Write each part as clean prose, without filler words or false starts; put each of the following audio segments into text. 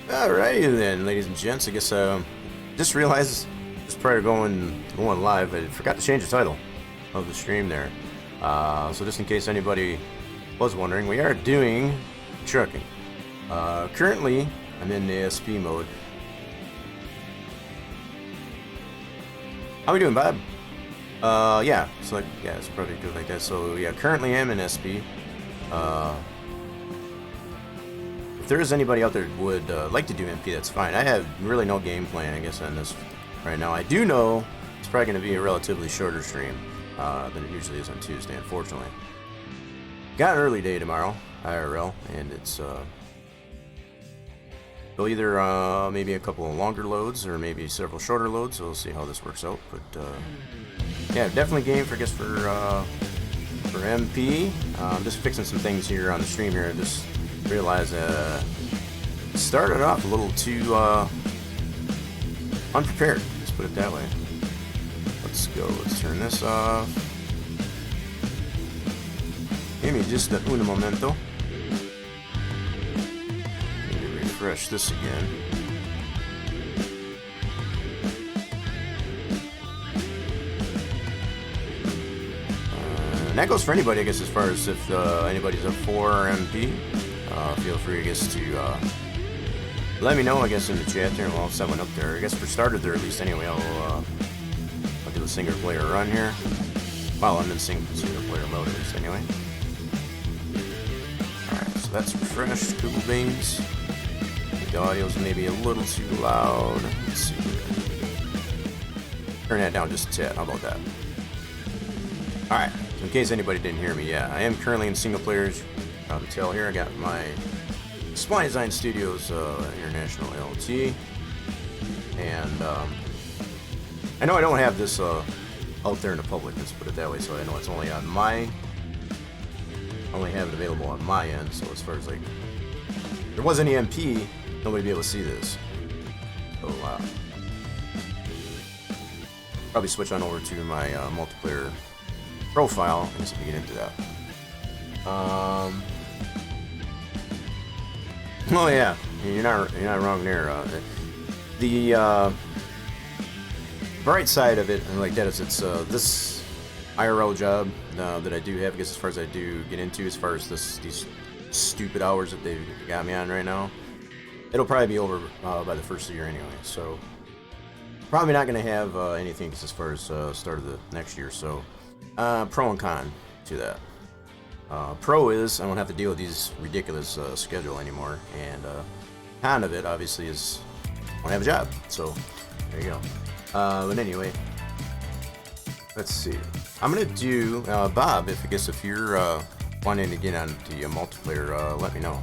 Alrighty then, ladies and gents. I guess just realized just prior to going live, I forgot to change the title of the stream there. So just in case anybody was wondering, we are doing trucking. Currently, I'm in the ASP mode. How we doing, Bob? Yeah. So yeah, it's probably good like that. So yeah, currently I'm in SP. If there is anybody out there who would like to do MP, that's fine. I have really no game plan, I guess, on this right now. I do know it's probably going to be a relatively shorter stream than it usually is on Tuesday, unfortunately. Got an early day tomorrow, IRL, and it's so either maybe a couple of longer loads or maybe several shorter loads. So we'll see how this works out. But yeah, definitely game for MP. I'm just fixing some things here on the stream here. Just realized started off a little too unprepared. Let's put it that way. Let's go. Let's turn this off. Give me just un momento. Need to refresh this again. And that goes for anybody, I guess, as far as if anybody's up for MP. Feel free, I guess, to let me know, I guess, in the chat there, and we'll set one up there. I guess for started there, at least, anyway, I'll do a single player run here. Well, I'm in single player mode, at least, anyway. Alright, so that's refreshed. Google Beans. The audio's maybe a little too loud. Let's see. Turn that down just a tad. How about that? Alright, so in case anybody didn't hear me, yeah, I am currently in single players. To tell here, I got my Supply Design Studios International LT, and I know I don't have this out there in the public. Let's put it that way. So I know it's only on my, only have it available on my end. So as far as like, if there was any MP, nobody would be able to see this. So probably switch on over to my multiplayer profile and see if we get into that. Oh yeah, you're not wrong there. The bright side of it, and like that, is it's this IRL job that I do have. I guess as far as I do get into, as far as these stupid hours that they've got me on right now, it'll probably be over by the first of the year anyway. So probably not going to have anything as far as start of the next year. So pro and con to that. Pro is I don't have to deal with these ridiculous schedule anymore, and con of it obviously is I don't have a job. So there you go. But anyway, let's see. I'm gonna do Bob. If you're wanting to get on the multiplayer, let me know.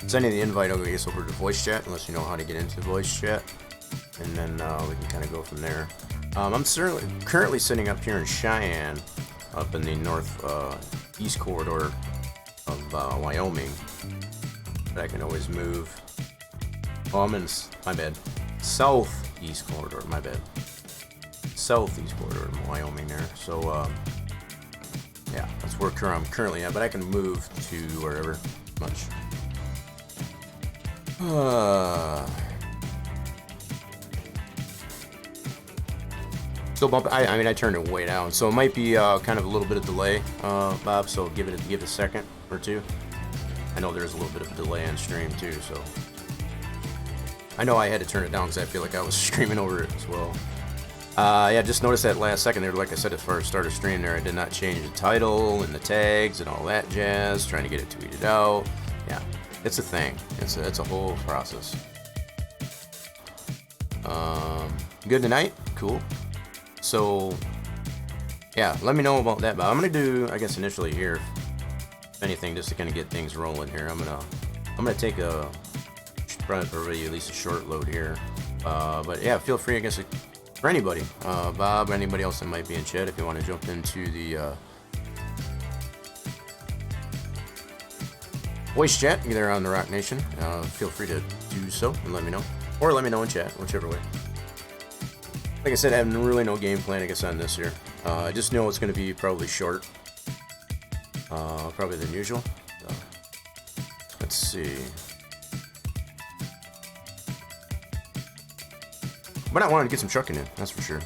Sending the invite, I guess, over to voice chat, unless you know how to get into voice chat, and then we can kind of go from there. I'm currently sitting up here in Cheyenne, up in the north east corridor of Wyoming, but I can always move. Oh, my bad. southeast corridor. My bad. Southeast corridor in Wyoming there. So, yeah, that's where I'm currently at. But I can move to wherever. Much. Still bumping. I mean, I turned it way down, so it might be kind of a little bit of delay, Bob. So give it a second or two. I know there's a little bit of a delay on stream too, so I know I had to turn it down because I feel like I was screaming over it as well. Yeah, just noticed that last second there. Like I said, as far as start of stream there, I did not change the title and the tags and all that jazz. Trying to get it tweeted out. Yeah, it's a thing. It's a whole process. Good tonight. Cool. So, yeah, let me know about that. But I'm gonna do, I guess, initially here, if anything, just to kind of get things rolling here. I'm gonna take a probably at least a short load here. But yeah, feel free, I guess, for anybody, Bob, or anybody else that might be in chat, if you want to jump into the voice chat either on the Rock Nation. Feel free to do so and let me know, or let me know in chat, whichever way. Like I said, I have really no game plan, I guess, on this here. I just know it's going to be probably short, probably than usual. So, let's see. But I wanted to get some trucking in, that's for sure.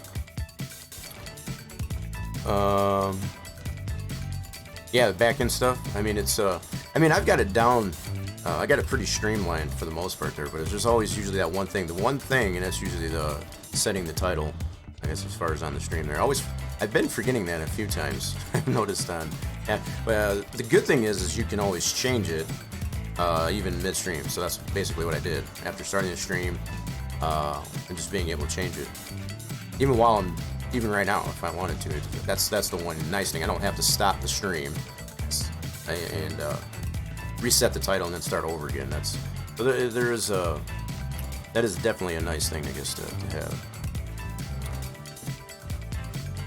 Yeah, the back end stuff. I mean, it's I mean, I've got it down. I got it pretty streamlined for the most part there, but it's just always usually that one thing. The one thing, and that's usually the setting the title, I guess, as far as on the stream there. I've been forgetting that a few times. I've noticed on. Yeah, but the good thing is you can always change it, even midstream. So that's basically what I did after starting the stream, and just being able to change it, even right now, if I wanted to. That's the one nice thing. I don't have to stop the stream and reset the title and then start over again. So there is that is definitely a nice thing, I guess, to have.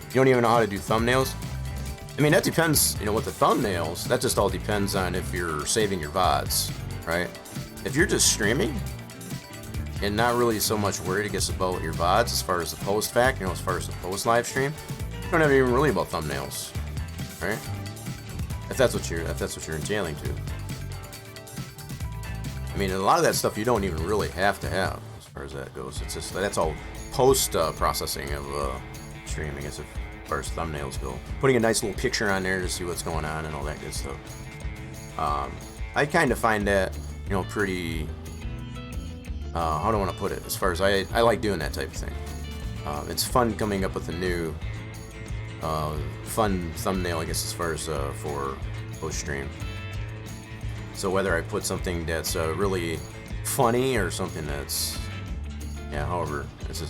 You don't even know how to do thumbnails? I mean, that depends, with the thumbnails, that just all depends on if you're saving your VODs, right? If you're just streaming and not really so much worried, I guess, about your VODs as far as the post fact, as far as the post live stream, you don't have to even really about thumbnails, right? If that's what you're entailing to. I mean, a lot of that stuff you don't even really have to have as far as that goes. It's just that's all post processing of streaming, as far as thumbnails go. Putting a nice little picture on there to see what's going on and all that good stuff. I kind of find that pretty. How do I want to put it? As far as I like doing that type of thing. It's fun coming up with a new fun thumbnail, I guess, as far as for post stream. So whether I put something that's really funny or something that's, however,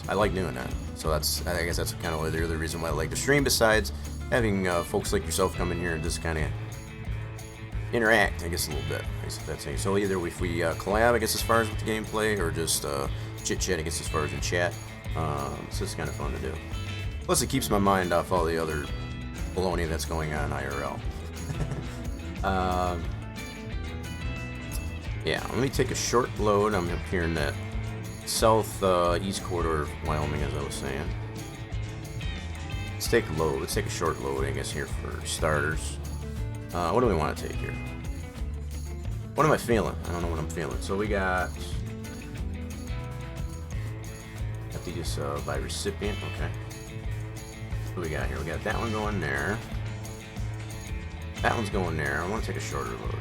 I like doing that. So I guess that's kind of the other reason why I like to stream, besides having folks like yourself come in here and just kind of interact, I guess, a little bit. That's it. So either if we collab, I guess, as far as with the gameplay, or just chit chat, I guess, as far as in chat. So it's kind of fun to do. Plus, it keeps my mind off all the other baloney that's going on IRL. Yeah, let me take a short load. I'm up here in that southeast corridor of Wyoming, as I was saying. Let's take a load. Let's take a short load, I guess, here for starters. What do we want to take here? What am I feeling? I don't know what I'm feeling. So we got these by recipient. Okay. What do we got here? We got that one going there. That one's going there. I want to take a shorter load.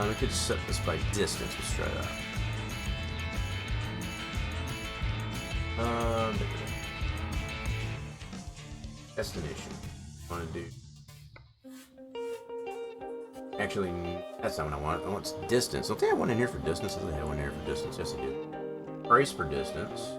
We could set this by distance. Let's try that. Destination. I want to do. Actually, that's not what I want. I want distance. Don't they have one in here for distance? They have one here for distance. Yes, they do. Price for distance.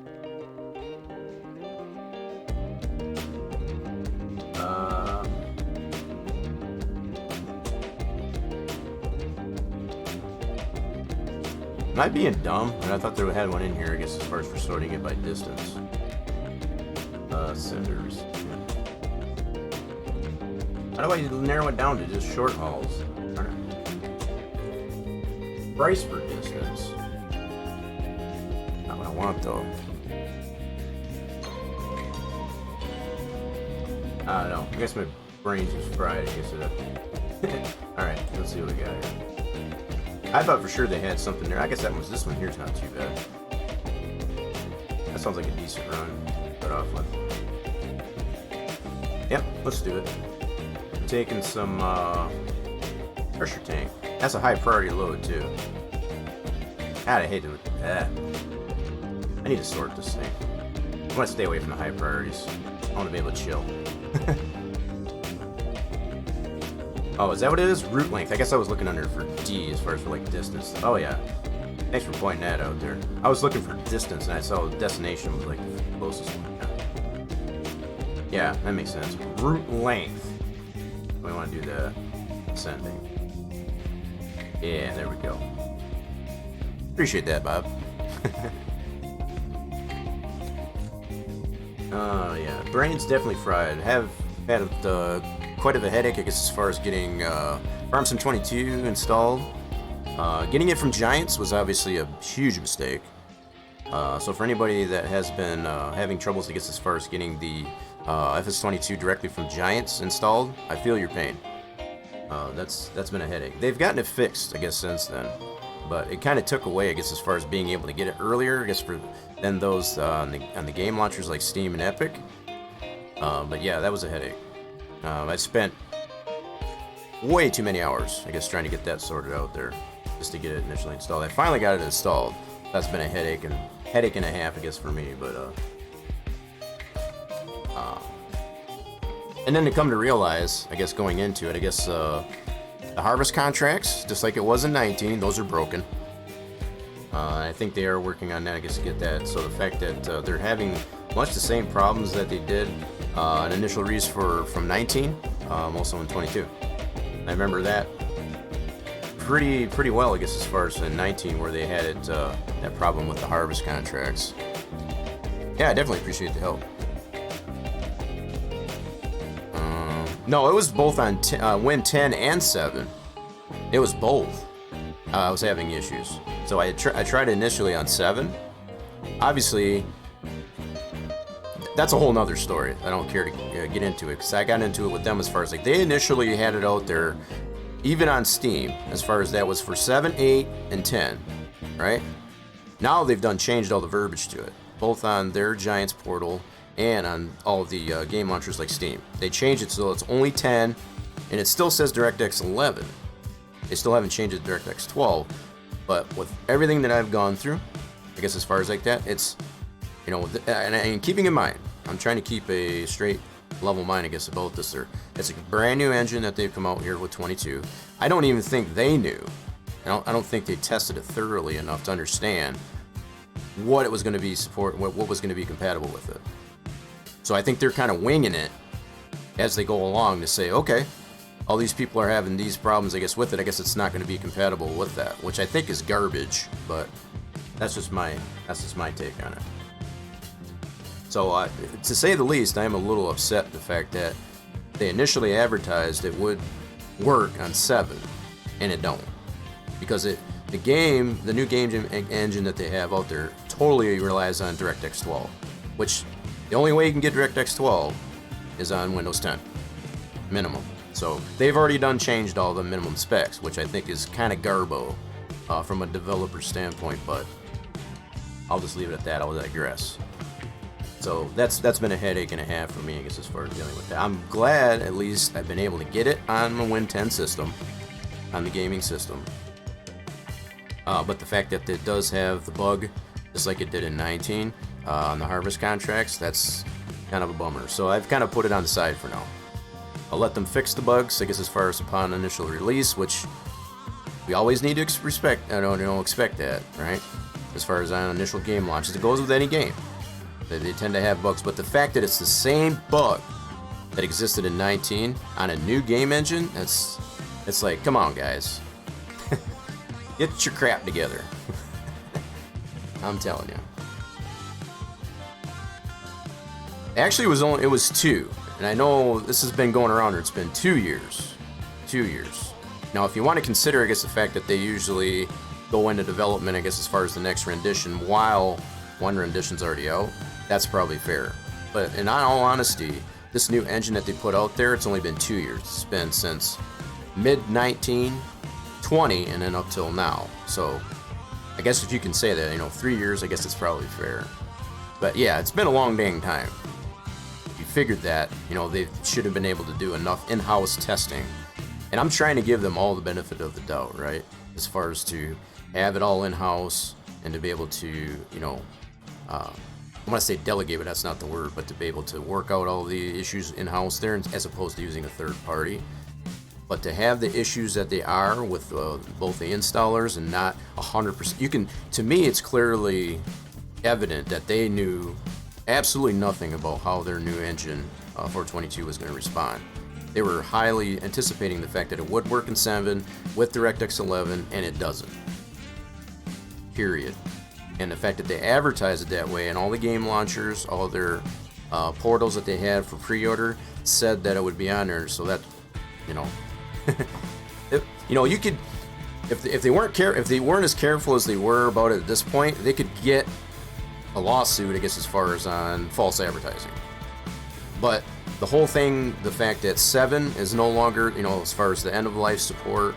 Am I being dumb? I thought they had one in here, I guess, as far as for sorting it by distance. Senders. How do I narrow it down to just short hauls? Price for distance. want though. I don't know. I guess my brain's just fried. I guess it. Alright, let's see what we got here. I thought for sure they had something there. I guess that was this one here's not too bad. That sounds like a decent run to start off with. Yep, let's do it. I'm taking some pressure tank. That's a high priority load too. God, I hate it. I need to sort this thing. I want to stay away from the high priorities. I want to be able to chill. Oh, is that what it is? Route length. I guess I was looking under for D as far as for like distance. Oh yeah. Thanks for pointing that out there. I was looking for distance and I saw the destination was like the closest one. Yeah, that makes sense. Route length. We want to do the ascending. Yeah, there we go. Appreciate that, Bob. Oh yeah, brain's definitely fried. Have had quite of a headache, I guess, as far as getting FarmSim 22 installed. Getting it from Giants was obviously a huge mistake. So for anybody that has been having troubles, I guess, as far as getting the FS22 directly from Giants installed, I feel your pain. That's been a headache. They've gotten it fixed, I guess, since then. But it kind of took away, I guess, as far as being able to get it earlier, I guess, than those on the game launchers like Steam and Epic. But yeah, that was a headache. I spent way too many hours, I guess, trying to get that sorted out there, just to get it initially installed. I finally got it installed. That's been a headache and a half, I guess, for me. But and then to come to realize, I guess, going into it, I guess the harvest contracts, just like it was in 19, those are broken. I think they are working on that, I guess, to get that. So the fact that they're having much the same problems that they did in initial release from 19, also in 22. I remember that pretty well, I guess, as far as in 19, where they had it that problem with the harvest contracts. Yeah, I definitely appreciate the help. No, it was both on Win 10 and 7. It was both. I was having issues. So I tried initially on 7. Obviously, that's a whole nother story. I don't care to get into it, because I got into it with them as far as, like, they initially had it out there, even on Steam, as far as that was for 7, 8, and 10, right? Now they've changed all the verbiage to it, both on their Giants portal and on all of the game launchers like Steam. They changed it so it's only 10, and it still says DirectX 11. They still haven't changed it to DirectX 12, but with everything that I've gone through, I guess as far as like that, it's, you know, and keeping in mind, I'm trying to keep a straight, level mind, I guess, about this. It's a brand new engine that they've come out here with 22. I don't even think they knew. I don't think they tested it thoroughly enough to understand what it was going to be what was going to be compatible with it. So I think they're kind of winging it as they go along to say, okay, all these people are having these problems, I guess, with it. I guess it's not going to be compatible with that, which I think is garbage, but that's just my take on it. So to say the least, I am a little upset at the fact that they initially advertised it would work on 7, and it don't. Because the new game engine that they have out there totally relies on DirectX 12, which the only way you can get DirectX 12 is on Windows 10, minimum. So they've already changed all the minimum specs, which I think is kind of garbo from a developer standpoint, but I'll just leave it at that. I'll digress. So that's been a headache and a half for me, I guess, as far as dealing with that. I'm glad at least I've been able to get it on the Win 10 system, on the gaming system. But the fact that it does have the bug, just like it did in 19, on the harvest contracts, that's kind of a bummer. So I've kind of put it on the side for now. I'll let them fix the bugs, I guess, as far as upon initial release, which we always need to expect that, right? As far as on initial game launches, it goes with any game. They tend to have bugs, but the fact that it's the same bug that existed in 19 on a new game engine, it's like, come on, guys. Get your crap together. I'm telling you. Actually, it was 2, and I know this has been going around, or it's been 2 years. 2 years. Now, if you want to consider, I guess, the fact that they usually go into development, I guess, as far as the next rendition, while one rendition's already out, that's probably fair. But in all honesty, this new engine that they put out there, it's only been 2 years. It's been since mid-1920 and then up till now. So I guess if you can say that, you know, 3 years, I guess it's probably fair. But yeah, it's been a long dang time. You figured that, you know, they should have been able to do enough in-house testing. And I'm trying to give them all the benefit of the doubt, right? As far as to have it all in-house and to be able to, you know, I want to say delegate, but that's not the word, but to be able to work out all the issues in-house there as opposed to using a third party. But to have the issues that they are with both the installers and not 100%, you can, to me, it's clearly evident that they knew absolutely nothing about how their new engine 422 was going to respond. They were highly anticipating the fact that it would work in 7 with DirectX 11, and it doesn't. Period. And the fact that they advertised it that way, and all the game launchers, all their portals that they had for pre-order said that it would be on there, so that, you know, you know, you could, if they weren't as careful as they were about it at this point, they could get a lawsuit, I guess, as far as on false advertising. But the whole thing, the fact that 7 is no longer, you know, as far as the end of life support,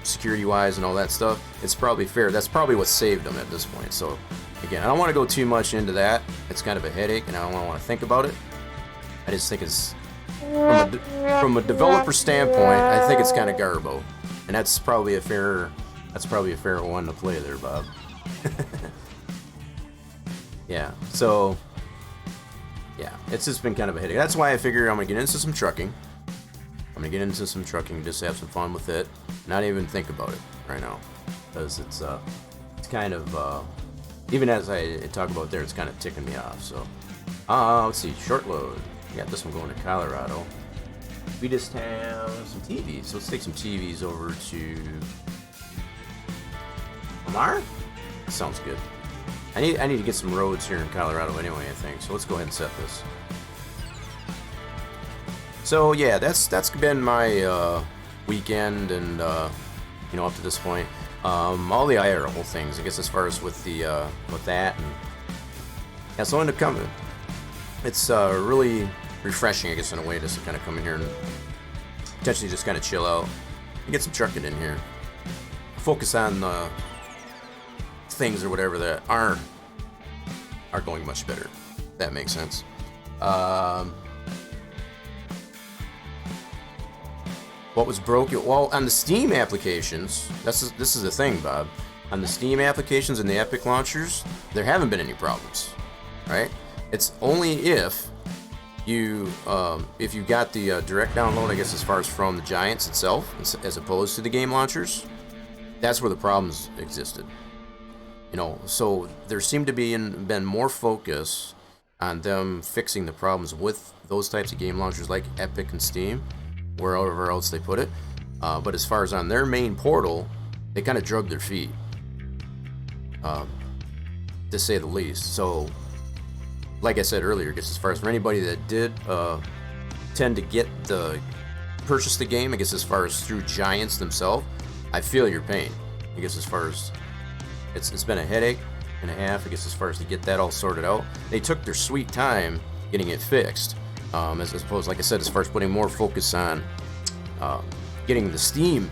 security-wise and all that stuff, it's probably fair. That's probably what saved them at this point. So, again, I don't want to go too much into that. It's kind of a headache, and I don't want to think about it. I just think it's, from a developer standpoint, I think it's kind of garbo, and that's probably a fair one to play there, Bob. Yeah. So, yeah, it's just been kind of a headache. That's why I figure I'm gonna get into some trucking. Just have some fun with it. Not even think about it right now, because it's kind of even as I talk about there, it's kind of ticking me off. So, let's see, short load. We got this one going to Colorado. We just have some TVs. So let's take some TVs over to Lamar. Sounds good. I need to get some roads here in Colorado anyway, I think. So let's go ahead and set this. So yeah, that's been my weekend, and you know, up to this point, all the IRL things, I guess, as far as with the with that, and yeah, so end up coming. It's really refreshing, I guess, in a way, just to kind of come in here and potentially just kind of chill out and get some trucking in here. Focus on things or whatever that are going much better. If that makes sense. What was broken? Well, on the Steam applications, this is the thing, Bob. On the Steam applications and the Epic launchers, there haven't been any problems, right? It's only if you got the direct download, I guess, as far as from the Giants itself, as opposed to the game launchers, that's where the problems existed. You know, so there seemed to be been more focus on them fixing the problems with those types of game launchers like Epic and Steam, wherever else they put it. But as far as on their main portal, they kind of drug their feet, to say the least. So, like I said earlier, I guess as far as for anybody that did tend to purchase the game, I guess as far as through Giants themselves, I feel your pain. I guess as far as it's been a headache and a half, I guess, as far as to get that all sorted out. They took their sweet time getting it fixed, as opposed, like I said, as far as putting more focus on getting the Steam,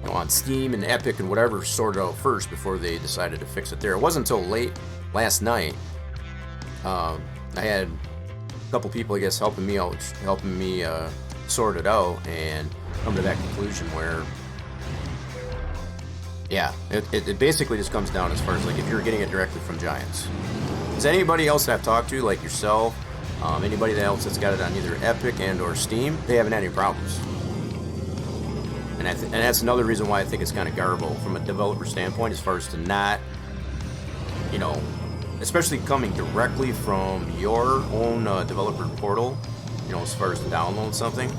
you know, on Steam and Epic and whatever sorted out first before they decided to fix it there. It wasn't until late last night. I had a couple people, I guess, helping me sort it out and come to that conclusion where, yeah, it basically just comes down as far as, like, if you're getting it directly from Giants. Is anybody else that I've talked to, like yourself, anybody else that's got it on either Epic and or Steam, they haven't had any problems. And that's another reason why I think it's kind of garble from a developer standpoint, as far as to not, you know, especially coming directly from your own developer portal, you know, as far as to download something,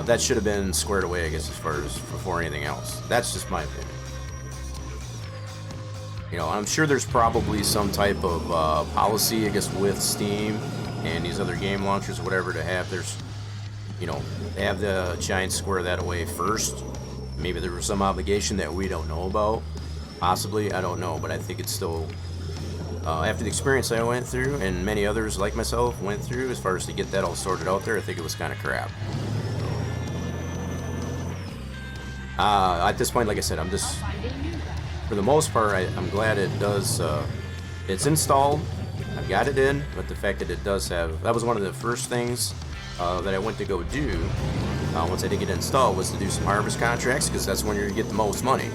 that should have been squared away, I guess, as far as before anything else. That's just my opinion. You know, I'm sure there's probably some type of policy, I guess, with Steam and these other game launchers or whatever, to have there's, you know, have the Giants square that away first. Maybe there was some obligation that we don't know about. Possibly, I don't know, but I think it's still After the experience I went through, and many others like myself went through, as far as to get that all sorted out there, I think it was kind of crap. At this point, like I said, I'm just, for the most part, I'm glad it does, it's installed, I've got it in, but the fact that it does have, that was one of the first things that I went to go do, once I did get it installed, was to do some harvest contracts, because that's when you're going to get the most money.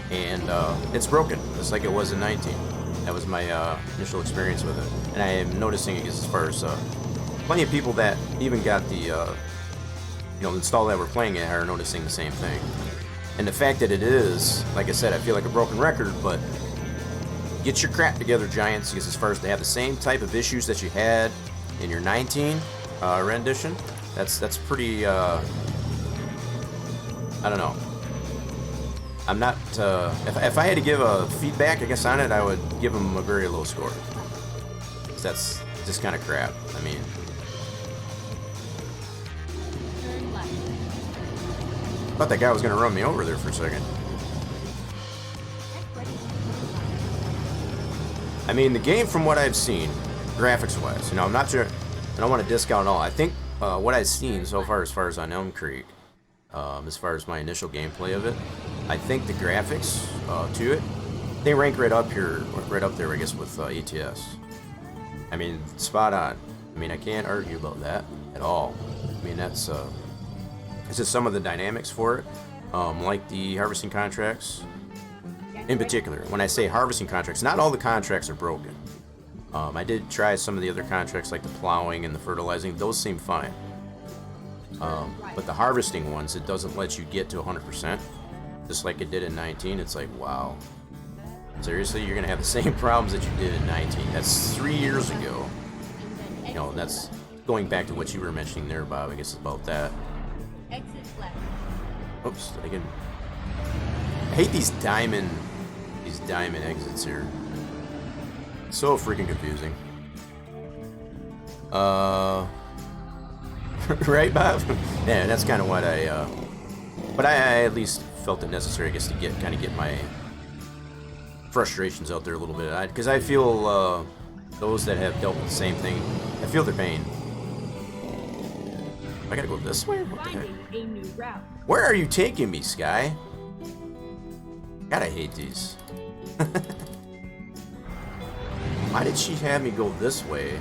And it's broken, just like it was in 19. That was my initial experience with it. And I am noticing it as far as plenty of people that even got the, install that we're playing it are noticing the same thing. And the fact that it is, like I said, I feel like a broken record, but get your crap together, Giants, because as far as they have the same type of issues that you had in your 19 rendition, that's pretty, I don't know. I'm not, if I had to give a feedback, I guess, on it, I would give them a very low score. That's just kind of crap. I mean, I thought that guy was going to run me over there for a second. I mean, the game, from what I've seen, graphics-wise, I'm not sure, I don't want to discount all. I think what I've seen so far, as far as on Elm Creek, as far as my initial gameplay of it, I think the graphics to it, they rank right up here, right up there, I guess, with ATS. I mean, spot on. I mean, I can't argue about that at all. I mean, that's it's just some of the dynamics for it, like the harvesting contracts. In particular, when I say harvesting contracts, not all the contracts are broken. I did try some of the other contracts, like the plowing and the fertilizing. Those seem fine. But the harvesting ones, it doesn't let you get to 100%, just like it did in 19. It's like, wow. Seriously, you're going to have the same problems that you did in 19. That's 3 years ago. That's going back to what you were mentioning there, Bob. I guess about that. Oops, I hate these diamond exits here. So freaking confusing. Right, Bob? Yeah, that's kind of what but I at least felt it necessary, I guess, to kind of get my frustrations out there a little bit. Because I feel those that have dealt with the same thing, I feel their pain. I gotta go this way? What the heck? Where are you taking me, Sky? God, I hate these. Why did she have me go this way?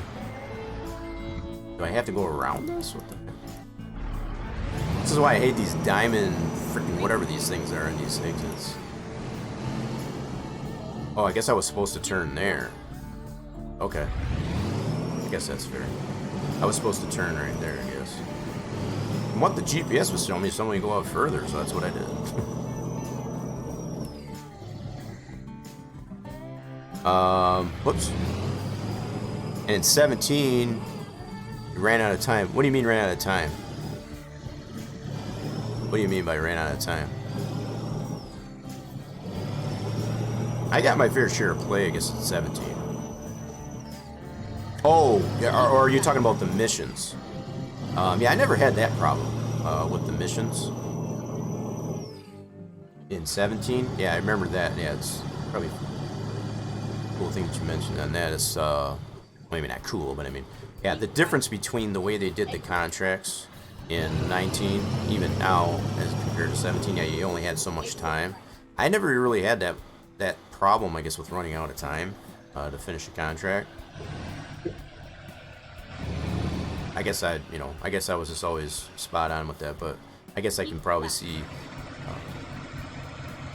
Do I have to go around this? What the heck? This is why I hate these diamond freaking whatever these things are in these exits. Oh, I guess I was supposed to turn there. Okay. I guess that's fair. I was supposed to turn right there, I guess. And what the GPS was showing me is somebody go out further, so that's what I did. Whoops. And in 17, you ran out of time. What do you mean ran out of time? What do you mean by ran out of time? I got my fair share of play, I guess, at 17. Oh, yeah, or are you talking about the missions? Yeah, I never had that problem with the missions. In 17? Yeah, I remember that. Yeah, it's probably a cool thing that you mentioned on that. It's, well, maybe not cool, but I mean, yeah, the difference between the way they did the contracts in 19, even now, as compared to 17, yeah, you only had so much time. I never really had that problem, I guess, with running out of time to finish a contract. I guess I was just always spot on with that, but I guess I can probably see,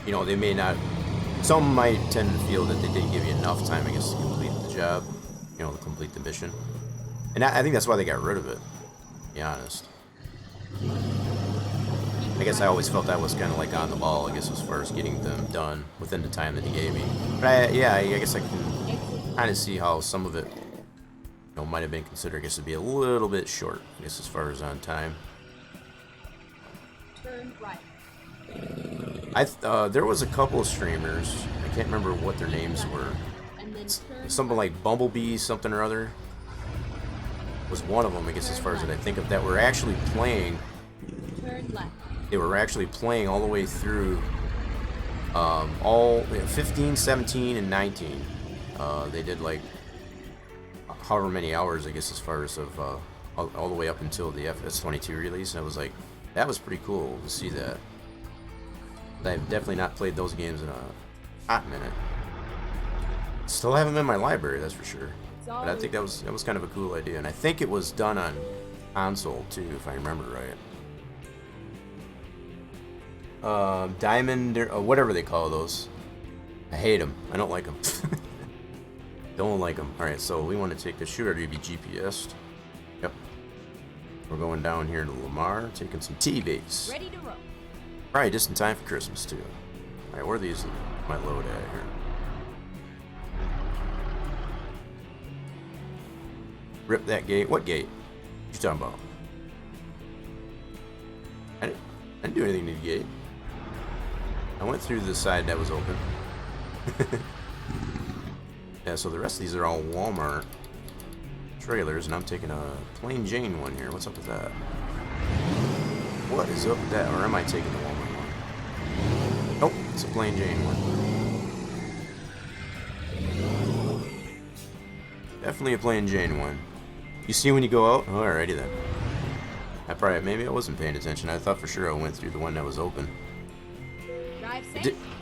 they may not, some might tend to feel that they didn't give you enough time, I guess, to complete the job, to complete the mission. And I think that's why they got rid of it, to be honest. I guess I always felt I was kind of like on the ball, I guess, as far as getting them done within the time that he gave me. But I guess I can kind of see how some of it, might have been considered, I guess, to be a little bit short, I guess, as far as on time. Turn right. There was a couple of streamers, I can't remember what their names were. Something like Bumblebee, something or other, was one of them, I guess, as far as that I think of, that were actually playing. Turn left. They were actually playing all the way through all 15, 17, and 19. They did like however many hours, I guess, as far as of all the way up until the FS22 release. And I was like, that was pretty cool to see that. I've definitely not played those games in a hot minute. Still haven't been in my library, that's for sure. But I think that was kind of a cool idea, and I think it was done on console too, if I remember right. Diamond, or whatever they call those. I hate them. I don't like them. Don't like them. All right, so we want to take the shooter to be GPS'd. Yep. We're going down here to Lamar, taking some T-base. Ready to roll. Probably just in time for Christmas too. All right, where are these? My load at here. Rip that gate. What gate? What you talking about? I didn't do anything to the gate. I went through the side that was open. Yeah, so the rest of these are all Walmart trailers, and I'm taking a plain Jane one here. What's up with that? What is up with that? Or am I taking the Walmart one? Nope, it's a plain Jane one. Definitely a plain Jane one. You see when you go out? Alrighty then. Maybe I wasn't paying attention. I thought for sure I went through the one that was open.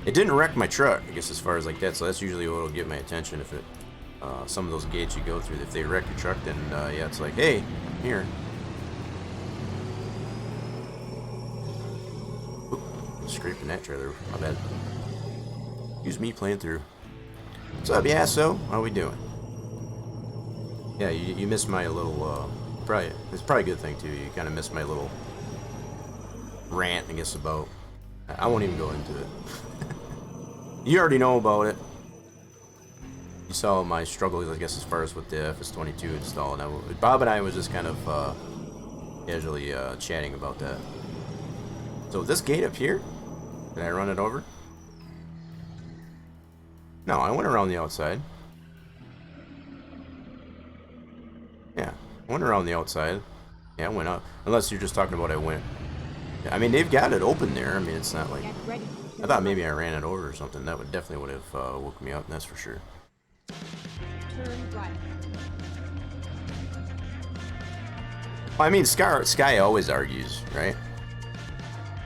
It didn't wreck my truck, I guess, as far as like that. So that's usually what will get my attention. If it, some of those gates you go through, if they wreck your truck, then yeah, it's like, hey, I'm here. Oop, scraping that trailer. My bad. Excuse me, playing through. What's up, Yasso? How we doing? Yeah, you missed my little, it's probably a good thing, too. You kind of missed my little rant, I guess, about... I won't even go into it. You already know about it. You saw my struggles, I guess, as far as with the FS22 install. And Bob and I was just kind of casually chatting about that. So this gate up here, did I run it over? No, I went around the outside. Yeah, I went around the outside. Yeah, I went up. Unless you're just talking about I went. I mean, they've got it open there. I mean, it's not like... I thought maybe I ran it over or something. That would definitely would have woke me up, that's for sure. Turn right. Well, I mean, Sky always argues, right?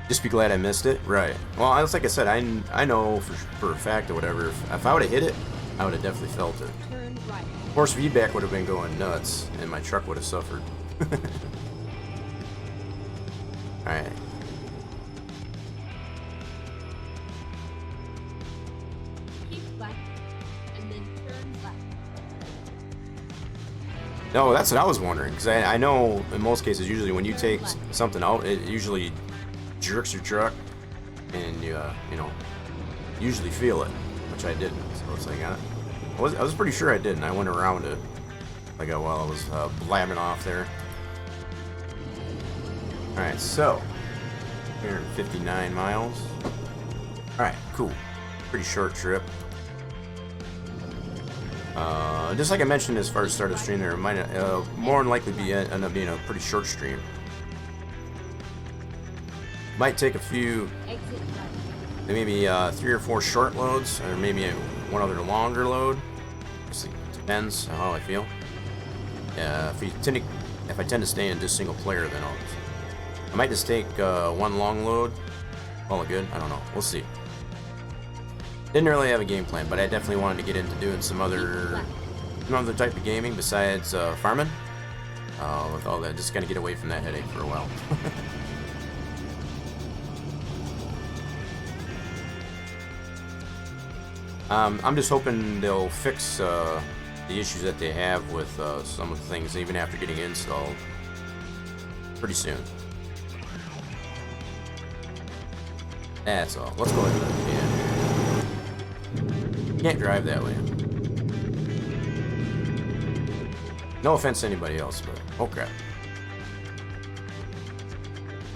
Just be glad I missed it? Right. Well, it's like I said, I know for a fact or whatever, if I would have hit it, I would have definitely felt it. Turn right. Force feedback would have been going nuts, and my truck would have suffered. Alright. Keep left, and then turn left. No, that's what I was wondering, because I know in most cases, usually when you take something out, it usually jerks your truck, and you know, usually feel it, which I didn't. So it's like, I was pretty sure I didn't. I went around it, like while I was blabbing off there. Alright, so 159 miles. Alright, cool. Pretty short trip. Just like I mentioned as far as start of the stream there, it might more than likely end up being a pretty short stream. Might take a few, maybe 3 or 4 short loads, or maybe one other longer load. Just depends on how I feel. If I tend to stay in just single player, then I might just take one long load. Call it good. I don't know. We'll see. Didn't really have a game plan, but I definitely wanted to get into doing some other type of gaming besides farming. With all that, just gotta get away from that headache for a while. I'm just hoping they'll fix the issues that they have with some of the things, even after getting installed, pretty soon. That's all. Let's go ahead and you can't drive that way. No offense to anybody else, but oh crap.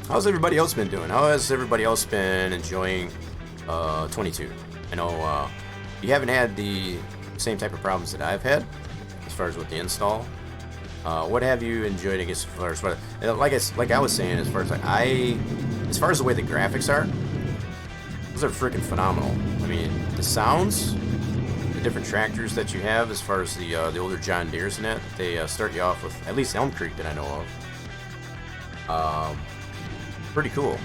How's everybody else been doing? How has everybody else been enjoying 22? I know you haven't had the same type of problems that I've had as far as with the install. What have you enjoyed? I guess as far as like I was saying, as far as the way the graphics are, those are freaking phenomenal. I mean, the sounds, different tractors that you have, as far as the older John Deere's and that, they start you off with, at least Elm Creek that I know of. Pretty cool.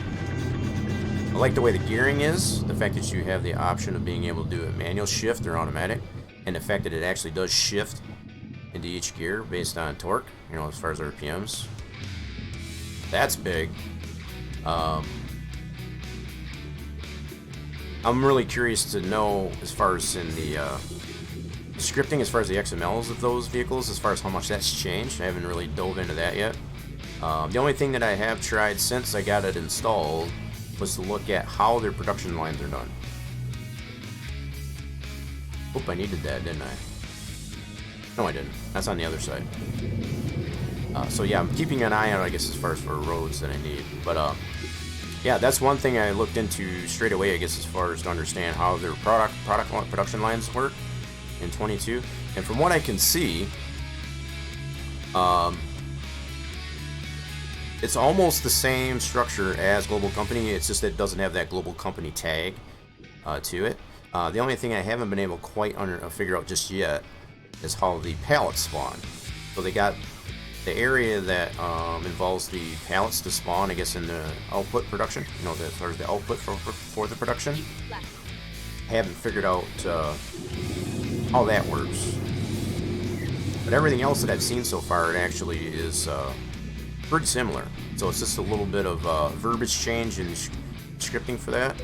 I like the way the gearing is, the fact that you have the option of being able to do a manual shift or automatic, and the fact that it actually does shift into each gear based on torque, you know, as far as RPMs. That's big. I'm really curious to know, as far as in the scripting, as far as the XMLs of those vehicles, as far as how much that's changed. I haven't really dove into that yet. The only thing that I have tried since I got it installed was to look at how their production lines are done. Oop, I needed that, didn't I? No, I didn't. That's on the other side. So yeah, I'm keeping an eye out, I guess, as far as for roads that I need. But yeah, that's one thing I looked into straight away, I guess, as far as to understand how their production lines work in 22. And from what I can see, it's almost the same structure as Global Company. It's just that it doesn't have that Global Company tag to it. The only thing I haven't been able to quite figure out just yet is how the pallets spawn. So they got the area that involves the pallets to spawn, I guess, in the output production. You know, as far as the output for the production. I haven't figured out how that works. But everything else that I've seen so far, it actually is pretty similar. So it's just a little bit of verbiage change in scripting for that.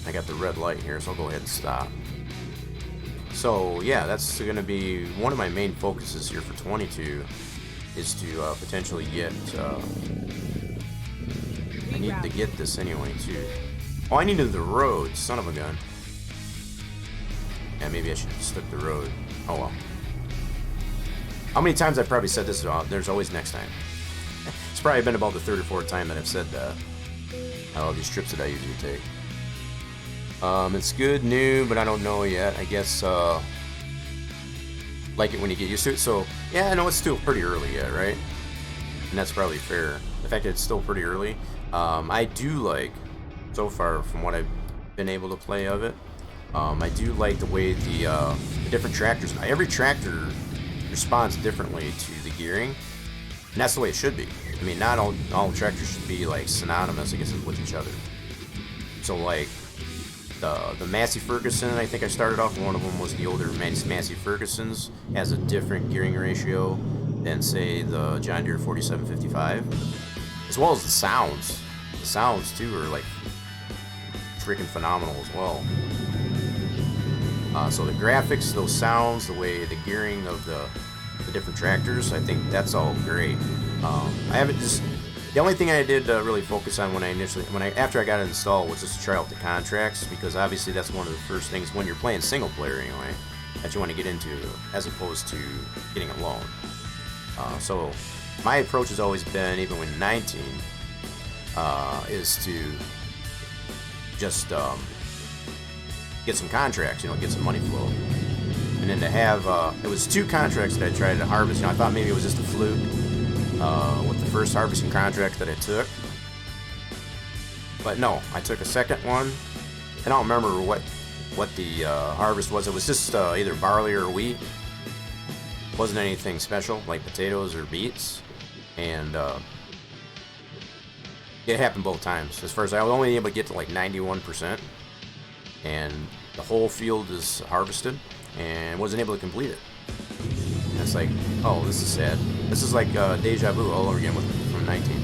I got the red light here, so I'll go ahead and stop. So yeah, that's going to be one of my main focuses here for 22, is to potentially get, I need to get this anyway too. Oh, I needed the road, son of a gun. Yeah, maybe I should stick the road. Oh well. How many times I've probably said this about, there's always next time. It's probably been about the third or fourth time that I've said that. All these trips that I usually take. It's good, new, but I don't know yet. I guess, like it when you get used to it. So, yeah, I know it's still pretty early yet, right? And that's probably fair. The fact that it's still pretty early. I do like, so far from what I've been able to play of it, I do like the way the different tractors, every tractor responds differently to the gearing. And that's the way it should be. I mean, not all tractors should be like synonymous, I guess, with each other. So like the Massey Ferguson, I think I started off, one of them was the older Massey Fergusons, has a different gearing ratio than, say, the John Deere 4755, as well as the sounds. The sounds too are like freaking phenomenal as well. So the graphics, those sounds, the way the gearing of the different tractors, I think that's all great. I haven't just, the only thing I did really focus on after I got it installed was just to try out the contracts, because obviously that's one of the first things when you're playing single player anyway that you want to get into, as opposed to getting a loan. So my approach has always been, even with 19, is to just get some contracts, you know, get some money flow. And then to have, it was 2 contracts that I tried to harvest. You know, I thought maybe it was just a fluke with the first harvesting contract that I took. But no, I took a second one. I don't remember what the harvest was. It was just either barley or wheat. It wasn't anything special, like potatoes or beets. And it happened both times. As far as I was only able to get to like 91%. And the whole field is harvested, and wasn't able to complete it. And it's like, oh, this is sad. This is like deja vu all over again from 19.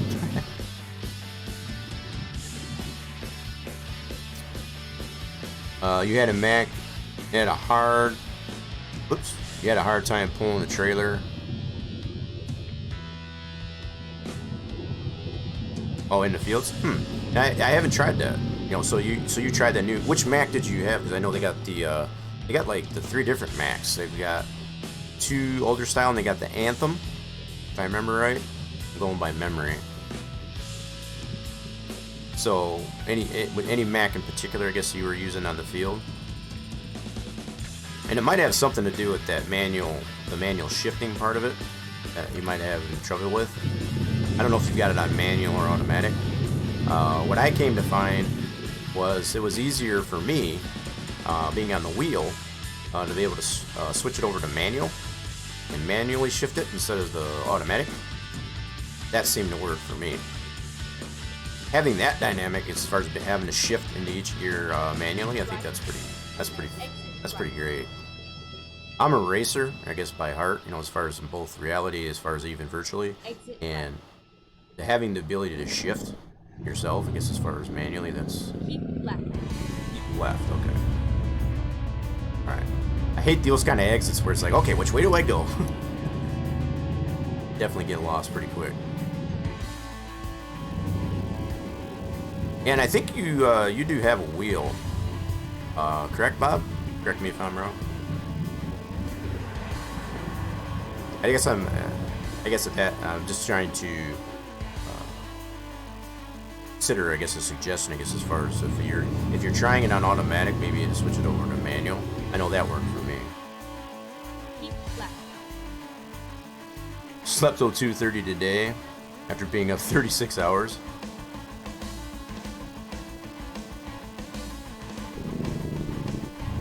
You had a hard time pulling the trailer. Oh, in the fields? I haven't tried that. You know, so you tried the new. Which Mac did you have? Because I know they got like the 3 different Macs. They've got 2 older style, and they got the Anthem, if I remember right. I'm going by memory. So with any Mac in particular, I guess you were using on the field, and it might have something to do with that the manual shifting part of it that you might have trouble with. I don't know if you've got it on manual or automatic. What I came to find was it was easier for me, being on the wheel, to be able to switch it over to manual and manually shift it instead of the automatic. That seemed to work for me. Having that dynamic as far as having to shift into each gear manually, I think that's pretty great. I'm a racer, I guess by heart, you know, as far as in both reality, as far as even virtually, and having the ability to shift yourself, I guess as far as manually, that's Keep left. keep left. Okay. All right. I hate those kind of exits where it's like, okay, which way do I go? Definitely get lost pretty quick. And I think you do have a wheel, correct, Bob? Correct me if I'm wrong. I guess at that I'm just trying to consider, I guess, a suggestion. I guess as far as if you're trying it on automatic, maybe you just switch it over to manual. I know that worked for me. Keep left. Slept till 2:30 today, after being up 36 hours.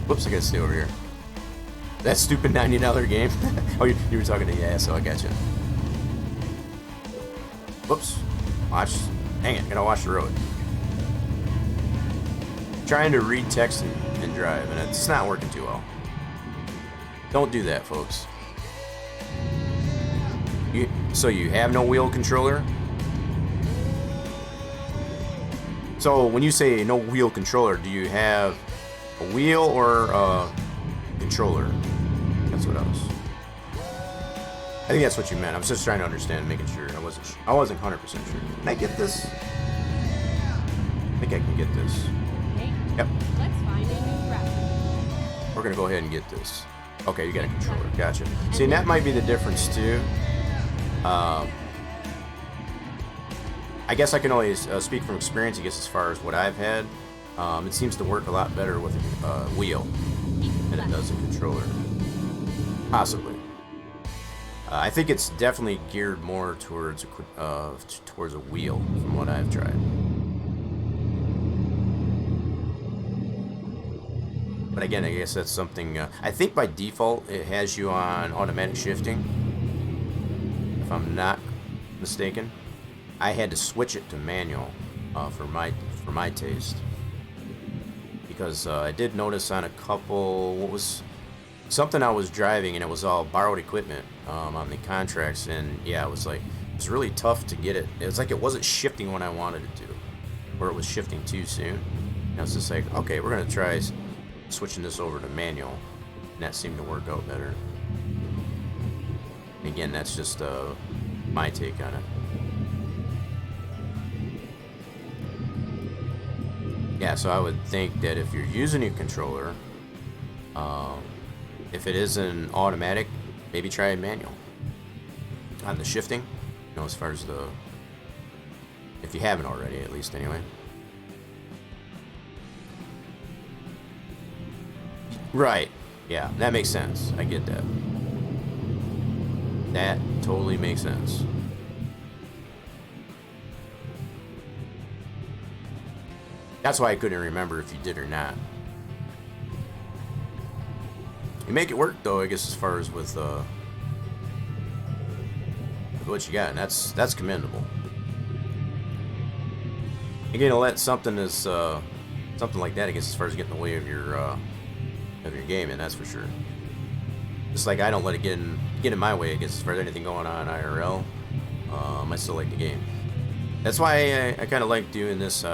Whoops, I gotta stay over here. That stupid $90 game. Oh, you were talking to so I got you. Whoops. Watch. Dang it, gotta watch the road. Trying to read text and drive, and it's not working too well. Don't do that, folks. So you have no wheel controller? So when you say no wheel controller, do you have a wheel or a controller? That's what I think that's what you meant. I was just trying to understand, making sure. I wasn't 100% sure. Can I get this? I think I can get this. Okay. Yep. Let's find a new route. We're gonna go ahead and get this. Okay, you got a controller. Gotcha. See, and that might be the difference too. I guess I can always speak from experience. I guess as far as what I've had, it seems to work a lot better with a wheel than it does a controller. Possibly. I think it's definitely geared more towards a wheel from what I've tried. But again, I guess that's something. I think by default it has you on automatic shifting, if I'm not mistaken. I had to switch it to manual for my taste, because I did notice on a couple something I was driving, and it was all borrowed equipment on the contracts, and yeah, it was really tough to get it. It was like it wasn't shifting when I wanted it to, or it was shifting too soon. And I was just like, okay, we're gonna try switching this over to manual, and that seemed to work out better. Again, that's just my take on it. Yeah, so I would think that if you're using a controller, if it is an automatic, maybe try manual on the shifting. You know, as far as if you haven't already, at least anyway. Right. Yeah, that makes sense. I get that. That totally makes sense. That's why I couldn't remember if you did or not. You make it work though, I guess, as far as with what you got, and that's commendable. You're gonna let something like that, I guess, as far as getting in the way of your game, and that's for sure. Just like I don't let it get in my way, I guess, as far as anything going on IRL. I still like the game. That's why I kind of like doing this, you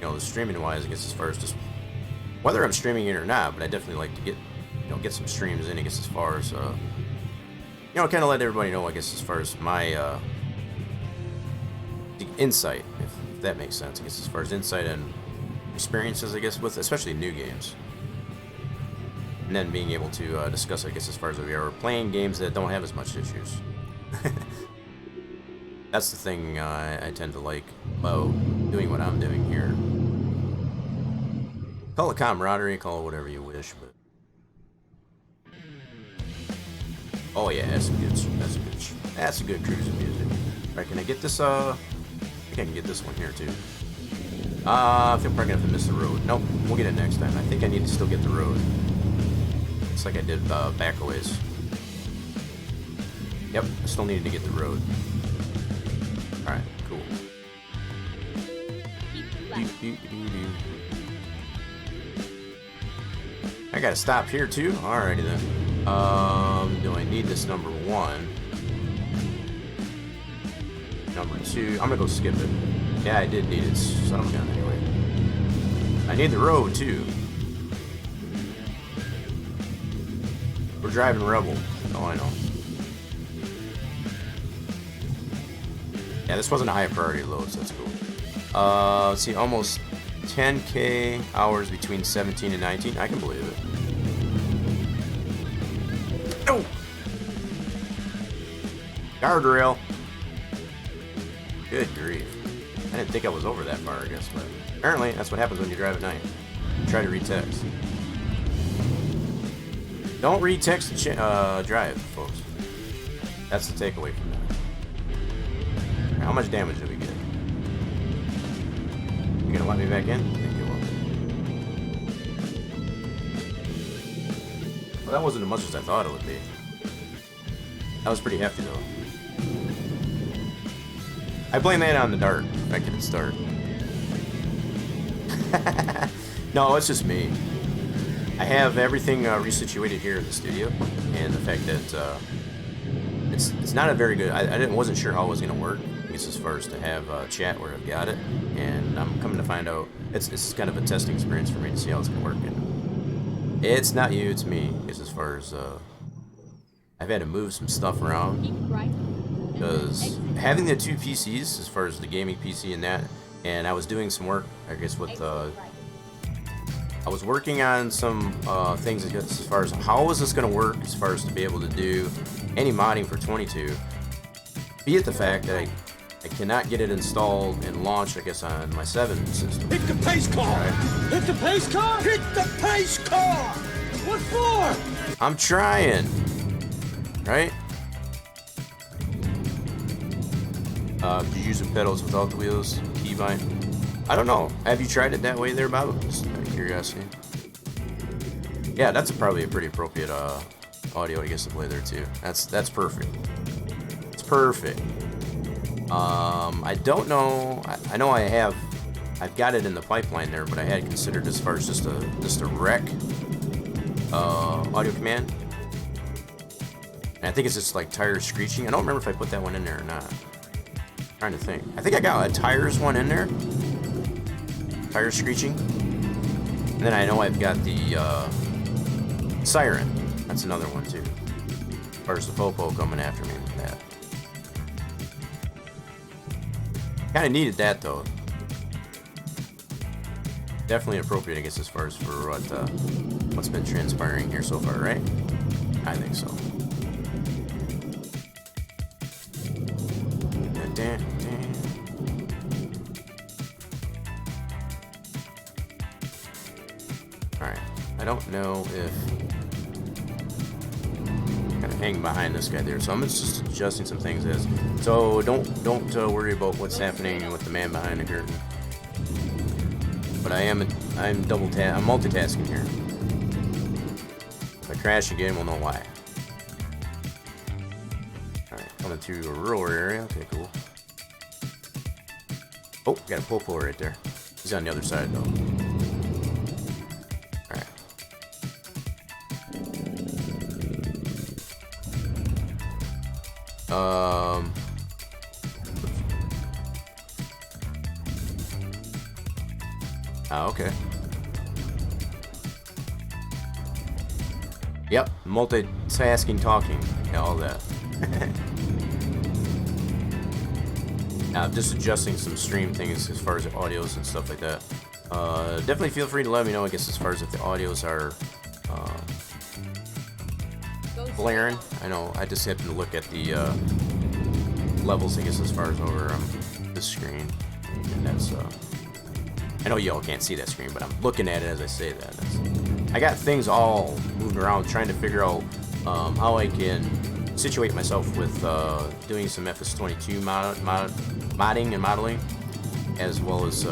know, the streaming wise, I guess, as far as just whether I'm streaming it or not. But I definitely like to get some streams in, I guess, as far as kind of let everybody know, I guess, as far as my the insight, if that makes sense, I guess, as far as insight and experiences, I guess, with especially new games. And then being able to discuss, I guess, as far as we are playing games that don't have as much issues. That's the thing I tend to like about doing what I'm doing here. Call it camaraderie, call it whatever you wish, but oh yeah, that's a good cruising music. Alright, can I get this? I think I can get this one here too. I think I'm probably gonna have to miss the road. Nope, we'll get it next time. I think I need to still get the road. Just like I did back a ways. Yep, I still needed to get the road. Alright, cool. I gotta stop here too? Alrighty then. Do I need this number 1? Number 2. I'm gonna go skip it. Yeah, I did need it. Son of a gun anyway. I need the road too. We're driving Rebel. Oh, I know. Yeah, this wasn't a high priority load, so that's cool. Let's see, almost 10K hours between 17 and 19. I can believe it. No! Guardrail. Good grief. I didn't think I was over that far, I guess, but apparently that's what happens when you drive at night. Try to read text. Don't read text and drive, folks. That's the takeaway from that. How much damage did we get? You gonna let me back in? I think you will. Well, that wasn't as much as I thought it would be. That was pretty hefty, though. I blame that on the dart. I couldn't start. No, it's just me. I have everything resituated here in the studio, and the fact that it's not a very good. I wasn't sure how it was going to work. I guess as far as to have chat where I've got it, and I'm coming to find out it's kind of a testing experience for me to see how it's going to work. And it's not you, it's me. I guess as far as I've had to move some stuff around because having the 2 PCs, as far as the gaming PC and that, and I was doing some work, I guess with I was working on some things as far as how is this going to work as far as to be able to do any modding for 22, be it the fact that I cannot get it installed and launched, I guess, on my 7 system. Hit the pace car! Right. Hit the pace car! Hit the pace car! What for? I'm trying, right? Did you use the pedals without the wheels, keybind? I don't know. Have you tried it that way there, Bob? Just out of curiosity. Yeah, that's probably a pretty appropriate audio, I guess, to play there too. That's perfect. It's perfect. I don't know. I know I've got it in the pipeline there, but I had considered as far as just a rec audio command. And I think it's just like tires screeching. I don't remember if I put that one in there or not. I'm trying to think. I think I got a tires one in there. Tires screeching. And then I know I've got the siren. That's another one too. As far as the popo coming after me with that. Kind of needed that though. Definitely appropriate, I guess, as far as for what's been transpiring here so far, right? I think so. Alright, I don't know if I'm kind of hanging behind this guy there, so I'm just adjusting some things as. So don't worry about what's happening with the man behind the curtain. But I'm multitasking here. If I crash again, we'll know why. Alright, coming to a rural area. Okay, cool. Oh, got a popo right there. He's on the other side though. Alright. Okay. Yep, multitasking, talking, yeah, all that. Now, I'm just adjusting some stream things as far as the audios and stuff like that. Definitely feel free to let me know, I guess, as far as if the audios are blaring. I know, I just happened to look at the levels, I guess, as far as over the screen. And that's, I know y'all can't see that screen, but I'm looking at it as I say that. I got things all moving around, trying to figure out how I can situate myself with doing some FS22 modding and modeling, as well as,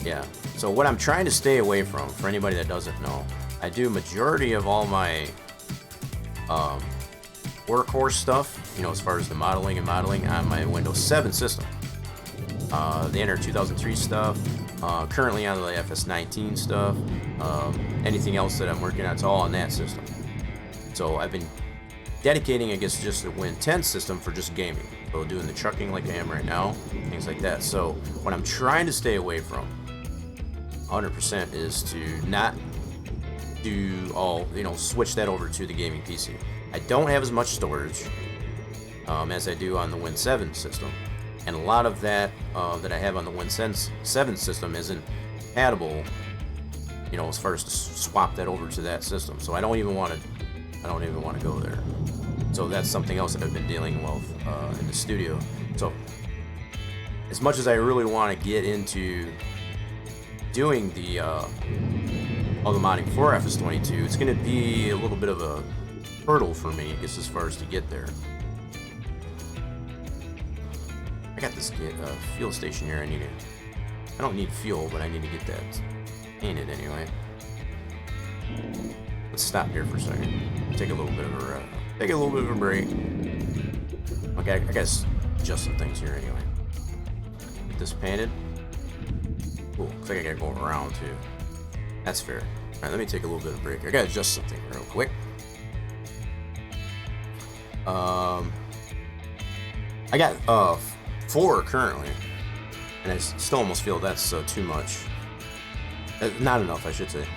yeah. So what I'm trying to stay away from, for anybody that doesn't know, I do majority of all my workhorse stuff, you know, as far as the modeling on my Windows 7 system. The Enter 2003 stuff, currently on the FS19 stuff, anything else that I'm working on, it's all on that system. So I've been dedicating, I guess, just the Win 10 system for just gaming. So doing the trucking like I am right now, things like that. So what I'm trying to stay away from 100% is to not do all, you know, switch that over to the gaming PC. I don't have as much storage as I do on the Win 7 system. And a lot of that that I have on the Win 7 system isn't compatible, you know, as far as to swap that over to that system. So I don't even want to go there. So that's something else that I've been dealing with in the studio. So as much as I really want to get into doing the all the modding for FS22, it's going to be a little bit of a hurdle for me, I guess, as far as to get there. I got this fuel station here. I don't need fuel, but I need to get that painted anyway. Let's stop here for a second. Take a little bit of a break. Okay, I gotta adjust some things here anyway. Get this painted. Cool. Looks like I gotta go around too. That's fair. All right, let me take a little bit of a break. I gotta adjust something real quick. I got 4 currently, and I still almost feel that's too much. Not enough, I should say.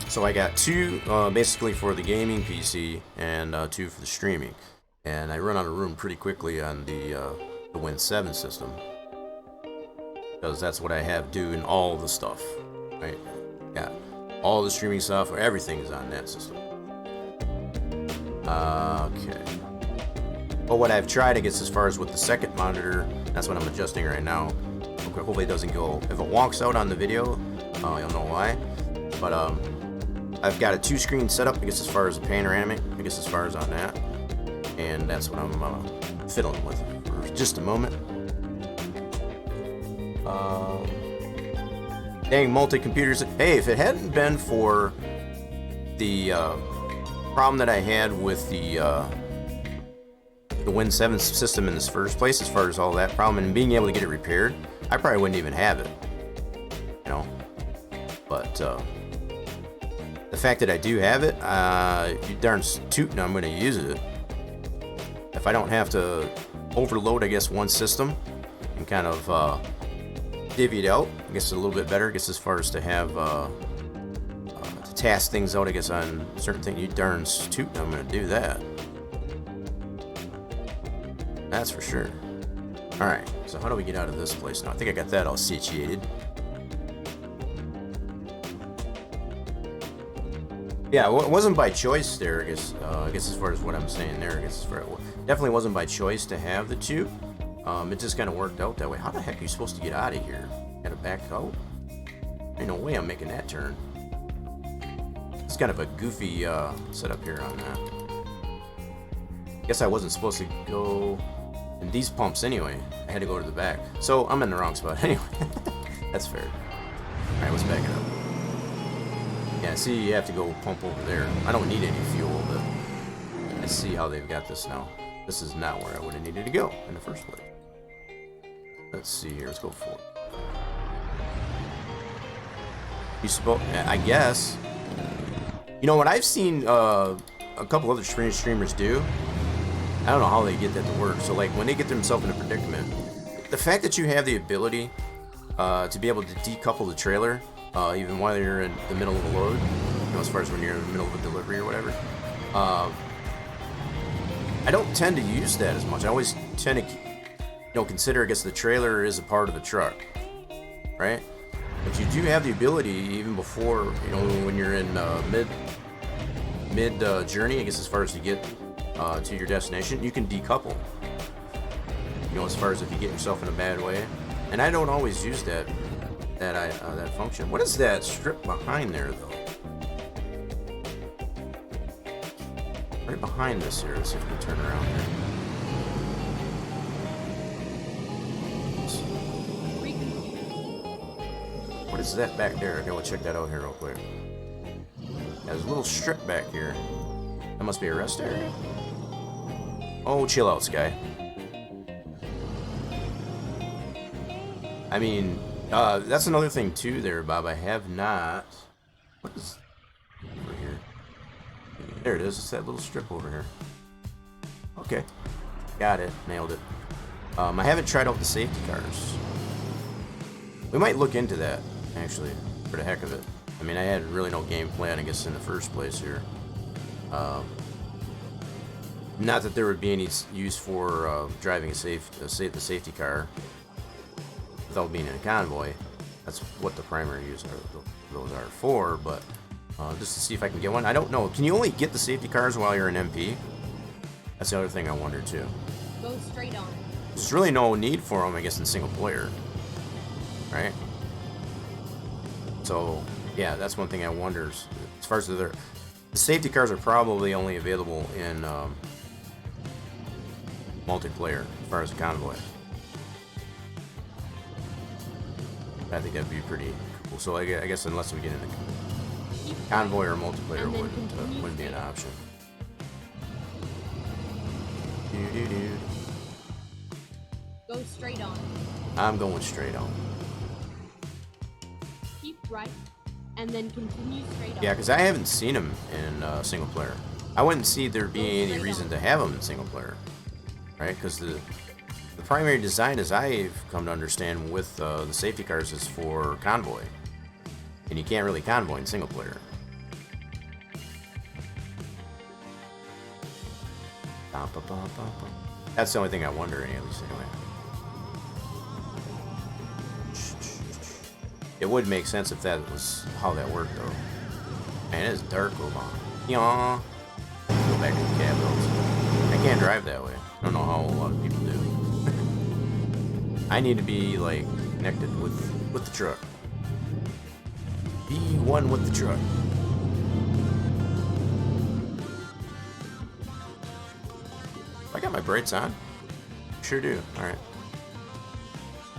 So I got 2 basically for the gaming PC and 2 for the streaming. And I run out of room pretty quickly on the Win 7 system, because that's what I have doing all the stuff. Right? Yeah, all the streaming software, everything is on that system. Okay. But what I've tried, I guess, as far as with the second monitor, that's what I'm adjusting right now. Okay, hopefully it doesn't go. If it walks out on the video, you'll know why. But I've got a 2-screen setup, I guess, as far as the panoramic, I guess, as far as on that. And that's what I'm fiddling with for just a moment. Dang multi-computers. Hey, if it hadn't been for the problem that I had with the Win 7 system in this first place, as far as all that problem and being able to get it repaired, I probably wouldn't even have it, you know. But the fact that I do have it, you darn tootin', I'm going to use it. If I don't have to overload, I guess, one system and kind of divvy it out, I guess, a little bit better, I guess, as far as to have to task things out, I guess, on certain things, you darn tootin', I'm going to do that. That's for sure. Alright, so how do we get out of this place now? I think I got that all situated. Yeah, it wasn't by choice there, I guess as far as what I'm saying there, I guess definitely wasn't by choice to have the 2. It just kind of worked out that way. How the heck are you supposed to get out of here? Gotta back out? Ain't no way I'm making that turn. It's kind of a goofy setup here on that. Guess I wasn't supposed to go in these pumps anyway. I had to go to the back. So I'm in the wrong spot anyway. That's fair. Alright, let's back it up. Yeah, see, you have to go pump over there. I don't need any fuel, but I see how they've got this now. This is not where I would have needed to go in the first place. Let's see here. Let's go for it. You supposed? I guess. You know what? I've seen a couple other streamers do. I don't know how they get that to work. So, like, when they get themselves in a predicament, the fact that you have the ability to be able to decouple the trailer, even while you're in the middle of a load, you know, as far as when you're in the middle of a delivery or whatever, I don't tend to use that as much. I always tend to, you know, consider, I guess, the trailer is a part of the truck, right? But you do have the ability, even before, you know, when you're in mid journey, I guess, as far as to get to your destination, you can decouple. You know, as far as if you get yourself in a bad way, and I don't always use that function. What is that strip behind there, though? Right behind this here. Let's see if we can turn around here. What is that back there? Okay, we'll check that out here real quick. There's a little strip back here. That must be a rest area. Oh, chill out, Sky. I mean, that's another thing too there, Bob. I have not... What is over here? There it is. It's that little strip over here. Okay. Got it. Nailed it. I haven't tried out the safety cars. We might look into that, actually, for the heck of it. I mean, I had really no game plan, I guess, in the first place here. Not that there would be any use for driving the safety car without being in a convoy. That's what the primary use those are for, but just to see if I can get one. I don't know. Can you only get the safety cars while you're an MP? That's the other thing I wonder, too. Go straight on. There's really no need for them, I guess, in single player. Right? So, yeah, that's one thing I wonder. As far as the safety cars are probably only available in multiplayer, as far as the convoy. I think that'd be pretty cool. So I guess unless we get in a convoy or multiplayer, wouldn't be an option. Go straight on. I'm going straight on. Keep right, and then continue straight on. Yeah, because I haven't seen them in single player. I wouldn't see there being any reason to have them in single player, right? Because the primary design, as I've come to understand, with the safety cars is for convoy, and you can't really convoy in single player. That's the only thing I wonder, at least anyway. It would make sense if that was how that worked, though. Man, it's dark over on. Yaw. Go back to the Capitals. I can't drive that way. I don't know how a lot of people do. I need to be like connected with the truck. Be one with the truck. I got my brights on. Sure do. All right.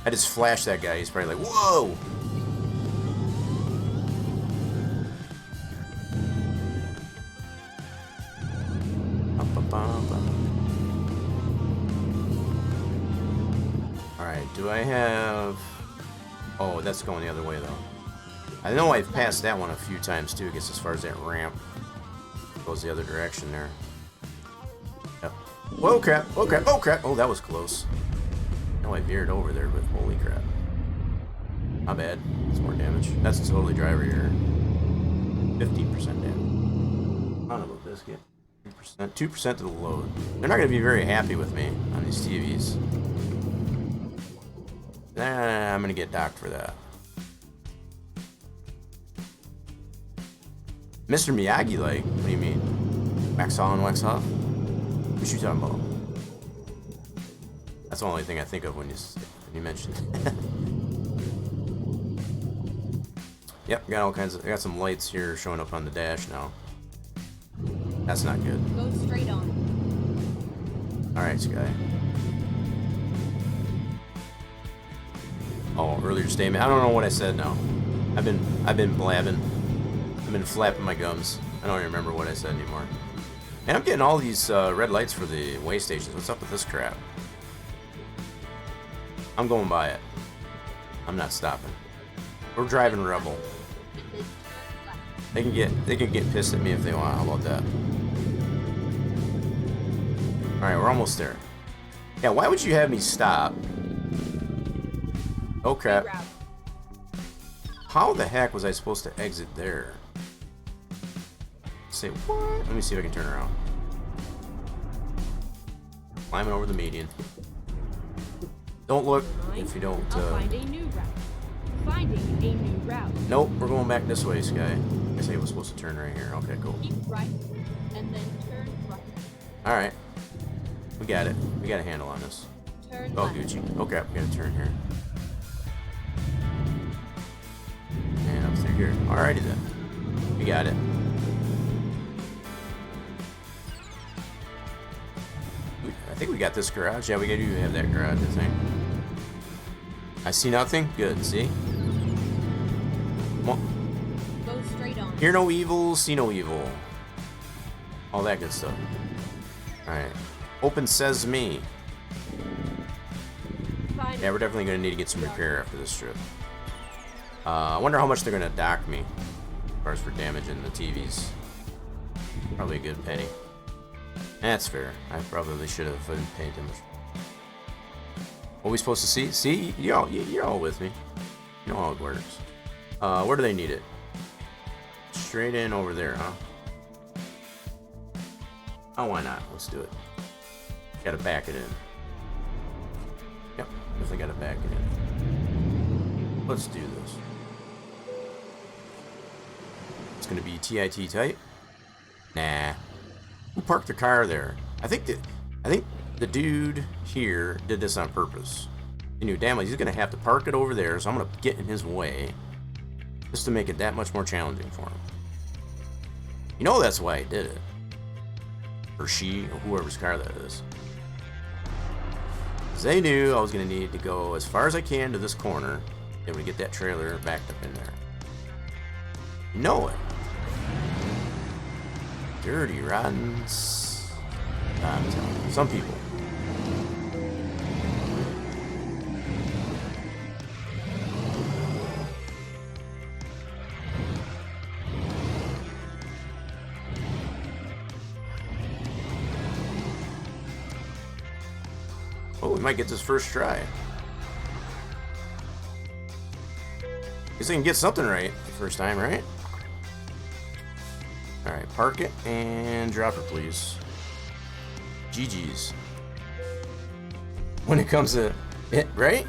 I just flashed that guy. He's probably like, whoa. Alright, do I have... Oh, that's going the other way, though. I know I've passed that one a few times, too, I guess, as far as that ramp goes the other direction there. Yep. Whoa, crap! Oh, crap! Oh, crap! Oh, that was close. I know I veered over there, but holy crap. Not bad. That's more damage. That's totally driver error. 15% damage. Son of a biscuit. 2% to the load. They're not going to be very happy with me on these TVs. I'm going to get docked for that. Mr. Miyagi, like, what do you mean? Wax on, wax off? What you talking about? That's the only thing I think of when you mentioned it. Yep, got all kinds of... I got some lights here showing up on the dash now. That's not good. Go straight on. Alright, Sky. Oh, earlier statement. I don't know what I said now. I've been blabbing. I've been flapping my gums. I don't even remember what I said anymore. And I'm getting all these red lights for the way stations. What's up with this crap? I'm going by it. I'm not stopping. We're driving Rebel. They can get pissed at me if they want. How about that? Alright, we're almost there. Yeah, why would you have me stop? Oh crap. How the heck was I supposed to exit there? Say what? Let me see if I can turn around. Climbing over the median. Don't look if you don't. I'll find a new route. Finding a new route. Nope, we're going back this way, Sky. I guess I was supposed to turn right here. Okay, cool. Keep right, and then turn right. All right, we got it. We got a handle on this. Turn Oh, left. Gucci. Okay, we gotta turn here. And up through here. Alrighty then. We got it. I think we got this garage. Yeah, we do have that garage, I think. I see nothing. Good, see? Well, Go straight on. hear no evil, see no evil. All that good stuff. Alright. Open sesame. Fine. Yeah, we're definitely going to need to get some repair after this trip. I wonder how much they're going to dock me. As far as for damaging the TVs. Probably a good penny. That's fair. I probably should have been paying too much. What are we supposed to see? See? You're all with me. You know how it works. Where do they need it? Straight in over there, huh? Oh, why not? Let's do it. Gotta back it in. Yep, definitely gotta back it in. Let's do this. It's gonna be TIT type. Nah. Who parked the car there? I think the dude here did this on purpose. He knew damn well he's gonna have to park it over there, so I'm gonna get in his way just to make it that much more challenging for him. You know that's why he did it. Or she, or whoever's car that is. Because they knew I was gonna need to go as far as I can to this corner, able to get that trailer backed up in there. You know it. Dirty, rotten. I'm telling you, some people. Oh, we might get this first try. Guess I can get something right the first time, right? Alright, park it and drop it, please. GG's. When it comes to it, right?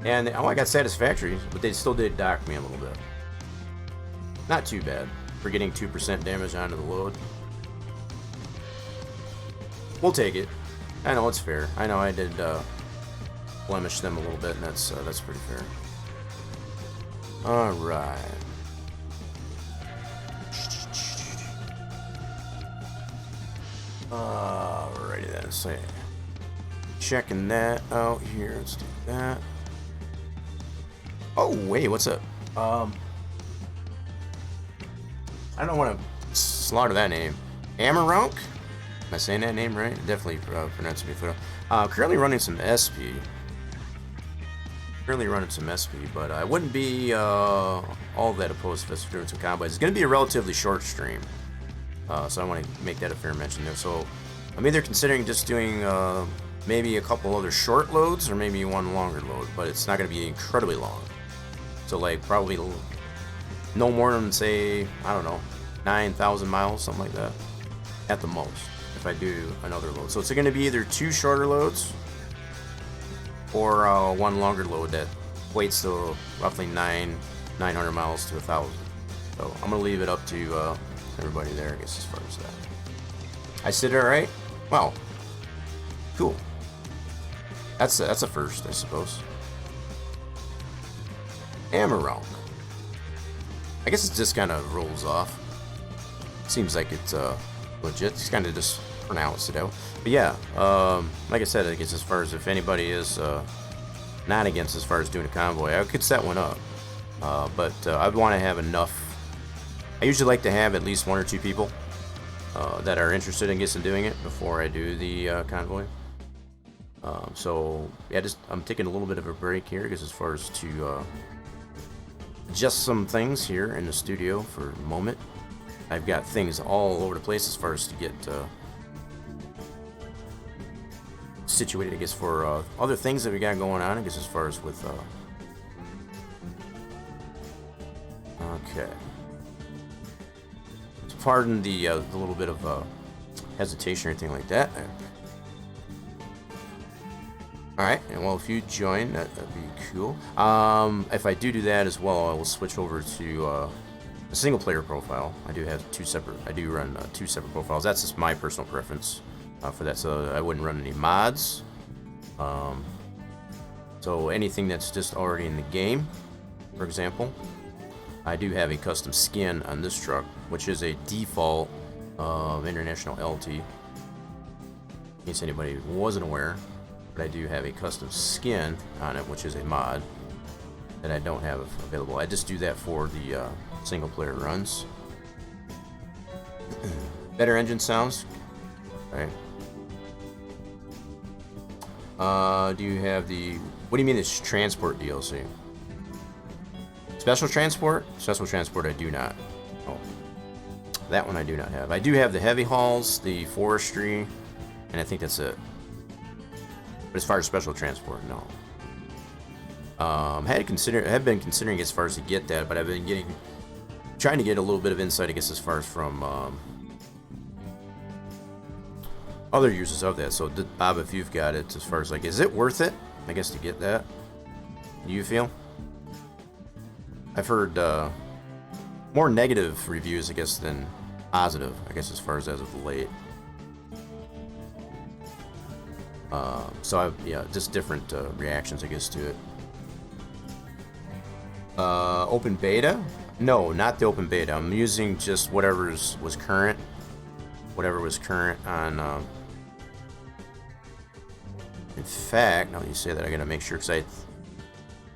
And oh, I got satisfactory, but they still did dock me a little bit. Not too bad for getting 2% damage onto the load. We'll take it. I know it's fair. I know I did blemish them a little bit, and that's pretty fair. All right. Alrighty then. So checking that out here. Let's do that. Oh wait, what's up? I don't want to slaughter that name. Amarunk? Am I saying that name right? Definitely pronounced it before. Currently running some SP. But I wouldn't be all that opposed to us doing some combos. It's going to be a relatively short stream. So I want to make that a fair mention there. So I'm either considering just doing maybe a couple other short loads or maybe one longer load, but it's not going to be incredibly long. So like probably no more than, say, I don't know, 9,000 miles, something like that, at the most, if I do another load. So it's going to be either 2 shorter loads or 1 longer load that equates to roughly 900 miles to 1,000. So I'm going to leave it up to everybody there, I guess, as far as that. I said it all right? Well, cool. That's a first, I suppose. Amarok. I guess it just kind of rolls off. Seems like it's legit. Just kind of just pronounce it out. But yeah, like I said, I guess as far as if anybody is not against as far as doing a convoy, I could set one up. But I'd want to have enough. I usually like to have at least 1 or 2 people that are interested in doing it before I do the convoy. So yeah, I'm taking a little bit of a break here because as far as to adjust some things here in the studio for a moment. I've got things all over the place as far as to get situated, I guess, for other things that we got going on, I guess, as far as with okay. So pardon the little bit of hesitation or anything like that. Alright, and well, if you join, that'd be cool. If I do that as well, I will switch over to a single player profile. I do have 2 separate, I do run 2 separate profiles. That's just my personal preference for that, so I wouldn't run any mods. So anything that's just already in the game, for example. I do have a custom skin on this truck, which is a default International LT. In case anybody wasn't aware. But I do have a custom skin on it, which is a mod. that I don't have available. I just do that for the single player runs. Better engine sounds. Right. Do you have the... What do you mean this transport DLC? Special transport? Special transport I do not. Oh. That one I do not have. I do have the heavy hauls, the forestry, and I think that's it. But as far as special transport, no. I have been considering as far as to get that, but I've been trying to get a little bit of insight, I guess, as far as from other users of that. So, Bob, if you've got it, as far as like, is it worth it? I guess to get that. Do you feel? I've heard more negative reviews, I guess, than positive, I guess, as far as of late. So, yeah, just different reactions, I guess, to it. Open beta? No, not the open beta. I'm using just whatever was current. Whatever was current on... In fact, now you say that, I gotta make sure, because I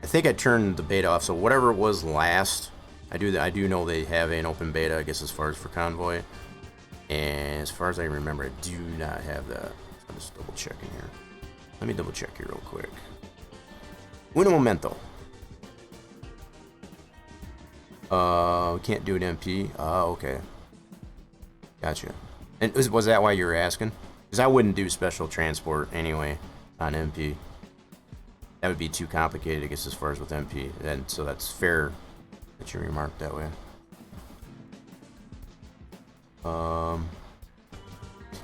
think I turned the beta off, so whatever it was last, I do know they have an open beta, I guess, as far as for Convoy. And as far as I remember, I do not have that. So I'm just double checking here. Let me double check here real quick. Un momento. Can't do an MP. Oh, okay. Gotcha. And was that why you were asking? Because I wouldn't do special transport anyway on MP. That would be too complicated, I guess, as far as with MP. And so that's fair that you remarked that way.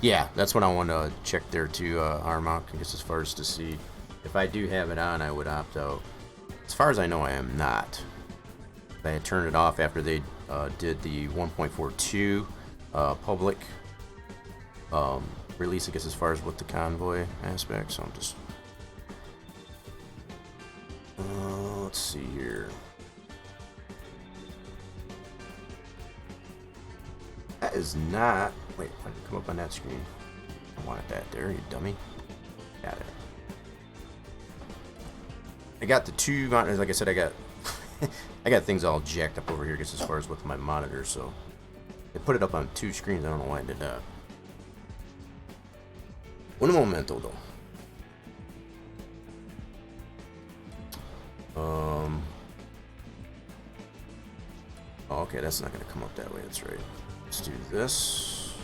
Yeah, that's what I want to check there too, Armok, I guess, as far as to see if I do have it on, I would opt out. As far as I know, I am not. I had turned it off after they did the 1.42 public release, I guess, as far as with the convoy aspect. So I'm just let's see here. That is not... Wait, why did it come up on that screen? I wanted that there, you dummy. Got it. I got the two monitors, like I said, I got I got things all jacked up over here, I guess, as far as with my monitor, so they put it up on two screens. I don't know why I did that. Un momento, though. Oh, okay, that's not going to come up that way. That's right. Let's do this.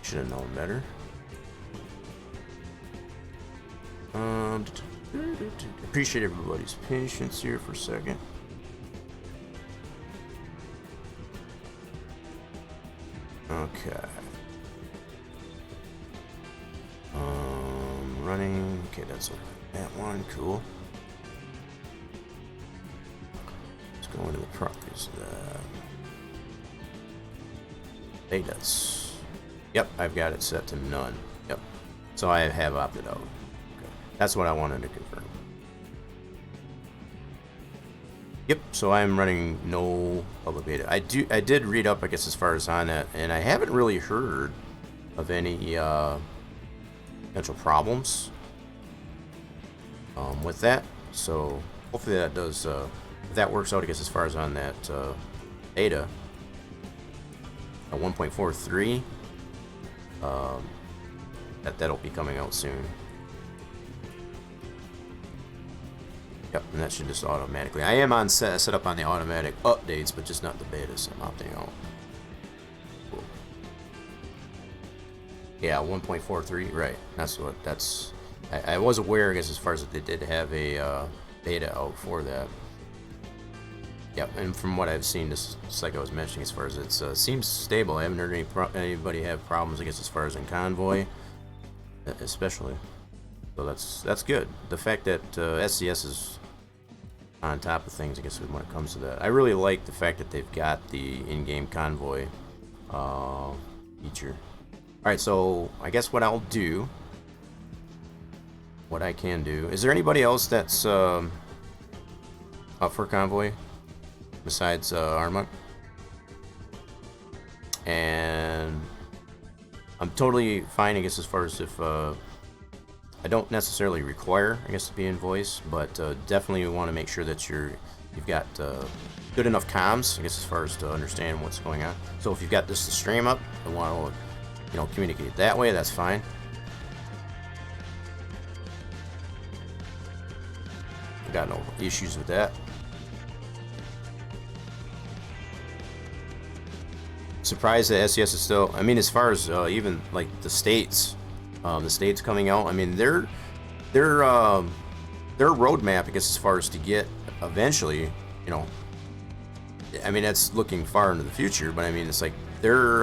Should have known better. Appreciate everybody's patience here for a second. Okay. Running. Okay, that's that one. Cool. Let's go into the properties of that. Betas. Yep, I've got it set to none. Yep. So I have opted out. Okay. That's what I wanted to confirm. Yep, so I'm running no public beta. I did read up, I guess, as far as on that, and I haven't really heard of any potential problems with that. So hopefully that does, if that works out, I guess, as far as on that beta. 1.43. That'll be coming out soon. Yep, and that should just automatically. I am on set up on the automatic updates, but just not the beta, so I'm opting out. Cool. Yeah, 1.43, right. That's. I was aware, I guess, as far as that they did have a beta out for that. Yep, and from what I've seen, just like I was mentioning, as far as it seems stable. I haven't heard anybody have problems, I guess, as far as in Convoy, especially. So that's good. The fact that SCS is on top of things, I guess, when it comes to that. I really like the fact that they've got the in-game Convoy feature. Alright, so I guess what I'll do, what I can do, is there anybody else that's up for Convoy besides Armut? And I'm totally fine, I guess, as far as if I don't necessarily require, I guess, to be in voice, but definitely want to make sure that you've got good enough comms, I guess, as far as to understand what's going on. So if you've got this to stream up and want to, communicate that way, that's fine. I got no issues with that. Surprised that SES is still, I mean, as far as even like the states coming out, I mean, their roadmap, I guess, as far as to get eventually, I mean, that's looking far into the future, but I mean, it's like their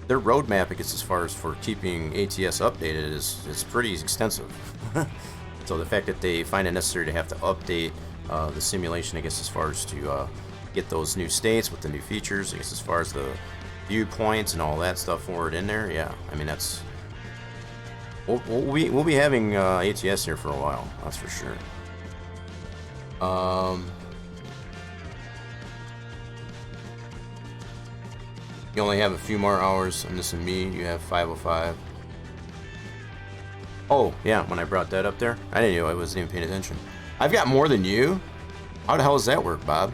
roadmap, I guess, as far as for keeping ATS updated is pretty extensive. So the fact that they find it necessary to have to update the simulation, I guess, as far as to get those new states with the new features, I guess, as far as the viewpoints and all that stuff forward in there, yeah, I mean, that's we'll be having ATS here for a while, that's for sure. You only have a few more hours on this and me. You have 505. Oh, yeah, when I brought that up there, I didn't know, I wasn't even paying attention. I've got more than you? How the hell does that work, Bob?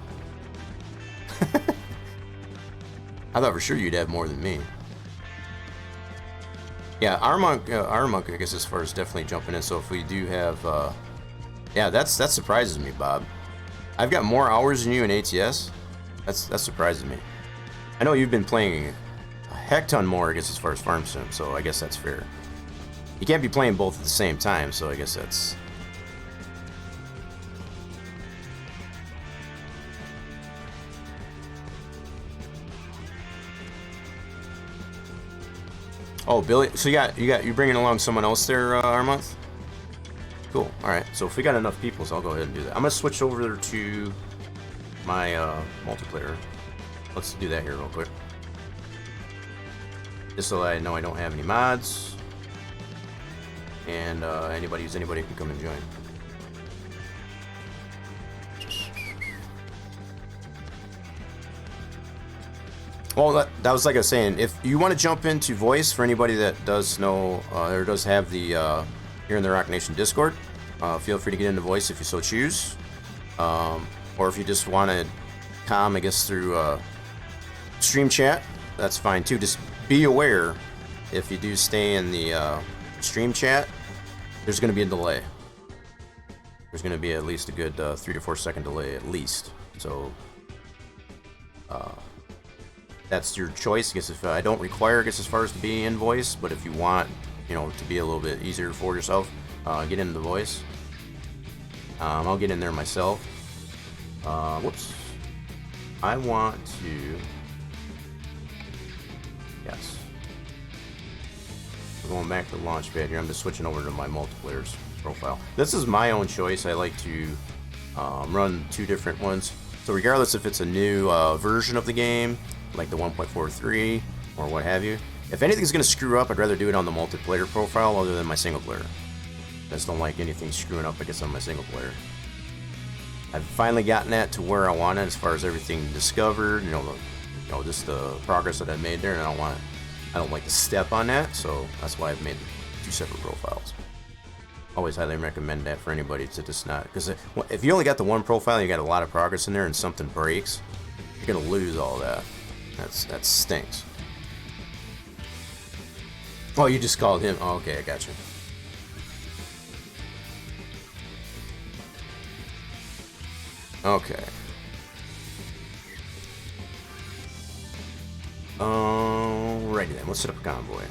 I thought for sure you'd have more than me. Yeah, our monk, I guess, as far as definitely jumping in. So if we do have, yeah, that surprises me, Bob. I've got more hours than you in ATS. That surprises me. I know you've been playing a heck ton more, I guess, as far as Farm Sim. So I guess that's fair. You can't be playing both at the same time. So I guess that's. Oh, Billy. So you bringing along someone else there, Armonth? Cool. All right. So if we got enough people, so I'll go ahead and do that. I'm gonna switch over to my multiplayer. Let's do that here real quick, just so I know I don't have any mods, and anybody can come and join. Well, that was like I was saying. If you want to jump into voice, for anybody that does know or does have the here in the Rock Nation Discord, feel free to get into voice if you so choose, or if you just want to I guess, through stream chat, that's fine too. Just be aware, if you do stay in the stream chat, there's going to be a delay. There's going to be at least a good 3 to 4 second delay at least. So that's your choice. I guess if I don't require, I guess, as far as to be in voice, but if you want, to be a little bit easier for yourself, get into the voice. I'll get in there myself. Whoops. I want to. Yes. We're going back to the launch pad here. I'm just switching over to my multiplayer's profile. This is my own choice. I like to run 2 different ones. So regardless if it's a new version of the game, like the 1.43 or what have you, if anything's going to screw up, I'd rather do it on the multiplayer profile other than my single player. I just don't like anything screwing up, I guess, on my single player. I've finally gotten that to where I want it as far as everything discovered, just the progress that I've made there, and I don't like to step on that, so that's why I've made 2 separate profiles. Always highly recommend that for anybody to just not, because if you only got the one profile, you got a lot of progress in there, and something breaks, you're gonna lose all that. That stinks. Oh, you just called him. Oh, okay, I got you. Okay. Alrighty then, let's set up a convoy.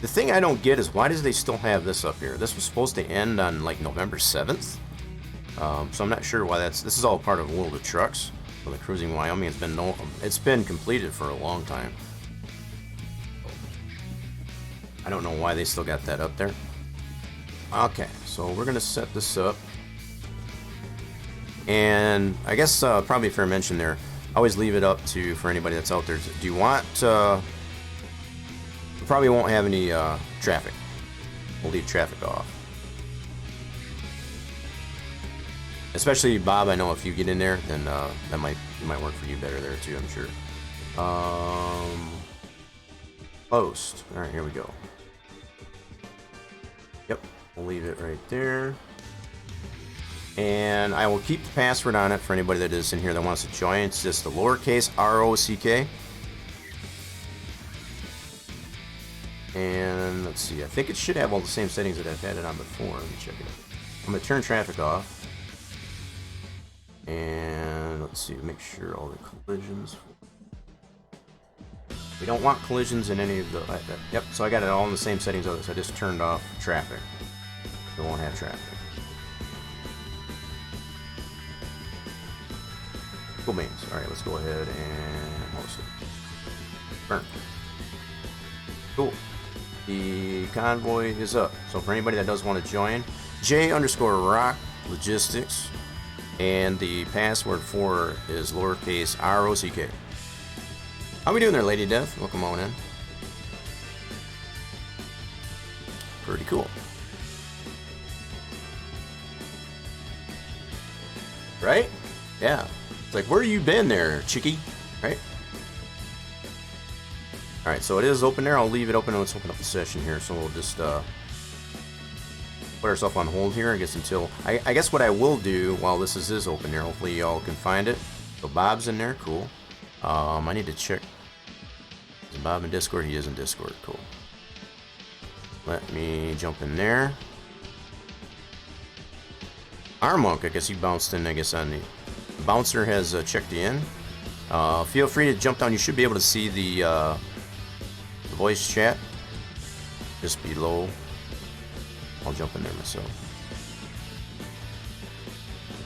The thing I don't get is why does they still have this up here? This was supposed to end on like November 7th. So I'm not sure why this is all part of World of Trucks. For the Cruising Wyoming, it's been completed for a long time. I don't know why they still got that up there. Okay, so we're gonna set this up. And I guess probably fair mention there, I always leave it up to, for anybody that's out there, do you want, we probably won't have any traffic. We'll leave traffic off. Especially Bob, I know if you get in there, then it might work for you better there too, I'm sure. Post. Alright, here we go. We'll leave it right there. And I will keep the password on it for anybody that is in here that wants to join. It's just the lowercase ROCK. And let's see, I think it should have all the same settings that I've had it on before. Let me check it out. I'm going to turn traffic off. And let's see, make sure all the collisions. We don't want collisions in any of the... yep, so I got it all in the same settings of this. I just turned off traffic. So it won't have traffic. Cool beans. Alright, let's go ahead and host it. Burn. Cool. The convoy is up. So for anybody that does want to join, J_Rock Logistics. And the password for is lowercase ROCK. How we doing there, Lady Death? Welcome on in. Pretty cool. Right? Yeah. It's like, where you been there, chickie? Right? Alright, so it is open there. I'll leave it open and let's open up the session here. So we'll just put ourselves on hold here, I guess, until... I guess what I will do while this is open here, hopefully y'all can find it. So Bob's in there, cool. I need to check. Is Bob in Discord? He is in Discord, cool. Let me jump in there. Armonk, I guess he bounced in, I guess, on the... Bouncer has checked you in. Feel free to jump down. You should be able to see the voice chat just below. I'll jump in there myself.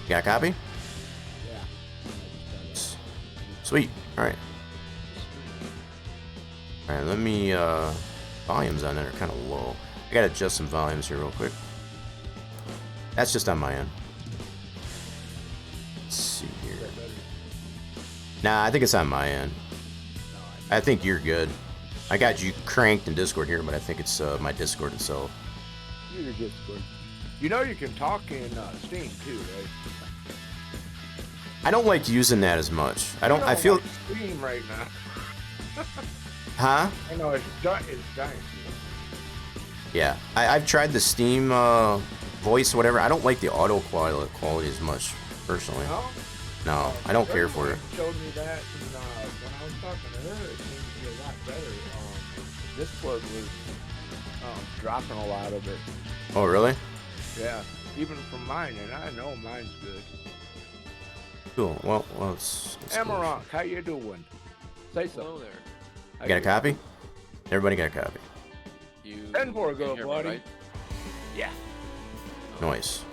Got a copy? Yeah. Sweet. Alright. Alright, let me, volumes on that are kind of low. I gotta adjust some volumes here real quick. That's just on my end. Let's see here. Nah, I think it's on my end. I think you're good. I got you cranked in Discord here, but I think it's my Discord itself. Your Discord. You know you can talk in Steam too, right? I don't like using that as much. I feel like Steam right now. Huh? I know it's dying. Yeah, I've tried the Steam voice, whatever. I don't like the auto quality as much, personally. No? No, I don't care for it. Showed me that, and when I was talking to her, it seemed to be a lot better. Discord was dropping a lot of it. Oh, really? Yeah, even from mine, and I know mine's good. Cool. Well, let's Amarok, how you doing? Say so. Hello there. You got a copy? Everybody got a copy. You 10 for a can go, hear me, buddy. right? Yeah. Nice.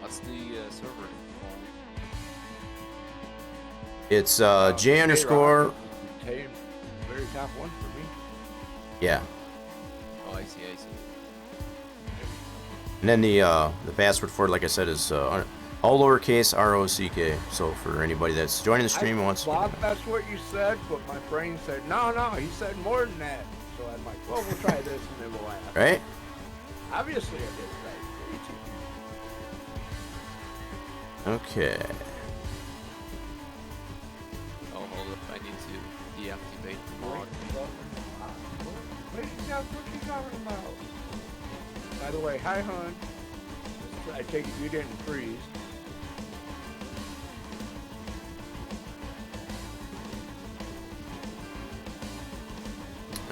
What's the server? It's J_. Very top one for me. Yeah. Oh, I see. And then the password for it, like I said, is all lowercase ROCK. So for anybody that's joining the stream and wants to... Bob, that's what you said, but my brain said, no, he said more than that. So I'm like, well, we'll try this and then we'll ask. Right? Obviously I did it right. Okay. Oh, hold up. I need to deactivate the mod. What you talking about? By the way, hi, hon. I take it you didn't freeze.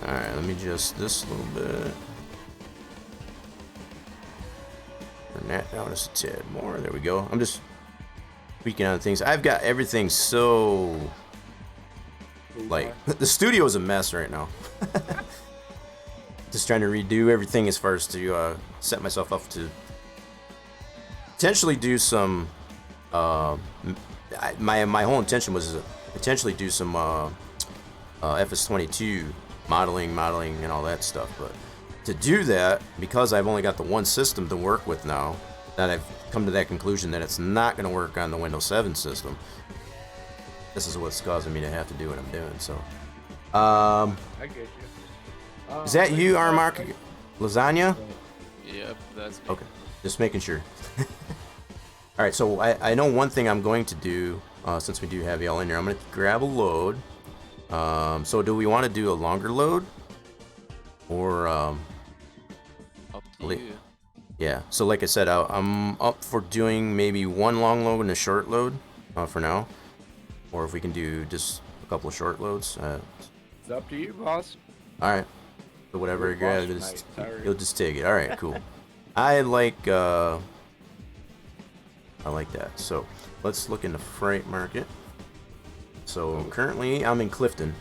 Alright, let me adjust this a little bit. Turn that down just a tad more. There we go. I'm just tweaking on things. I've got everything so... Like, the studio is a mess right now. Just trying to redo everything as far as to set myself up to potentially do some... my whole intention was to potentially do some FS22 modeling and all that stuff, but to do that, because I've only got the one system to work with now, that I've come to that conclusion that it's not going to work on the Windows 7 system. This is what's causing me to have to do what I'm doing. So, I get you. is that you, Armark? Lasagna? Yep, that's me. Okay, just making sure. All right, so I know one thing I'm going to do, since we do have y'all in here. I'm going to grab a load. So do we want to do a longer load? Or, Up to you. Yeah, so like I said, I'm up for doing maybe one long load and a short load for now. Or if we can do just a couple of short loads. It's up to you, boss. Alright. So whatever You're you grab, boss tonight, sorry. you'll just take it. Alright, cool. I like that. So let's look in the freight market. So currently I'm in Clifton.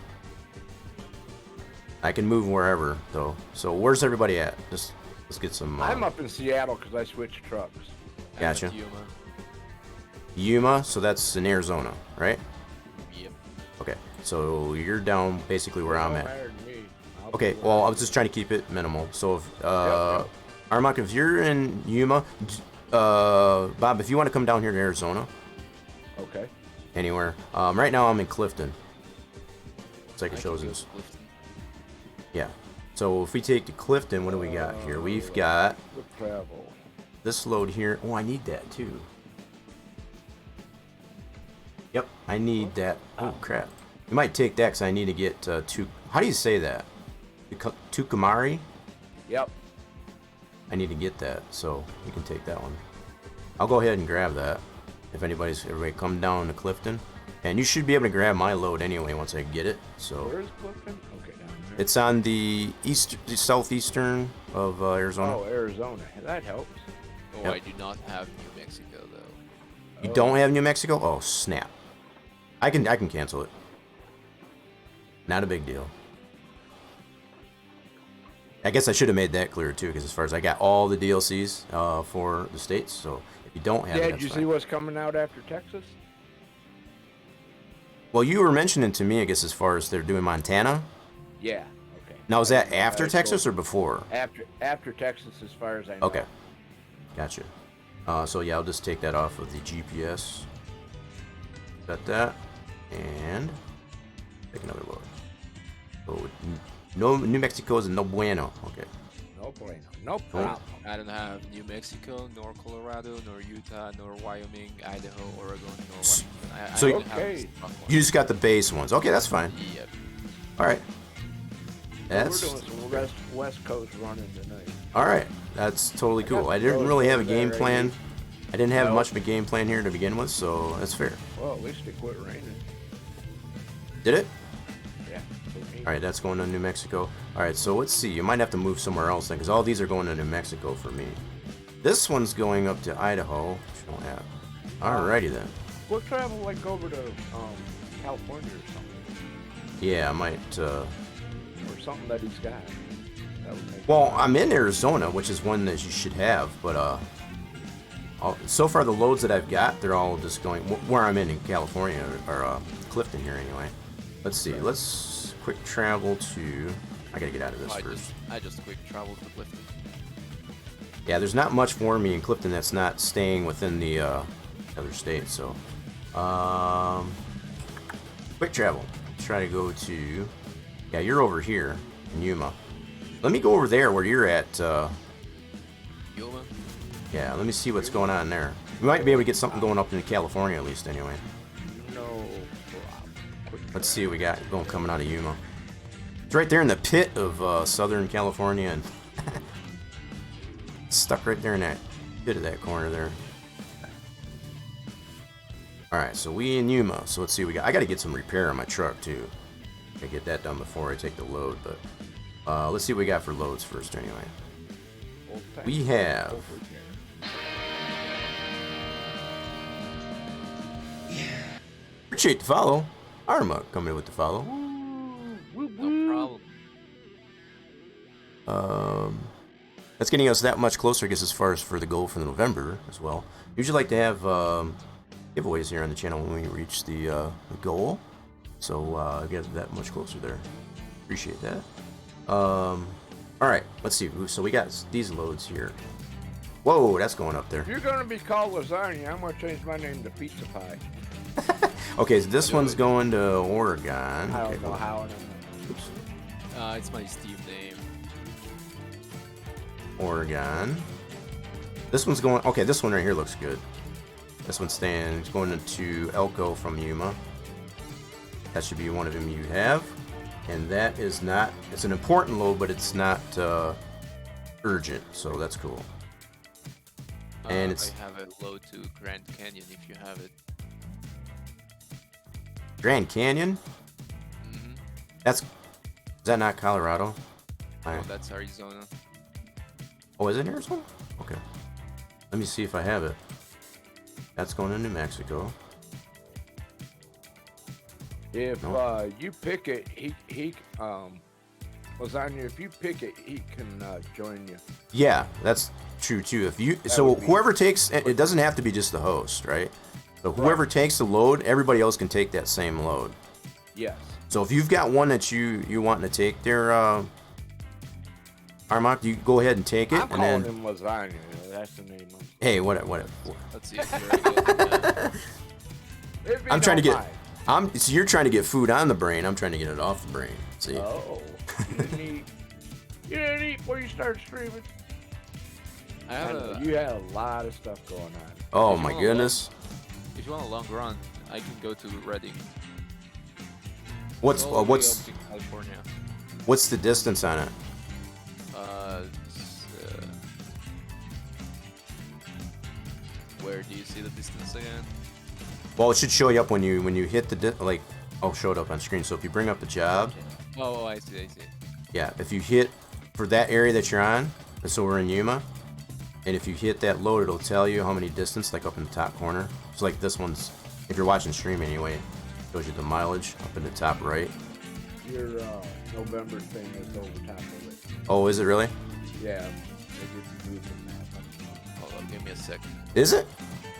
I can move wherever though. So where's everybody at? Just let's get some. I'm up in Seattle because I switched trucks. Gotcha. I'm at Yuma. Yuma, so that's in Arizona, right? Yep. Okay, so you're down basically where I'm No at. higher than me. I'll Okay, be well, where I was just trying to keep it minimal. So, if, Yep. Armak, if you're in Yuma, Bob, if you want to come down here to Arizona, Okay. anywhere. Right now I'm in Clifton. It's like I it can shows go us. to Clifton. Yeah. So if we take to Clifton, what do we got here? We've got Good travel. this load here. Oh, I need that too. Yep, I need that. Oh, crap. You might take that because I need to get two. How do you say that? Tucumari? Yep. I need to get that, so you can take that one. I'll go ahead and grab that. If everybody come down to Clifton. And you should be able to grab my load anyway once I get it. So Where's Clifton? Okay, down there. it's on the southeastern of Arizona. Oh, Arizona. That helps. Oh, Yep. I do not have New Mexico though. You don't have New Mexico? Oh, snap. I can cancel it. Not a big deal. I guess I should have made that clear too, because as far as I got all the DLCs for the states, so if you don't have it, Yeah, that's did you fine. see what's coming out after Texas? Well, you were mentioning to me, I guess, as far as they're doing Montana. Yeah. Okay. Now, is that I after told- Texas or before? After Texas, as far as I know. Okay. Gotcha. So yeah, I'll just take that off of the GPS. Got that. And take another load. So no, New Mexico is no bueno. Okay. No bueno. No problem. I don't have New Mexico, nor Colorado, nor Utah, nor Wyoming, Idaho, Oregon, nor Washington. I So- only have Okay. the stock ones. You just got the base ones. Okay, that's fine. Yep. All right. We're That's doing some West Coast running tonight. all right. That's totally I got cool. I the didn't road really have a there, game right? plan. I didn't have No. much of a game plan here to begin with, so that's fair. Well, at least it quit raining. Did it? Yeah. All right, that's going to New Mexico. All right, so let's see. You might have to move somewhere else then, because all these are going to New Mexico for me. This one's going up to Idaho. Which I don't have. All righty then. We'll travel like over to California or something, Yeah, I might. or something that he's got. That would make Well, I'm in Arizona, which is one that you should have, but so far the loads that I've got, they're all just going where I'm in California or Clifton here anyway. Let's see. Let's quick travel to. I gotta get out of this first. I just quick traveled to Clifton. Yeah, there's not much for me in Clifton that's not staying within the other states. So, quick travel. Let's try to go to. Yeah, you're over here in Yuma. Let me go over there where you're at. Yuma? Yeah, let me see what's going on there. We might be able to get something going up in California at least anyway. no problem. Quick Let's see what we got going coming out of Yuma. It's right there in the pit of Southern California and stuck right there in that pit of that corner there. Alright, so we in Yuma. So let's see what we got. I gotta get some repair on my truck too. Gotta get that done before I take the load, but let's see what we got for loads first anyway. old time We have over here. appreciate the follow. Arma coming in with the follow. No problem. That's getting us that much closer, I guess, as far as for the goal for November as well. Usually like to have giveaways here on the channel when we reach the goal. So get that much closer there. Appreciate that. All right, let's see. So we got these loads here. Whoa, that's going up there. If you're gonna be called lasagna, I'm gonna change my name to pizza pie. Okay, so this one's going to Oregon. I Okay, don't know hold on. how. And I'm- Oops. It's my Steve name. Oregon. This one's going. Okay, this one right here looks good. This one's going into Elko from Yuma. That should be one of them you have, and that is not. It's an important load, but it's not urgent, so that's cool. And it's I have a load to Grand Canyon if you have it. Grand Canyon. Mm-hmm. Is that not Colorado? Oh, that's Arizona. Oh, is it Arizona? Okay. Let me see if I have it. That's going to New Mexico. If you pick it, he Lasagna, if you pick it, he can join you. Yeah, that's true too. So whoever takes it doesn't have to be just the host, right? So whoever takes the load, everybody else can take that same load. Yes. So if you've got one that you want to take there, Armand, you go ahead and take it. I'm and calling then him Lasagna. That's the name of it. hey, what? Let's see if you're ready with that. If you I'm trying to don't get. mind. So you're trying to get food on the brain. I'm trying to get it off the brain. See? Oh, you didn't eat. You didn't eat before you started streaming. I You had a lot of stuff going on. Oh if my you want goodness. If you want a long run, I can go to Redding. What's All the way up what's to California? what's the distance on it? Where do you see the distance again? Well, it should show you up when you hit the oh, show it up on screen. So if you bring up the job, Oh, I see. yeah, if you hit for that area that you're on, so we're in Yuma, and if you hit that load, it'll tell you how many distance, like up in the top corner. So like this one's, if you're watching stream anyway, it shows you the mileage up in the top right. Your November thing is over top of it. Oh, is it really? Yeah. They didn't do that. Hold on, give me a second. Is it?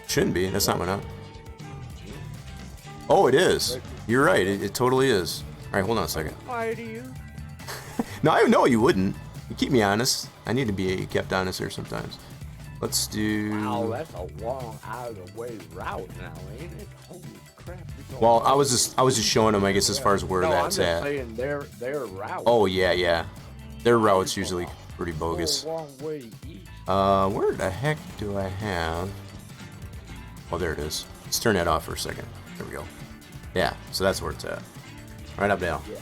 Shouldn't be. That's not went up. Oh, it is. You're right. It totally is. All right, hold on a second. Why do you? No, I know you wouldn't. You keep me honest. I need to be kept honest here sometimes. Let's do. Wow, that's a long, out of the way route now, ain't it? Holy crap! Well, I was just showing them, I guess, as far as where no, that's I'm just at. saying their route. Oh yeah. Their route's usually pretty bogus. Long way east. Where the heck do I have? Oh, there it is. Let's turn that off for a second. There we go. Yeah, so that's where it's at. Right up now. Yeah.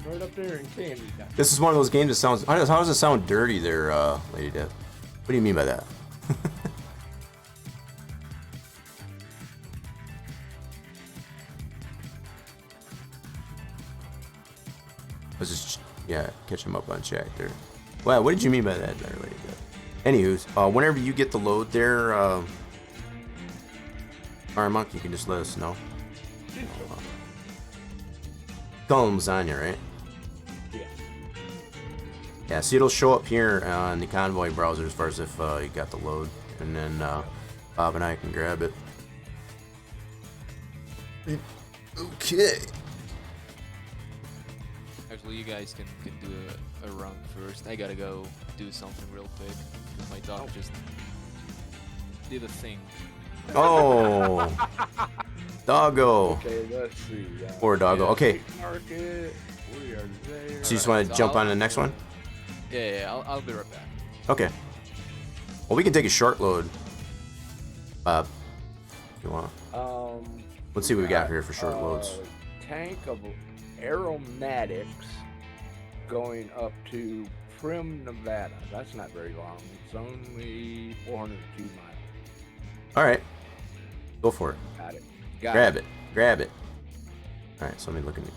Right up there in Candy. This is one of those games that sounds. How does it sound dirty there, Lady Death? What do you mean by that? Let's just catch him up on chat there. Wow, what did you mean by that there, Lady Death? Anywho, whenever you get the load there, Monk, you can just let us know. Call him Lasagna, right? Yeah. Yeah, see, it'll show up here on the convoy browser as far as if you got the load, and then Bob and I can grab it. Okay. Actually, you guys can do a run first. I gotta go do something real quick because my dog just did a thing. Oh, doggo. Okay, let's see. Poor doggo. Okay. Market. We are there. So you just want to jump on to the next one? Yeah, I'll be right back. Okay. Well, we can take a short load. Bob, if you want. Let's see what we got here for short loads. Tank of aromatics going up to Prim, Nevada. That's not very long. It's only 402 miles. All right. Go for it. Got it. Grab it. All right, so let me look at it.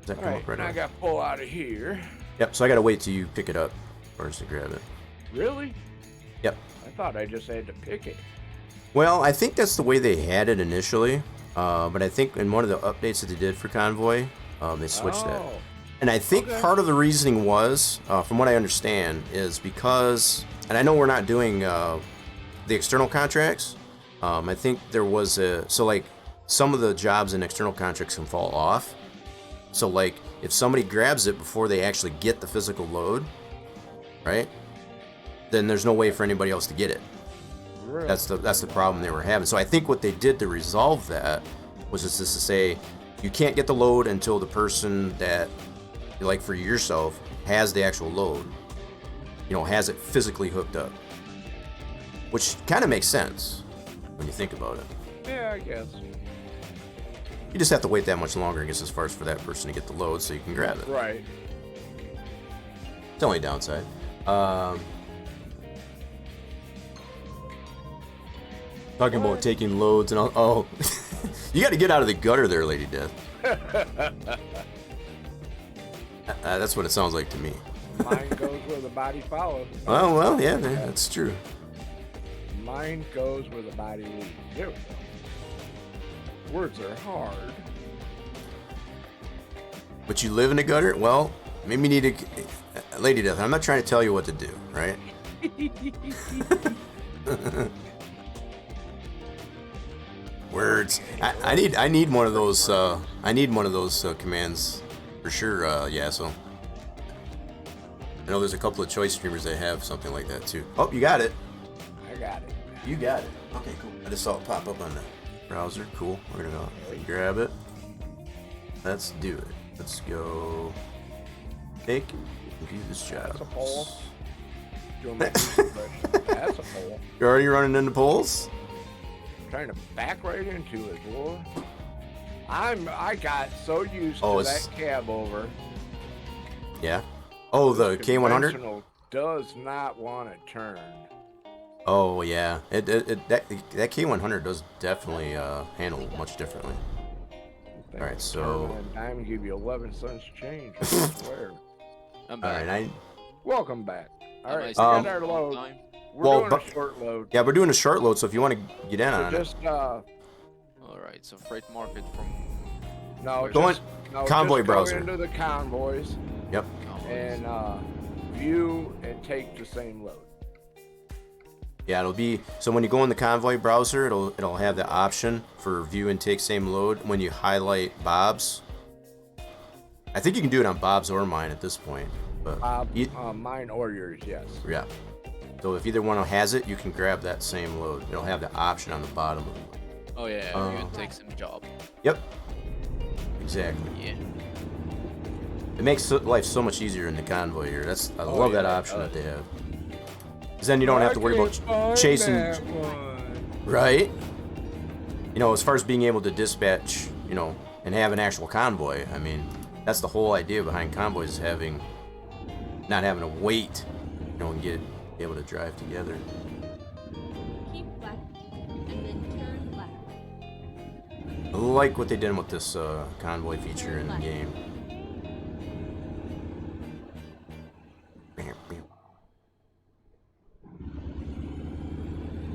Does that All come right, up right now I away? got to pull out of here. Yep, so I got to wait till you pick it up first to grab it. Really? Yep. I thought I just had to pick it. Well, I think that's the way they had it initially, but I think in one of the updates that they did for Convoy, they switched that. Oh. And I think part of the reasoning was, from what I understand, is because, and I know we're not doing the external contracts, I think there was so like some of the jobs in external contracts can fall off. So like if somebody grabs it before they actually get the physical load, right? Then there's no way for anybody else to get it. Really? That's the problem they were having. So I think what they did to resolve that was just to say you can't get the load until the person that, like for yourself, has the actual load, has it physically hooked up, which kind of makes sense when you think about it. Yeah, I guess. You just have to wait that much longer, I guess, as far as for that person to get the load so you can grab it. Right. It's the only downside. Talking about taking loads and all. Oh, you got to get out of the gutter there, Lady Death. That's what it sounds like to me. Mind goes where the body follows. Well, yeah, man, that's true. Mind goes where the body leads. There we go. Words are hard. But you live in a gutter? Well, maybe you need a Lady Death. I'm not trying to tell you what to do, right? Words. I need one of those. I need one of those commands for sure. Yasso. I know there's a couple of choice streamers that have something like that too. Oh, you got it. I got it. You got it. Okay, cool. I just saw it pop up on the browser. Cool. We're gonna go grab it. Let's do it. Let's go. Take and do this job. That's a pole. Doing my impression. That's a pole. You're already running into poles? Trying to back right into it, boy. I got so used to it's- that cab over. Yeah. Oh, the K100? Conventional does not want to turn. Oh, yeah. That K100 does definitely handle much differently. All right, so. Turn on a dime and give you 11 cents change. I swear. I'm All back. right, Welcome back. All right, we Um, got our load. time. We're doing a short load. yeah, we're doing a short load, so if you want to get in So on it. just All right, so freight market from Go just, convoy just browser. Go into the convoys Yep. and view and take the same load. Yeah, it'll be so when you go in the convoy browser, it'll have the option for view and take same load. When you highlight Bob's, I think you can do it on Bob's or mine at this point. But Mine or yours, yes. yeah. So if either one has it, you can grab that same load. It'll have the option on the bottom of it. Oh yeah, you can take some job. Yep. Exactly. Yeah. It makes life so much easier in the convoy here. I love that option that they have. Because then you don't have to worry about chasing. Right? You know, as far as being able to dispatch, you know, and have an actual convoy, I mean, that's the whole idea behind convoys is not having to wait, you know, and be able to drive together. Keep left and then turn left. I like what they did with this convoy feature in the game.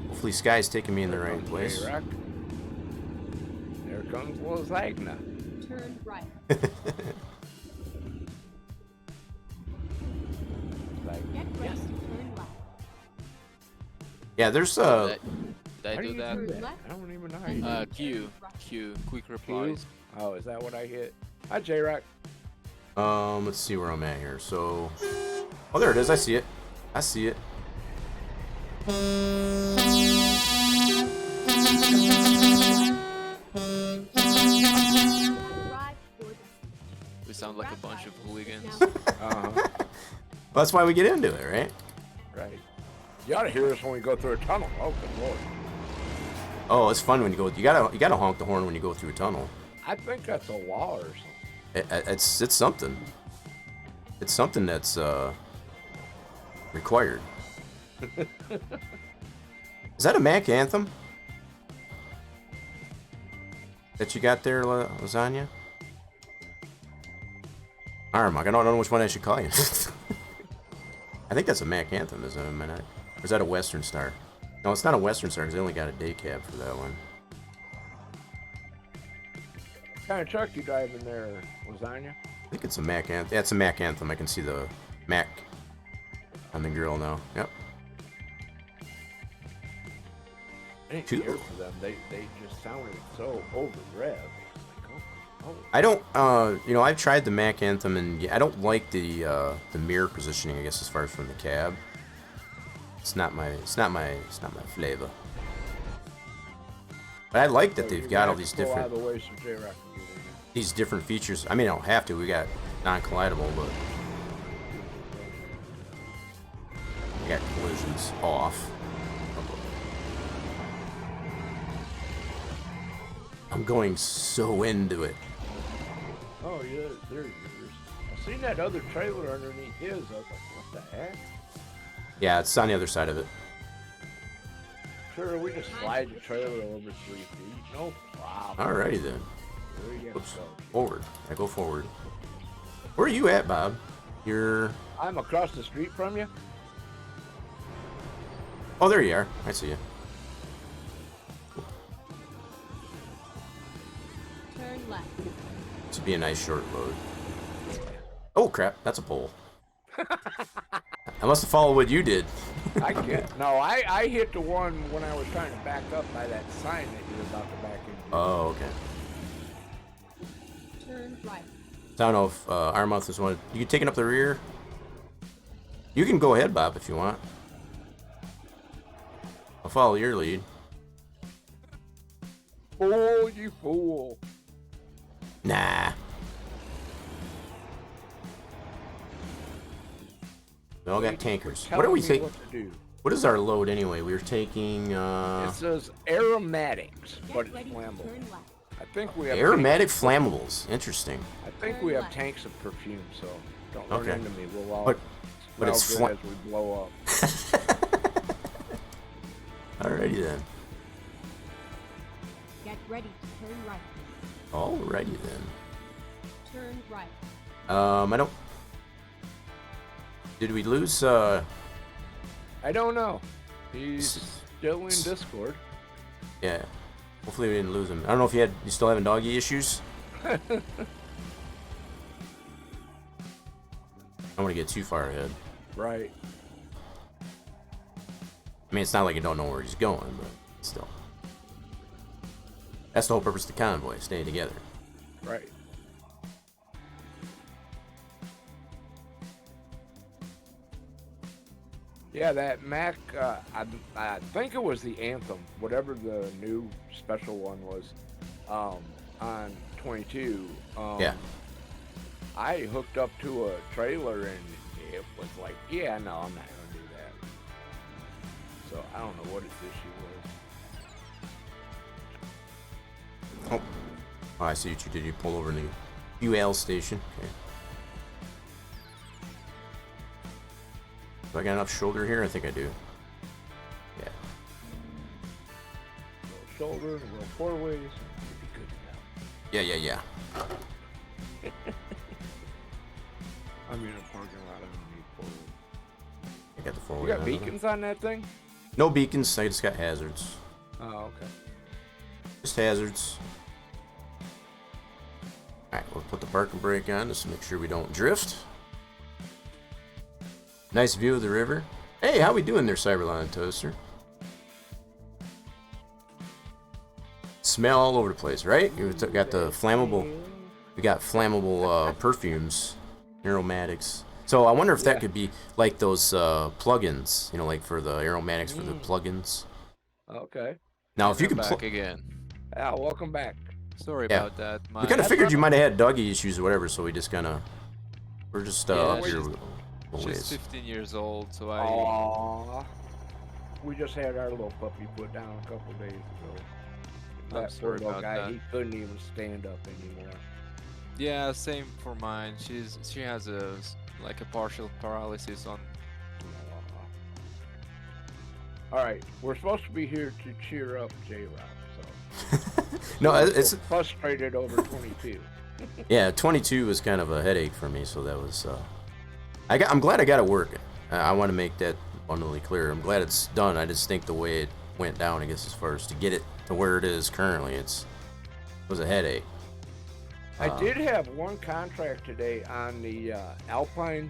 Hopefully Sky's taking me in the right place. There comes Lasagna. Turn right. Get ready to turn left. Yeah, there's Did I How do you that? do that? I don't even know how you do it. Q, quick replies. Oh, is that what I hit? Hi, J-Rock. let's see where I'm at here. So, oh, there it is. I see it. I see it. We sound like a bunch of hooligans. Well, that's why we get into it, right? Right. You ought to hear us when we go through a tunnel. Oh, good lord. Oh, it's fun when you go. You gotta honk the horn when you go through a tunnel. I think that's a law or something. It's something. It's something that's required. Is that a Mac anthem that you got there, Lasagna? Armok, I don't know which one I should call you. I think that's a Mac anthem, isn't it? Or is that a Western Star? No, it's not a Western Star because they only got a day cab for that one. What kind of truck you driving there, Lasagna? I think it's a Mac anthem. Yeah, it's a Mac anthem. I can see the Mac on the grill now. Yep. I didn't Cool. care for them. They just sounded so over-revved. Like, oh. I don't, you know, I've tried the Mac anthem, and I don't like the mirror positioning. I guess as far as from the cab, it's not my flavor. But I like that they've got all these Pull out different of the way so J-Rock can get in there. features. I mean, I don't have to. We got non-collidable, but we got collisions off. I'm going so into it. Oh, yeah, there's yours. seen that other trailer underneath his. I was like, what the heck? Yeah, it's on the other side of it. Sure, we just slide the trailer over 3 feet. No problem. Alrighty then. There you Oops. go. Forward. I go forward. Where are you at, Bob? You're... I'm across the street from you. Oh, there you are. I see you. Turn left. This would be a nice short load. Oh, crap. That's a pole. I must have followed what you did. I can't. No, I hit the one when I was trying to back up by that sign that you were about to back into. Oh, okay. Turn right. I don't know if Armouth is one. You taking up the rear? You can go ahead, Bob, if you want. I'll follow your lead. Oh, you fool. Nah. We all got tankers. What are we taking? What is our load anyway? We were taking. It says aromatics, but it's Get ready to flammable. turn left. I think we have Aromatic flammables. Interesting. I think we have tanks of perfume, so don't run Okay. into me. We'll all But it's smell good as we blow up. Alrighty then. Get ready to turn right. Alrighty then. Turn right. I don't. Did we lose? I don't know. He's still in Discord. Yeah. Hopefully we didn't lose him. I don't know if you still having doggy issues. I don't want to get too far ahead. Right. I mean, it's not like you don't know where he's going, but still. That's the whole purpose of the convoy, staying together. Right. Yeah, that Mac, I think it was the Anthem, whatever the new special one was, on 22. Yeah. I hooked up to a trailer and it was like, yeah, no, I'm not going to do that. So I don't know what his issue was. Oh, I see what you did. You pull over in the UL station. Okay. Do I got enough shoulder here? I think I do. Yeah. A little shoulder, a little four ways, it'd be good enough. Yeah. I'm in a parking lot, I don't need four ways. I got the four You got beacons on that thing? No beacons. I just got hazards. Oh, okay. Just hazards. Alright, we'll put the parking brake on just to make sure we don't drift. Nice view of the river. Hey, how we doing there, Cyberline Toaster? Smell all over the place, right? You got the flammable. We got flammable perfumes, aromatics. So I wonder if that could be like those plugins, you know, like for the aromatics for the plugins. Okay. Now, if you could, back again. Yeah, welcome back. Sorry Yeah. about that. we kind of figured you might have had doggy issues or whatever, so we just kind of, we're just Yeah, up she's- here. She's Ways. 15 years old, so I. Aww. We just had our little puppy put down a couple days ago. I'm That sorry poor little about guy, that. he couldn't even stand up anymore. Yeah, same for mine. She has like a partial paralysis on. Alright, we're supposed to be here to cheer up J-Rob, so. No, We're it's so frustrated over 22. yeah. 22 was kind of a headache for me, so that was. I'm glad I got it working. I want to make that abundantly clear. I'm glad it's done. I just think the way it went down, I guess, as far as to get it to where it is currently, it was a headache. I did have one contract today on the Alpine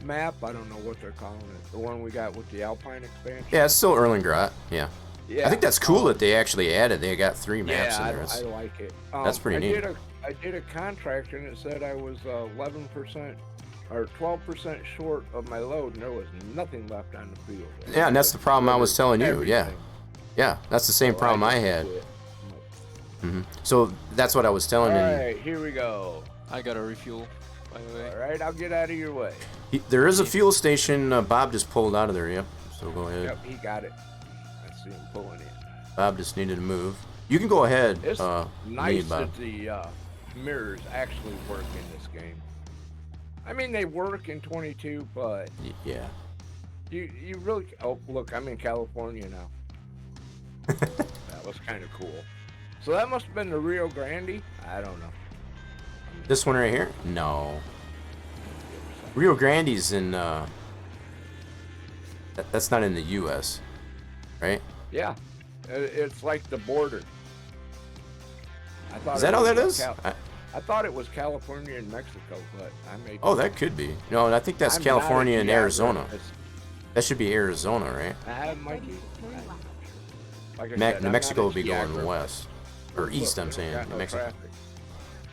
map. I don't know what they're calling it. The one we got with the Alpine expansion. Yeah, it's still Erlengrad. Yeah. Yeah. I think that's cool that they actually added. They got 3 maps in there. I like it. That's pretty neat. I did a contract and it said I was 11% or 12% short of my load, and there was nothing left on the field. Yeah, and that's the problem I was telling you. Yeah. Everything. Yeah, that's the same So problem I just had. quit. So that's what I was telling All him. right, here we go. I got a refuel, by the way. All right, I'll get out of your way. There is a fuel station. Bob just pulled out of there. Yep. So go ahead. Yep, he got it. I see him pulling in. Bob just needed to move. You can go ahead. It's me, nice Bob. that the mirrors actually work in this game. I mean, they work in 22, but Yeah. you really. Oh, look, I'm in California now. That was kind of cool. So that must have been the Rio Grande. I don't know. This one right here? No. Rio Grande's in, that's not in the U.S., right? Yeah, it's like the border. I thought Is that all that is? I thought it was California and Mexico, but I may. Oh, that could be. No, I think that's I'm California not a and Arizona. geographer. That should be Arizona, right? I might be. Turn left. Like I Me- said, New I'm Mexico not a would be going geographer. west. Or east, I'm Look, saying. got New no Mexico. traffic.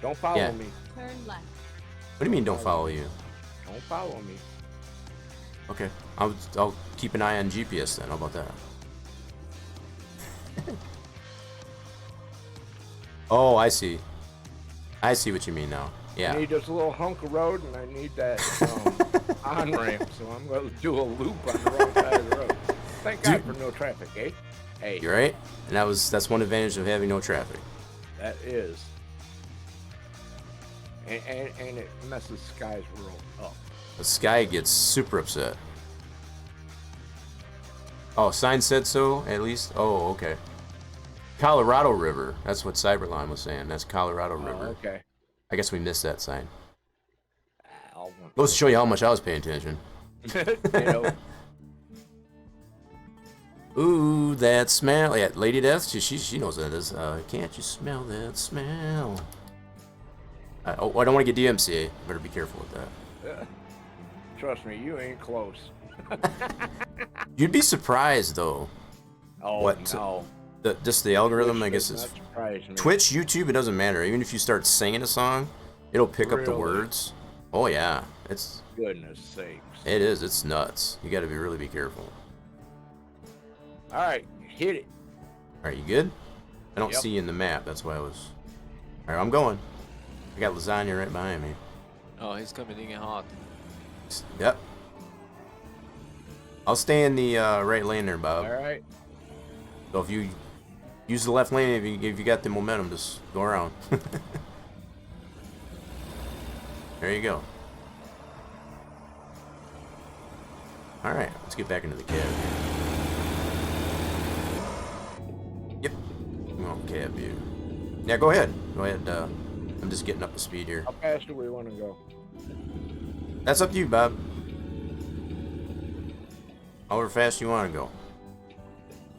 Don't follow Yeah. me. Turn left. What do you mean don't follow you? Don't follow me. Okay. I'll keep an eye on GPS then. How about that? Oh, I see. I see what you mean now. I Yeah. need this little hunk of road, and I need that on ramp. So I'm going to do a loop on the wrong side of the road. Thank God for no traffic, eh? Hey, You're right. And that's one advantage of having no traffic. that is. And it messes Sky's world up. The sky gets super upset. Oh, sign said so, at least? Oh, okay. Colorado River. That's what Cyberline was saying. That's Colorado River. Oh, okay. I guess we missed that sign. I'll Goes to show you how much I was paying attention. you know, Ooh, that smell. Yeah, Lady Death, she knows what that is. Can't you smell that smell? I don't want to get DMCA. Better be careful with that. trust me, you ain't close. You'd be surprised, though. Oh, What? no. Just the algorithm, I Twitch guess, does is... not surprise me. Twitch, YouTube, it doesn't matter. Even if you start singing a song, it'll pick up the Really? words. Oh, yeah. Goodness sakes. It is. It's nuts. You gotta really be careful. All right, hit it. Alright, you good? I don't Yep. see you in the map. That's why I was... Alright, I'm going. I got lasagna right behind me. Oh, he's coming in hot. Yep. I'll stay in the right lane there, Bob. All right. So if you use the left lane, if you got the momentum, just go around. There you go. Alright, let's get back into the cab. Yep. Oh, cab view. Yeah, go ahead. Go ahead. I'm just getting up to speed here. How fast do we want to go? That's up to you, Bob. However fast you want to go.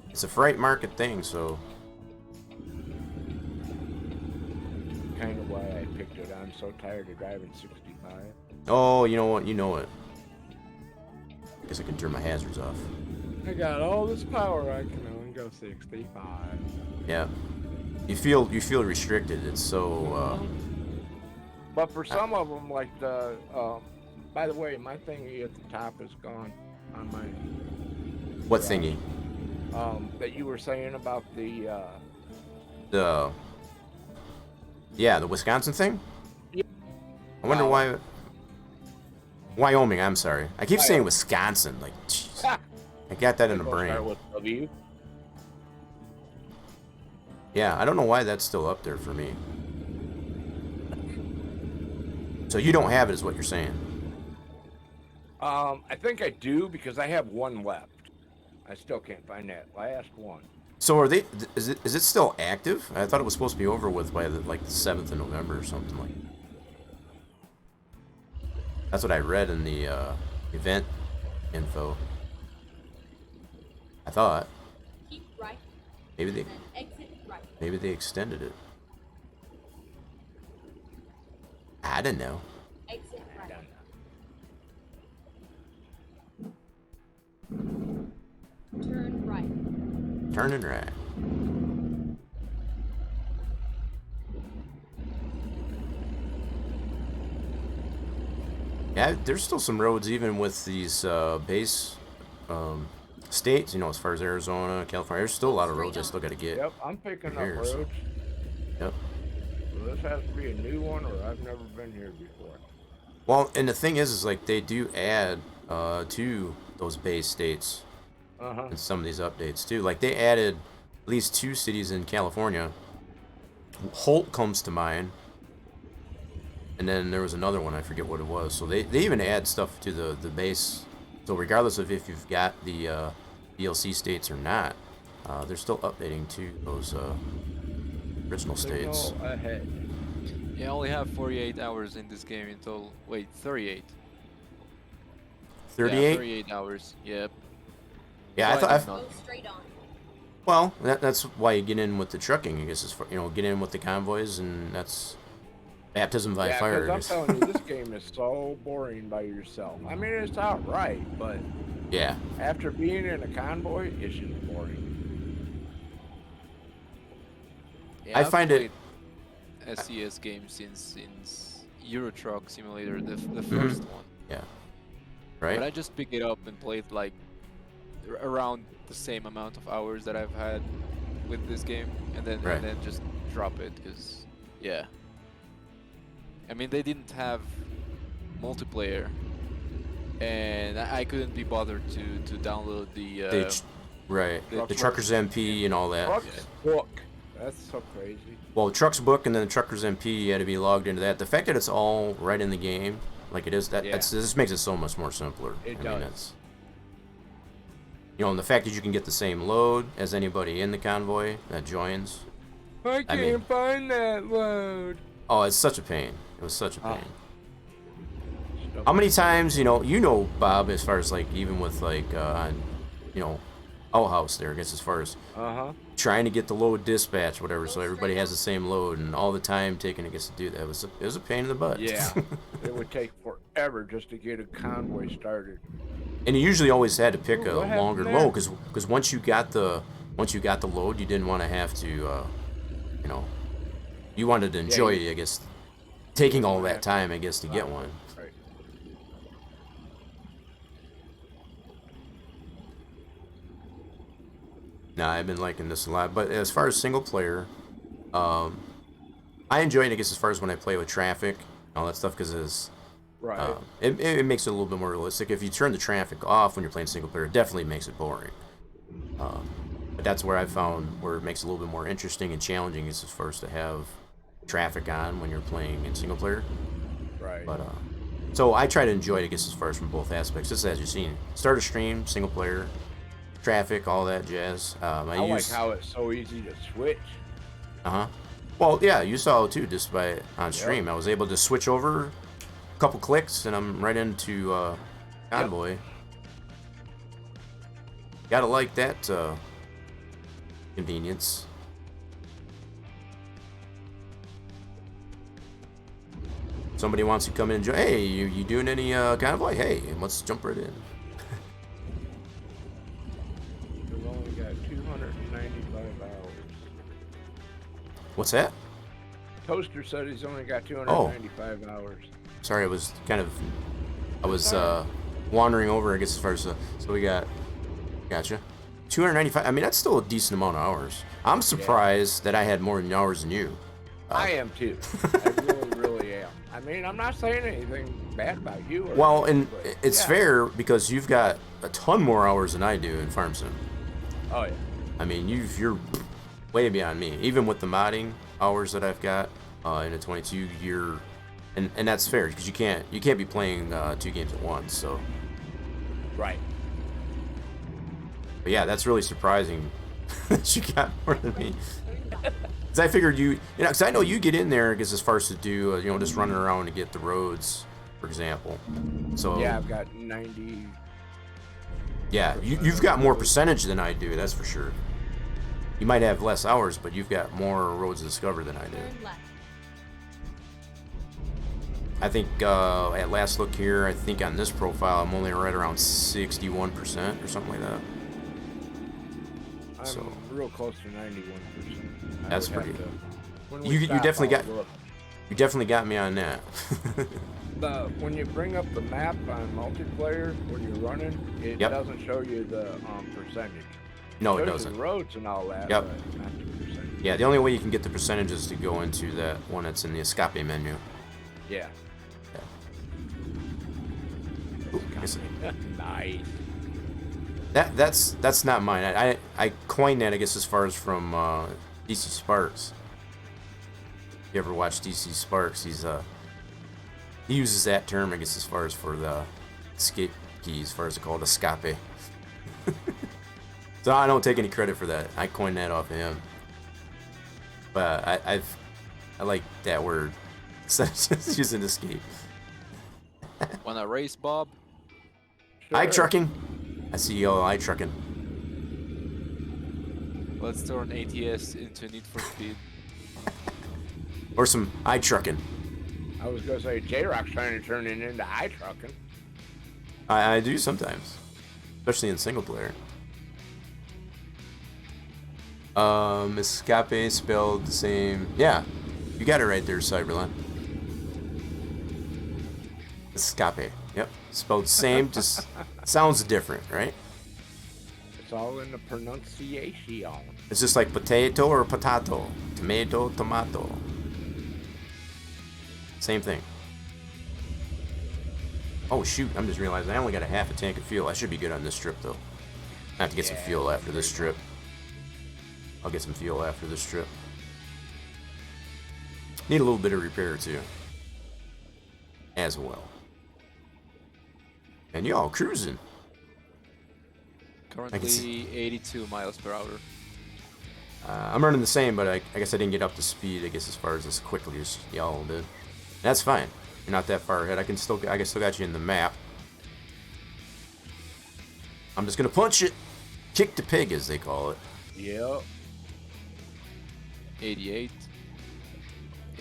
It's a freight market thing, so... Kind of why I picked it. I'm so tired of driving 65. Oh, you know what? You know it. I guess I can turn my hazards off. I got all this power. I can only go 65. Yeah. You feel restricted. It's so... But for some of them, like the... by the way, my thingy at the top is gone on mine. What thingy? That you were saying about the... The... Yeah, the Wisconsin thing? Yeah. I wonder Wow. why... Wyoming, I'm sorry. I keep saying Wisconsin. Like, jeez. I got that in the We'll start brain. with W. Yeah, I don't know why that's still up there for me. So you don't have it, is what you're saying? I think I do because I have one left. I still can't find that last one. So are they? Is it still active? I thought it was supposed to be over with by the 7th of November or something like. That's what I read in the event info. I thought Keep right. maybe they And exit right. maybe they extended it. I don't know. Exit right. Turn right. Turning right. Yeah, there's still some roads even with these base states, as far as Arizona, California. There's still a lot of roads I still got to get. Yep, I'm picking up Here, so- roads. Yep. So this has to be a new one, or I've never been here before. Well, and the thing is like they do add to those base states Uh-huh. in some of these updates too. Like they added at least 2 cities in California. Holt comes to mind. and then there was another one, I forget what it was. So they even add stuff to the base. So regardless of if you've got the DLC states or not, they're still updating to those original states. Signal ahead. Yeah, I only have 48 hours in this game until. Wait, 38. 38? Yeah, 38 hours. Yep. Yeah, I So thought. did not- Go straight on. Well, that's why you get in with the trucking. I guess is for, get in with the convoys, and that's baptism by Yeah, fire. I because guess. I'm telling you, this game is so boring by yourself. I mean, it's all right, but Yeah. after being in a convoy, it's just boring. Yeah, I I've find it- played SCS games since Euro Truck Simulator, the first one. Yeah. Right. But I just pick it up and play it like around the same amount of hours that I've had with this game, and then Right. just drop it because yeah. I mean, they didn't have multiplayer, and I couldn't be bothered to download the. Right. the The Truckers MP and all that. Truck's book. That's so crazy. Well, Truck's book and then the Truckers MP, you had to be logged into that. The fact that it's all right in the game, like it is, this makes it so much more simpler. It I does. mean, it's, and the fact that you can get the same load as anybody in the convoy that joins. I I mean- find that load. Oh, it's such a pain. It was such a Ah. pain. How many times, Bob, as far as like even with like Owl House there, I guess as far as trying to get the load dispatch, whatever, so everybody has the same load, and all the time taken it gets to do that. It was a pain in the butt. Yeah, it would take forever just to get a convoy started. And you usually always had to pick Ooh, a what happened longer there? load because once you got the load, you didn't want to have to, you wanted to enjoy, I guess, taking all that time, I guess, to get one. Right. Nah, I've been liking this a lot. But as far as single player, I enjoy it, I guess, as far as when I play with traffic, all that stuff, because Right. it makes it a little bit more realistic. If you turn the traffic off when you're playing single player, it definitely makes it boring. But that's where I found where it makes it a little bit more interesting and challenging is as far as to have traffic on when you're playing in single player. Right. But so I try to enjoy it, I guess, as far as from both aspects. Just as you've seen, start a stream, single player, traffic, all that jazz. I like how it's so easy to switch. Well, yeah, you saw it too, just by on stream. I was able to switch over a couple clicks, and I'm right into convoy. Gotta like that convenience. Somebody wants to come in and join. Hey, you doing any convoy? Hey, let's jump right in. We've only got 295 hours. What's that? Toaster said he's only got 295 hours. Sorry, I was wandering over, I guess, as far as so we gotcha, 295. I mean, that's still a decent amount of hours. I'm surprised that I had more hours than you. I am too. I really, really am. I mean, I'm not saying anything bad about you. Or Well, anything, and but it's yeah. fair because you've got a ton more hours than I do in Farm Sim. Oh yeah. I mean, you're way beyond me. Even with the modding hours that I've got in a 22 year, and that's fair because you can't be playing 2 games at once. So, Right. but yeah, that's really surprising that you got more than me. Because I figured because I know you get in there, I guess, as far as to do, just running around to get the roads, for example. So Yeah, I've got 90. yeah, you've got more percentage than I do, that's for sure. You might have less hours, but you've got more roads to discover than I do. Turn left. I think at last look here, I think on this profile, I'm only right around 61% or something like that. I'm So- real close to 91%. I That's would have pretty- to- when we You stop, definitely I'll got- look. You definitely got me on that. When you bring up the map on multiplayer when you're running, it Yep. doesn't show you the percentage. No, it Shows you doesn't. The roads and all that. Yep. But not the percentage. Yeah, the only way you can get the percentage is to go into that one that's in the escape menu. Yeah. Ooh, I guess- Nice. That's not mine. I coined that, I guess, as far as from DC Sparks. You ever watch DC Sparks? He's He uses that term, I guess, as far as for the escape key, as far as it's called, escape. So I don't take any credit for that. I coined that off of him. But I like that word instead of just using escape. Wanna race, Bob? I trucking. I see y'all I trucking. Let's turn ATS into Need for Speed. Or some I trucking. I was gonna say J-Rock's trying to turn it into trucking. I do sometimes, especially in single player. Escape spelled the same. Yeah, you got it right there, Cyberland. Escape. Yep, spelled same, just sounds different, right? It's all in the pronunciation. It's just like potato or potato, tomato, tomato. Same thing. Oh shoot, I'm just realizing I only got a half a tank of fuel. I should be good on this trip though. I have to get some fuel after this trip. I'll get some fuel after this trip. Need a little bit of repair too. As well. And y'all cruising. Currently 82 miles per hour. I'm running the same, but I guess I didn't get up to speed, I guess, as far as quickly as y'all did. That's fine. You're not that far ahead. I can still got you in the map. I'm just gonna punch it. Kick the pig, as they call it. Yep. 88.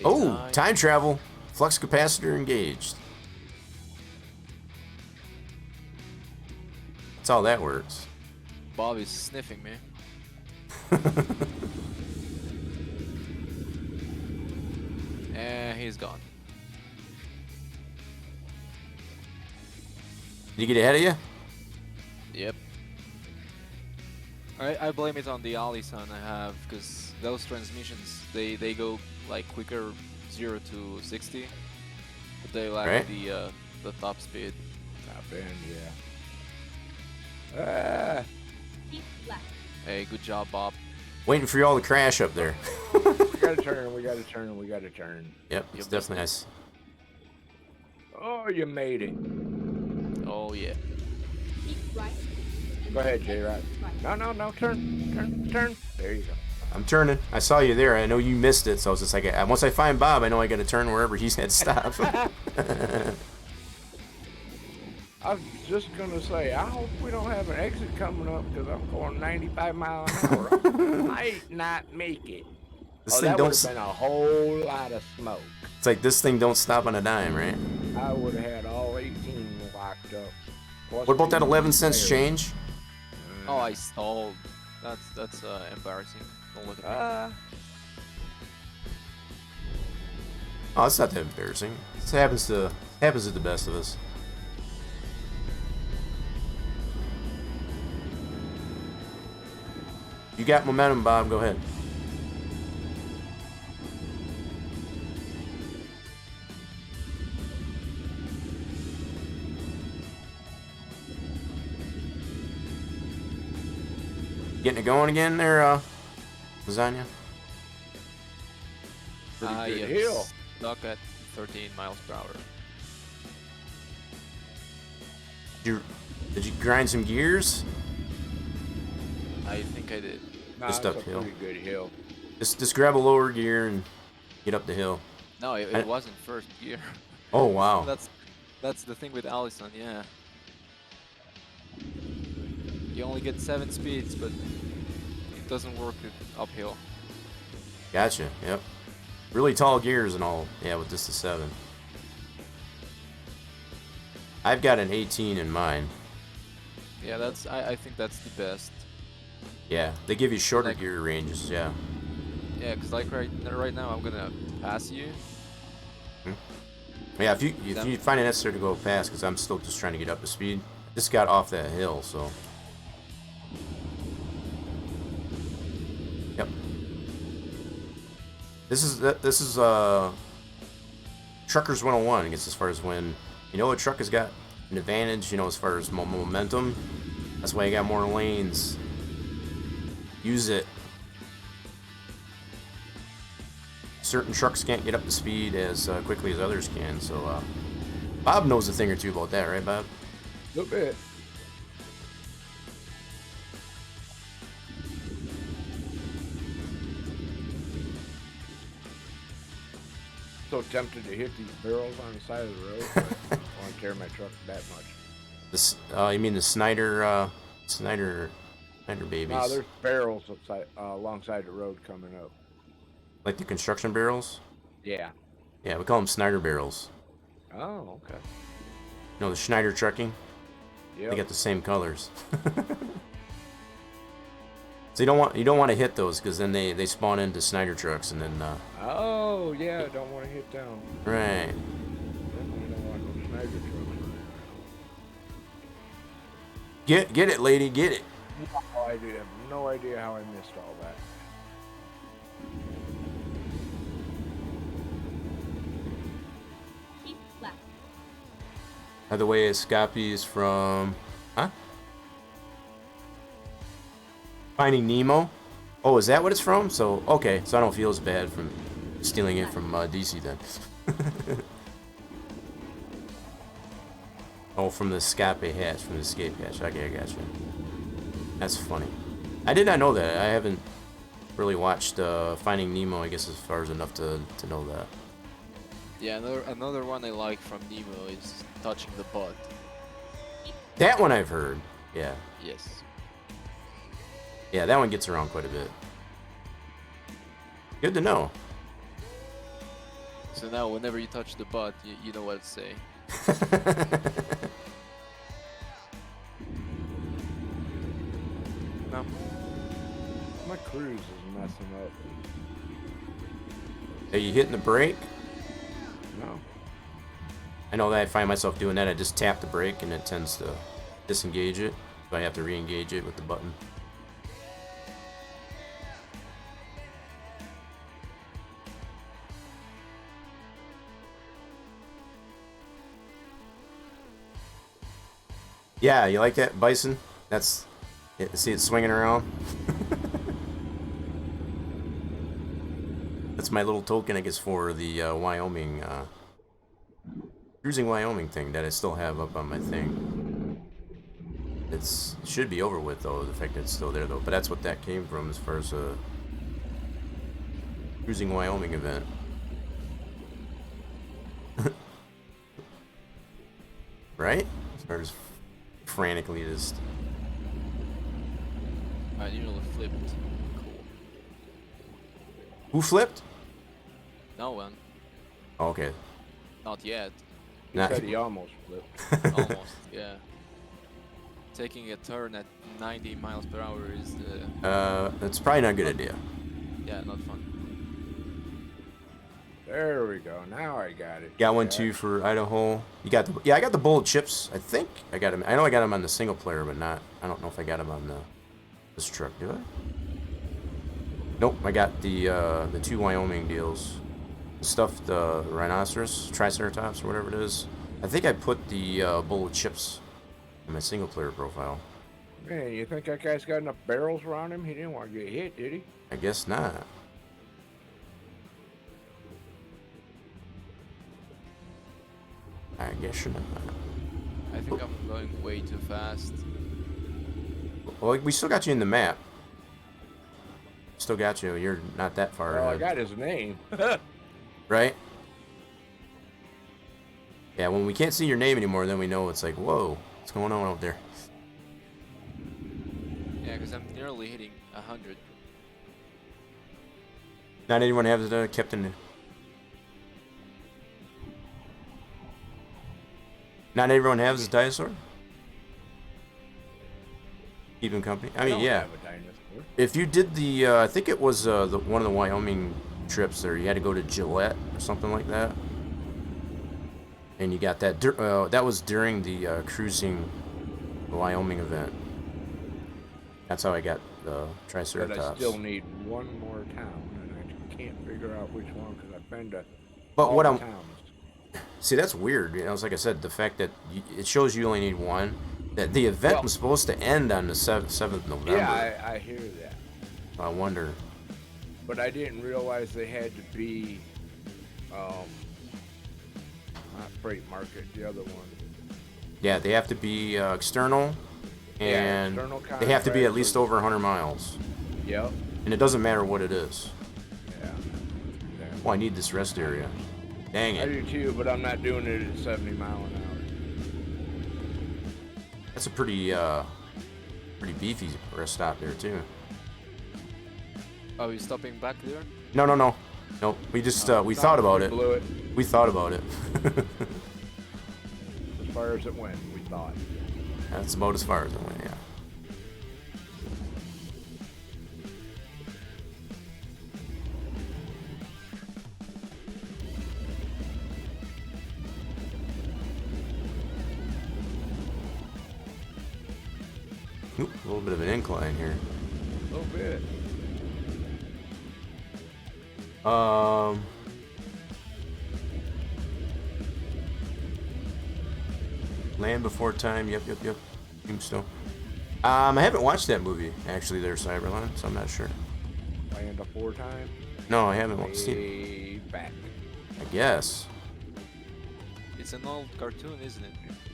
Oh, 89. time travel. Flux capacitor engaged. That's how that works. Bob is sniffing me. And he's gone. Did he get ahead of you? Yep. I blame it on the Allison I have, because those transmissions, they go like quicker 0 to 60, but they lack Right. the top speed. Top end, yeah. Keep left. Hey, good job, Bob. Waiting for y'all to crash up there. We gotta turn, we gotta turn, we gotta turn. Yep, it's Yep. definitely nice. Oh, you made it. Oh yeah. Keep right. and Go ahead, then J-Rock. right. No, turn. There you go. I'm turning. I saw you there. I know you missed it, so I was just like, once I find Bob, I know I got to turn wherever he's had to stop. I was just gonna say, I hope we don't have an exit coming up because I'm going 95 miles an hour. I might not make it. This Oh, thing that would don't. have been a whole lot of smoke. It's like this thing don't stop on a dime, right? I would have had all 18 locked up. Plus What about that the 11 cents repairs. change? Oh, I stalled. That's embarrassing. Don't look at me. Oh, it's not that embarrassing. This happens to the best of us. You got momentum, Bob. Go ahead. Getting it going again there, Lasagna? Pretty I good am hill. stuck at 13 miles per hour. Did you grind some gears? I think I did. Nah, Just it's uphill. a pretty good hill. Just grab a lower gear and get up the hill. No, it I- wasn't first gear. Oh wow. That's the thing with Allison, yeah. You only get 7 speeds, but it doesn't work it uphill. Gotcha. Yep. Really tall gears and all. Yeah, with this to 7. I've got an 18 in mine. Yeah, I think that's the best. Yeah, they give you shorter Like- gear ranges. Yeah. Yeah, cause like right now I'm gonna pass you. Yeah, if you find it necessary to go past, because I'm still just trying to get up to speed. Just got off that hill, so. Yep. This is Truckers 101. I guess as far as when a truck has got an advantage, as far as momentum. That's why you got more lanes. Use it. Certain trucks can't get up to speed as quickly as others can, so Bob knows a thing or two about that, right, Bob? A little bit. So tempted to hit these barrels on the side of the road, but I don't want to tear my truck that much. This, you mean the Snyder babies? No, there's barrels alongside the road coming up. Like the construction barrels? Yeah. Yeah, we call them Snyder barrels. Oh, okay. No, the Schneider trucking. Yeah. They got the same colors. So you don't want to hit those because then they spawn into Snyder trucks and then. Oh yeah, don't want to hit down. Right. Definitely don't want no Snyder trucks. Get it, lady, get it. No idea. Have no idea how I missed all that. Keep left. By the way, Escapi's from, huh? Finding Nemo. Oh, is that what it's from? So okay, so I don't feel as bad from stealing it from DC then. Oh, from the escape hatch, from the escape hatch. Okay, I gotcha. That's funny. I did not know that. I haven't really watched Finding Nemo, I guess, as far as enough to know that. Yeah, another one I like from Nemo is touching the butt. That one I've heard. Yeah. Yes. Yeah, that one gets around quite a bit. Good to know. So now, whenever you touch the butt, you know what to say. No. My cruise is messing up. Are you hitting the brake? No. I know that I find myself doing that. I just tap the brake and it tends to disengage it. So I have to re-engage it with the button. Yeah, you like that, Bison? That's... See it swinging around? That's my little token, I guess, for the Wyoming... Cruising Wyoming thing that I still have up on my thing. It should be over with, though, the fact that it's still there, though. But that's what that came from as far as a Cruising Wyoming event. Right? As far as frantically just... I nearly flipped. Cool. Who flipped? No one. Oh, okay. Not yet. He Not- said he almost flipped. Almost, yeah. Taking a turn at 90 miles per hour is That's probably not a good idea. yeah, not fun. There we go. Now I got it. Got one Yeah. too for Idaho. You got the I got the bullet chips. I think I got them. I know I got them on the single player, but not. I don't know if I got them on this truck. Do I? Nope. I got the 2 Wyoming deals. The stuff, the rhinoceros, triceratops, or whatever it is. I think I put the bullet chips in my single player profile. Man, you think that guy's got enough barrels around him? He didn't want to get hit, did he? I guess not. I guess you're not. I think I'm going way too fast. Well, we still got you in the map. Still got you. You're not that far Well, I ahead. got his name. Right? Yeah, when we can't see your name anymore, then we know it's like, whoa, what's going on out there? Yeah, because I'm nearly hitting 100. Not anyone has the Captain. Not everyone has a dinosaur? Keep him company? I mean, don't yeah. have a dinosaur. If you did the, I think it was one of the Wyoming trips there, you had to go to Gillette or something like that. And you got that, that was during the cruising Wyoming event. That's how I got the But Triceratops. I still need one more town, and I can't figure out which one because I've been to But all what the I'm, towns. see, that's weird. You know, it's like I said, the fact that it shows you only need one. That the event Well- was supposed to end on the 7th November. Yeah, I hear that. I wonder. But I didn't realize they had to be Not freight market, the other one. Yeah, they have to be external, and external they have to be at contracts least or- over 100 miles. Yep. And it doesn't matter what it is. Yeah. Oh, I need this rest area. Dang I it. do too, but I'm not doing it at 70 mile an That's a pretty beefy rest stop there, too. Are we stopping back there? No. Nope. We just, hour. we thought about We it. blew it We thought about it. as far as it went, we thought. That's about as far as it went, yeah. Oop, a little bit of an incline here. A little bit. Land Before Time. Yep. Tombstone. I haven't watched that movie actually. There, Cyberline, so I'm not sure. Land a 4 time. No, I haven't seen it. Way back. I guess. It's an old cartoon, isn't it?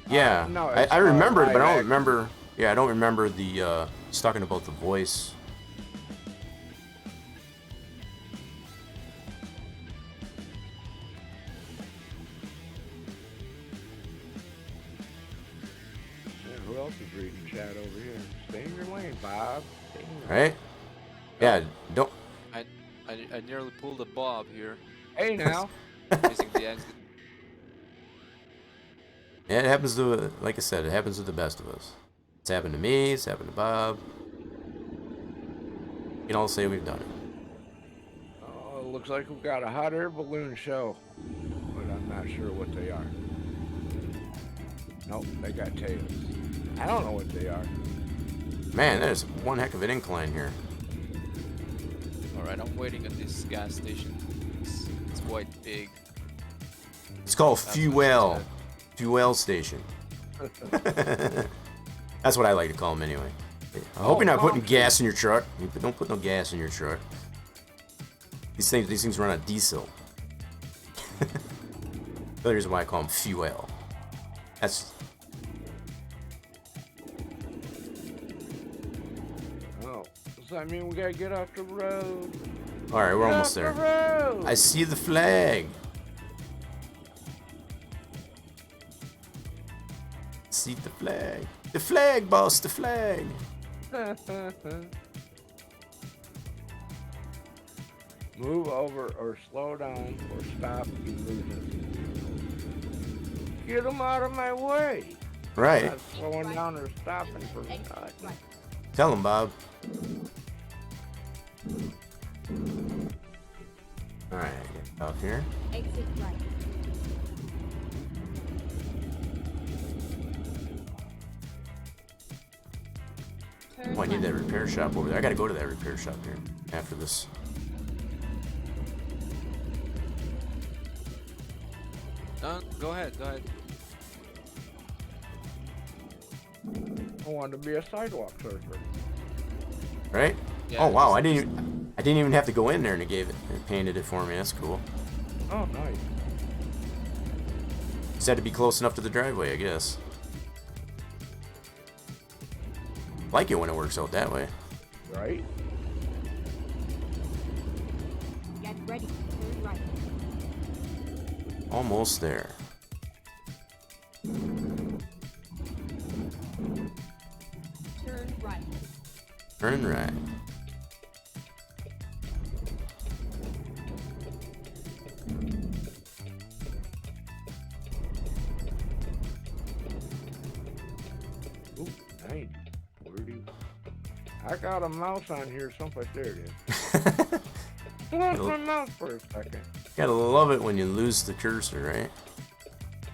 Yeah. no, I it's, remember it, but I live don't action. remember. Yeah, I don't remember the. He's talking about the voice. Man, who else is reading chat over here? Stay in your lane, Bob. Stay in your Right? Yeah. Don't. I nearly pulled a bob here, Hey now. missing the exit. Yeah, it happens to. Like I said, it happens to the best of us. It's happened to me. It's happened to Bob. We can all say we've done it. Oh, it looks like we've got a hot air balloon show, but I'm not sure what they are. Nope, they got tails. I don't know what they are. Man, that is one heck of an incline here. Alright, I'm waiting at this gas station. It's quite big. It's called That's what Fuel. she said. Fuel station. That's what I like to call them anyway. I hope you're not putting gas in your truck. Don't put no gas in your truck. These things run on diesel. The reason why I call them fuel. That's Oh, does that mean we gotta get off the road? all right. We're Get almost off there. the road! I see the flag. See the flag. The flag, boss. The flag. Move over or slow down or stop, you lose it. Get them out of my way. Right. Not slowing down or stopping for Exit nothing. right. Tell him, Bob. All right. Get out here. Exit right. Turn Oh, I need left. that repair shop over there. I gotta go to that repair shop here after this. No, go ahead. I wanted to be a sidewalk surfer. Right? Yeah, Oh wow, just- I didn't even have to go in there and it painted it for me. That's cool. Oh, nice. Just had to be close enough to the driveway, I guess. Like it when it works out that way. Right? Get ready. Turn right. Almost there. Turn right. Turn right. Ooh, nice. Where do you... I got a mouse on here someplace. There it is. Lost my mouse for a second. Gotta love it when you lose the cursor, right?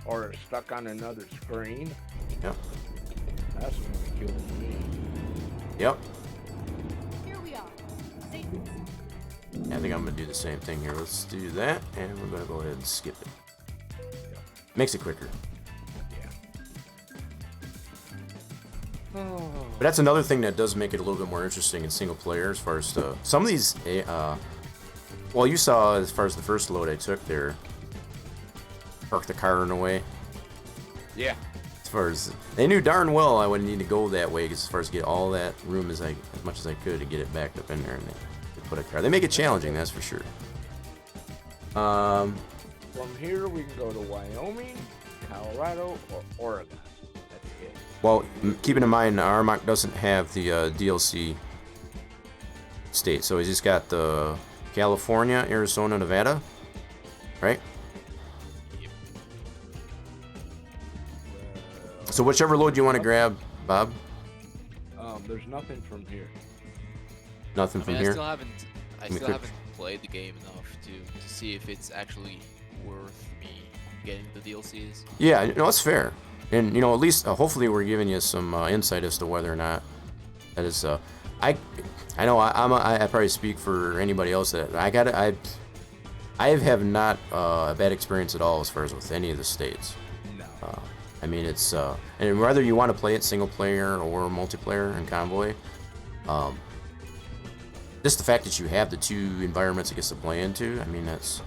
Or it's stuck on another screen. Yep. That's what kills me. Yep. Here we are. Safety. I think I'm gonna do the same thing here. Let's do that, and we're gonna go ahead and skip it. Makes it quicker. Oh. But that's another thing that does make it a little bit more interesting in single player as far as some of these, well, you saw as far as the first load I took there, park the car in a way. Yeah. As far as they knew darn well I wouldn't need to go that way, 'cause as far as get all that room as much as I could to get it backed up in there, and they put a car. They make it challenging, that's for sure. From here we can go to Wyoming, Colorado, or Oregon. That's it. Well, keeping in mind Armok doesn't have the DLC state, so he's just got the California, Arizona, Nevada, right? So whichever load you want to grab, Bob. There's nothing from here. Nothing from I here. still haven't played the game enough to see if it's actually worth me getting the DLCs. Yeah, no, it's fair, and at least hopefully we're giving you some insight as to whether or not that is. I know I probably speak for anybody else that I have not a bad experience at all as far as with any of the states. No. I mean, it's and whether you want to play it single player or multiplayer in convoy, just the fact that you have the two environments it gets to play into. I mean, that's.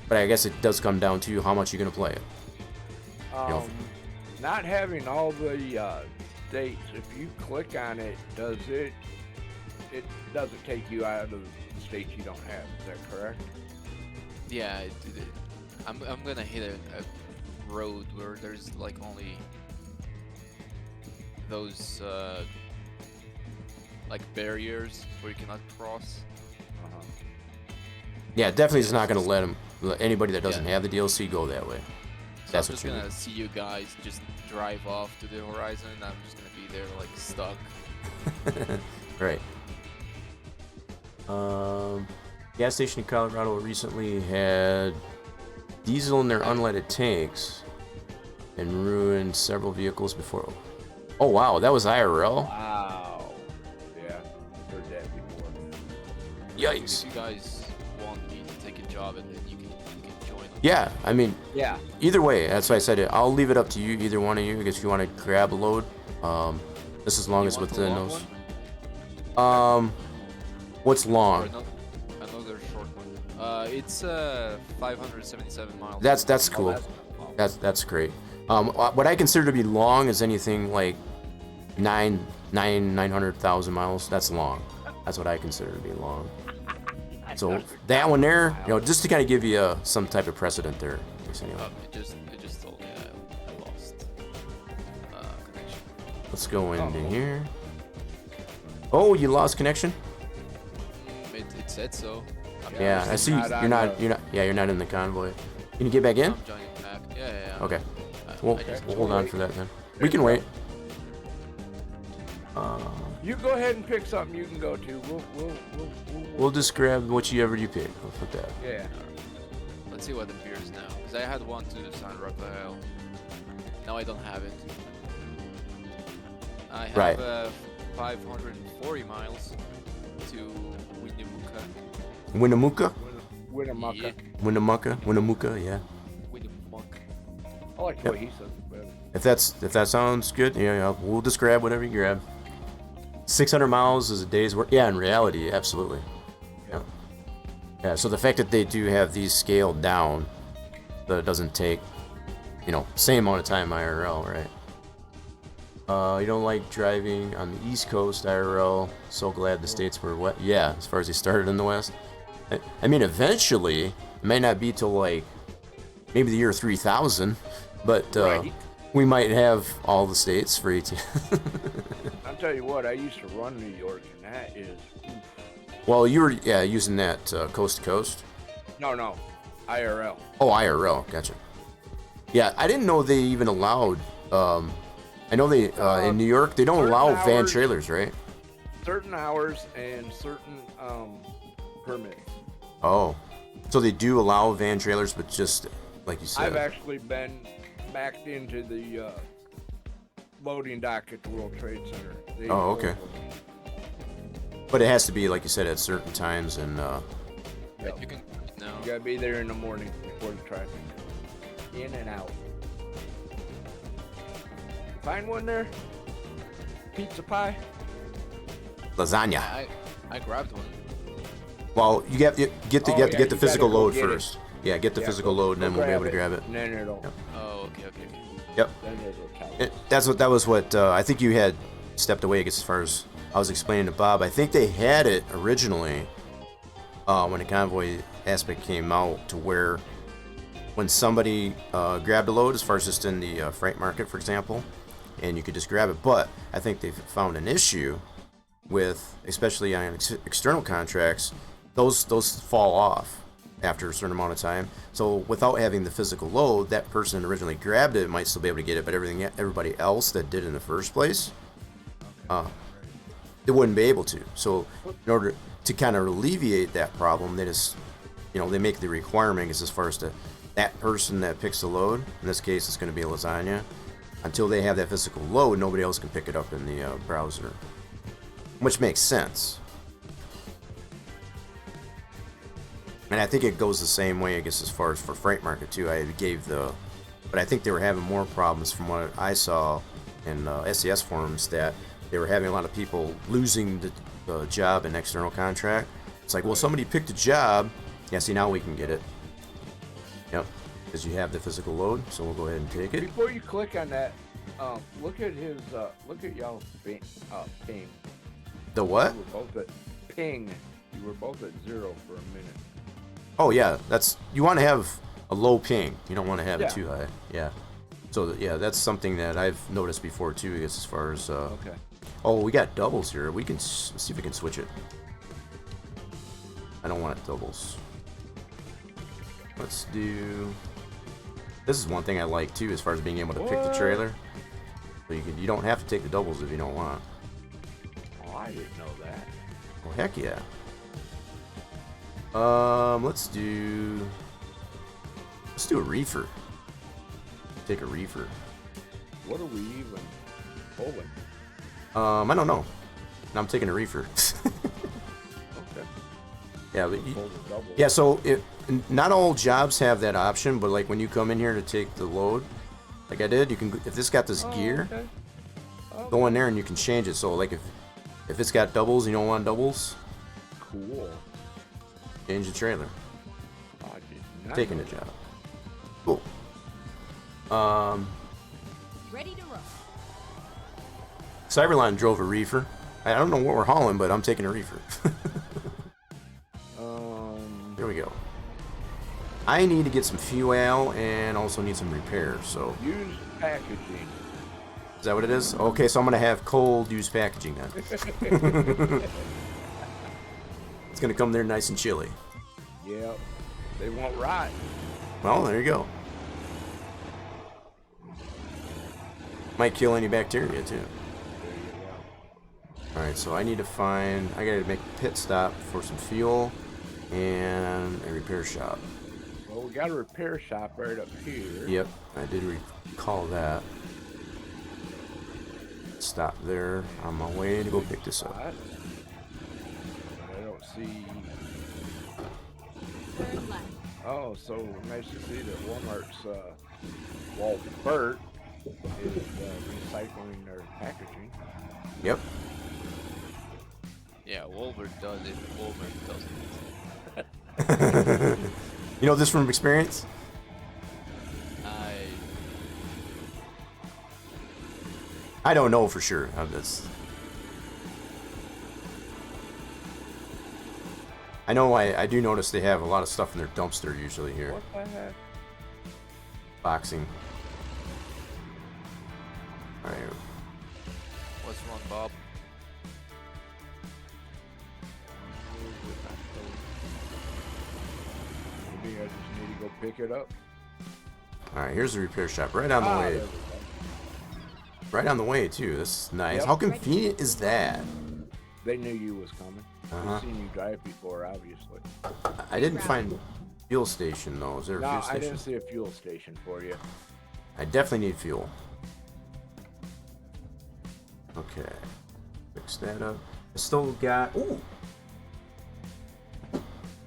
But I guess it does come down to how much you're gonna play it. Not having all the states, if you click on it, it doesn't take you out of the states you don't have. Is that correct? Yeah, I'm gonna hit a road where there's like only those like barriers where you cannot cross. Yeah, definitely is not gonna let anybody that doesn't have the DLC go that way. So That's I'm what just you gonna mean. see you guys just drive off to the horizon. I'm just gonna be there like stuck. Right. Gas station in Colorado recently had diesel in their unleaded tanks and ruined several vehicles before. Oh wow, that was IRL. Wow. Yeah, heard that before. Yikes. If you guys want me to take a job and then you can join them. Yeah, I mean, Yeah. either way, that's why I said it. I'll leave it up to you, either one of you, if you want to grab a load. This as long You as want the within long those. one? What's Or long? another short one. It's 577 miles. That's cool. That's great. What I consider to be long is anything like 900,000 miles. That's long. That's what I consider to be long. So that one there, just to kind of give you some type of precedent there. Anyway. It just told me I lost connection. Let's go into here. Oh, you lost connection? It said so. Yeah, I see. You're not in the convoy. Can you get back in? I'm joining back. Yeah. Okay. I We'll just- hold on for that then. We can wait. You go ahead and pick something you can go to. We'll just grab whichever you pick. I'll put that. Yeah. Let's see what appears now. Because I had one to San Rafael. Now I don't have it. I have Right. 540 miles to Winnemucca. Winnemucca? Winnemucca. Yeah. Winnemucca, yeah. Winnemucca. I like the way he says it better. If that sounds good, yeah, we'll just grab whatever you grab. 600 miles is a day's work. Yeah, in reality, absolutely. Yeah. Yeah. So the fact that they do have these scaled down, that it doesn't take, same amount of time IRL, right? You don't like driving on the East Coast IRL. So glad the states were wet. Yeah, as far as they started in the West. I mean, eventually, it may not be till like maybe the year 3000, but Right. we might have all the states for ATS. I'll tell you what, I used to run New York, and that is... Well, you were using that coast to coast. No, IRL. Oh, IRL, gotcha. Yeah, I didn't know they even allowed. I know they in New York they don't certain allow van hours. trailers, right? Certain hours and certain permits. Oh, so they do allow van trailers, but just like you said. I've actually been backed into the loading dock at the World Trade Center. Oh, okay. But it has to be like you said at certain times and. Yep. You can now. You gotta be there in the morning before the traffic. In and out. Find one there? Pizza pie? Lasagna. I grabbed one. Well, you get the Oh, yeah, get the you physical gotta go load get it. first. Yeah, get the physical load, and then we'll be able to grab it. And then it'll. Yep. Oh, okay, okay. Yep. Then it'll tell us. That was what I think you had stepped away, I guess, as far as I was explaining to Bob. I think they had it originally when the convoy aspect came out, to where when somebody grabbed a load, as far as just in the freight market, for example, and you could just grab it. But I think they've found an issue with, especially on external contracts, those fall off after a certain amount of time. So without having the physical load, that person that originally grabbed it might still be able to get it, but everybody else that did it in the first place, they wouldn't be able to. So in order to kind of alleviate that problem, they just, they make the requirement as far as that person that picks the load. In this case, it's going to be lasagna. Until they have that physical load, nobody else can pick it up in the browser, which makes sense. And I think it goes the same way, I guess, as far as for freight market too. But I think they were having more problems from what I saw in SES forums, that they were having a lot of people losing the job in external contract. It's like, well, somebody picked a job. Yeah, see, now we can get it. Yep, because you have the physical load, so we'll go ahead and take it. Before you click on that, look at y'all's ping. The what? You were both at ping. You were both at 0 for a minute. Oh yeah, you want to have a low ping. You don't want to have it Yeah. too high. Yeah. So yeah, that's something that I've noticed before too, I guess, as far as. Okay. Oh, we got doubles here. We can see if we can switch it. I don't want it doubles. Let's do. This is one thing I like too, as far as being able to pick the trailer. So you don't have to take the doubles if you don't want. Oh, I didn't know that. Oh heck yeah. Let's do a reefer. Take a reefer. What are we even pulling? I don't know. I'm taking a reefer. Okay. Yeah, but Pull the double. yeah. So not all jobs have that option, but like when you come in here to take the load, like I did, you can. If this got this gear, Okay. go in there and you can change it. So like if it's got doubles, you don't want doubles, Cool. change the trailer. I did not Taking know the that. job. Cool. Ready to roll. Cyberline drove a reefer. I don't know what we're hauling, but I'm taking a reefer. There we go. I need to get some fuel and also need some repairs. So Use packaging. is that what it is? Okay, so I'm gonna have cold used packaging then. It's gonna come there nice and chilly. Yep. They won't rot. Well, there you go. Might kill any bacteria too. Alright, so I gotta make a pit stop for some fuel and a repair shop. Well, we got a repair shop right up here. Yep, I did recall that. Stop there on my way to go pick this up. But I don't see. Turn left. Oh, so nice to see that Walmart's Walmart is recycling their packaging. Yep. Yeah, Walmart does it. Walmart doesn't. You know this from experience? I don't know for sure. I know I do notice they have a lot of stuff in their dumpster usually here. What the heck? Boxing. Alright. What's wrong, Bob? Maybe I just need to go pick it up. Alright, here's the repair shop right on the way. There we go. Right on the way too. This is nice. Yep. How convenient is that? They knew you was coming. Uh-huh. I've seen you drive before, obviously. I didn't find fuel station though. Is there a No, fuel I station? didn't see a fuel station for you. I definitely need fuel. Okay. Fix that up. I still got. Ooh!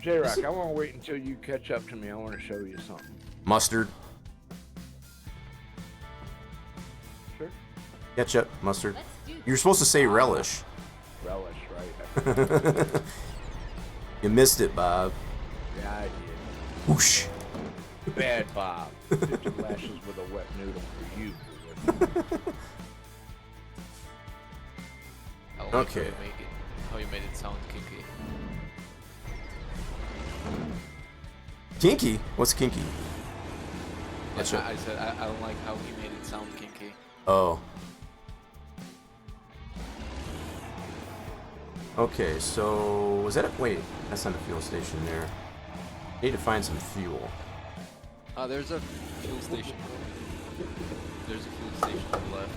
J-Rock, I want to wait until you catch up to me. I want to show you something. Mustard. Sure. Ketchup. Mustard. Let's do this. You're supposed to say relish. Relish, right? You missed it, Bob. Yeah, I did. Whoosh. Bad Bob. 50 lashes with a wet noodle for you. I like Okay. how you made it sound kinky. Kinky? What's kinky? Yes, That's I said I don't like how he made it sound kinky. Oh. Okay, so was that a wait? That's not a fuel station there. Need to find some fuel. There's a fuel station. There's a fuel station on the left.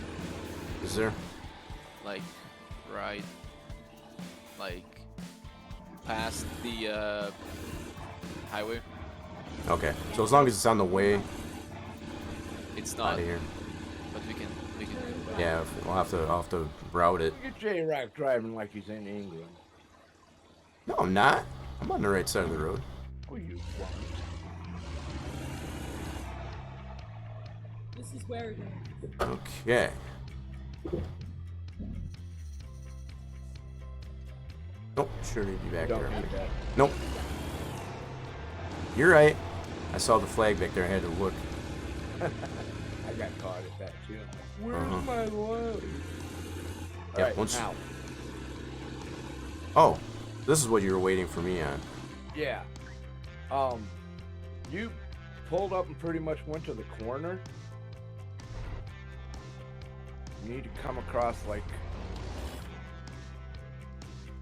Is there? Like, right. Like, past the highway. Okay, so as long as it's on the way It's out not, of here. but we can do that. Yeah, I'll have to route it. Look at J-Rock driving like he's in England. No, I'm not. I'm on the right side of the road. Oh, you won't. This is where it is. Okay. Nope, sure need to be back Don't there. need that. Nope. You're right. I saw the flag back there. I had to look. I got caught at that too. Where's Uh-huh. my load? Yeah, Alright, once- now. Oh, this is what you were waiting for me on. Yeah. You pulled up and pretty much went to the corner. You need to come across like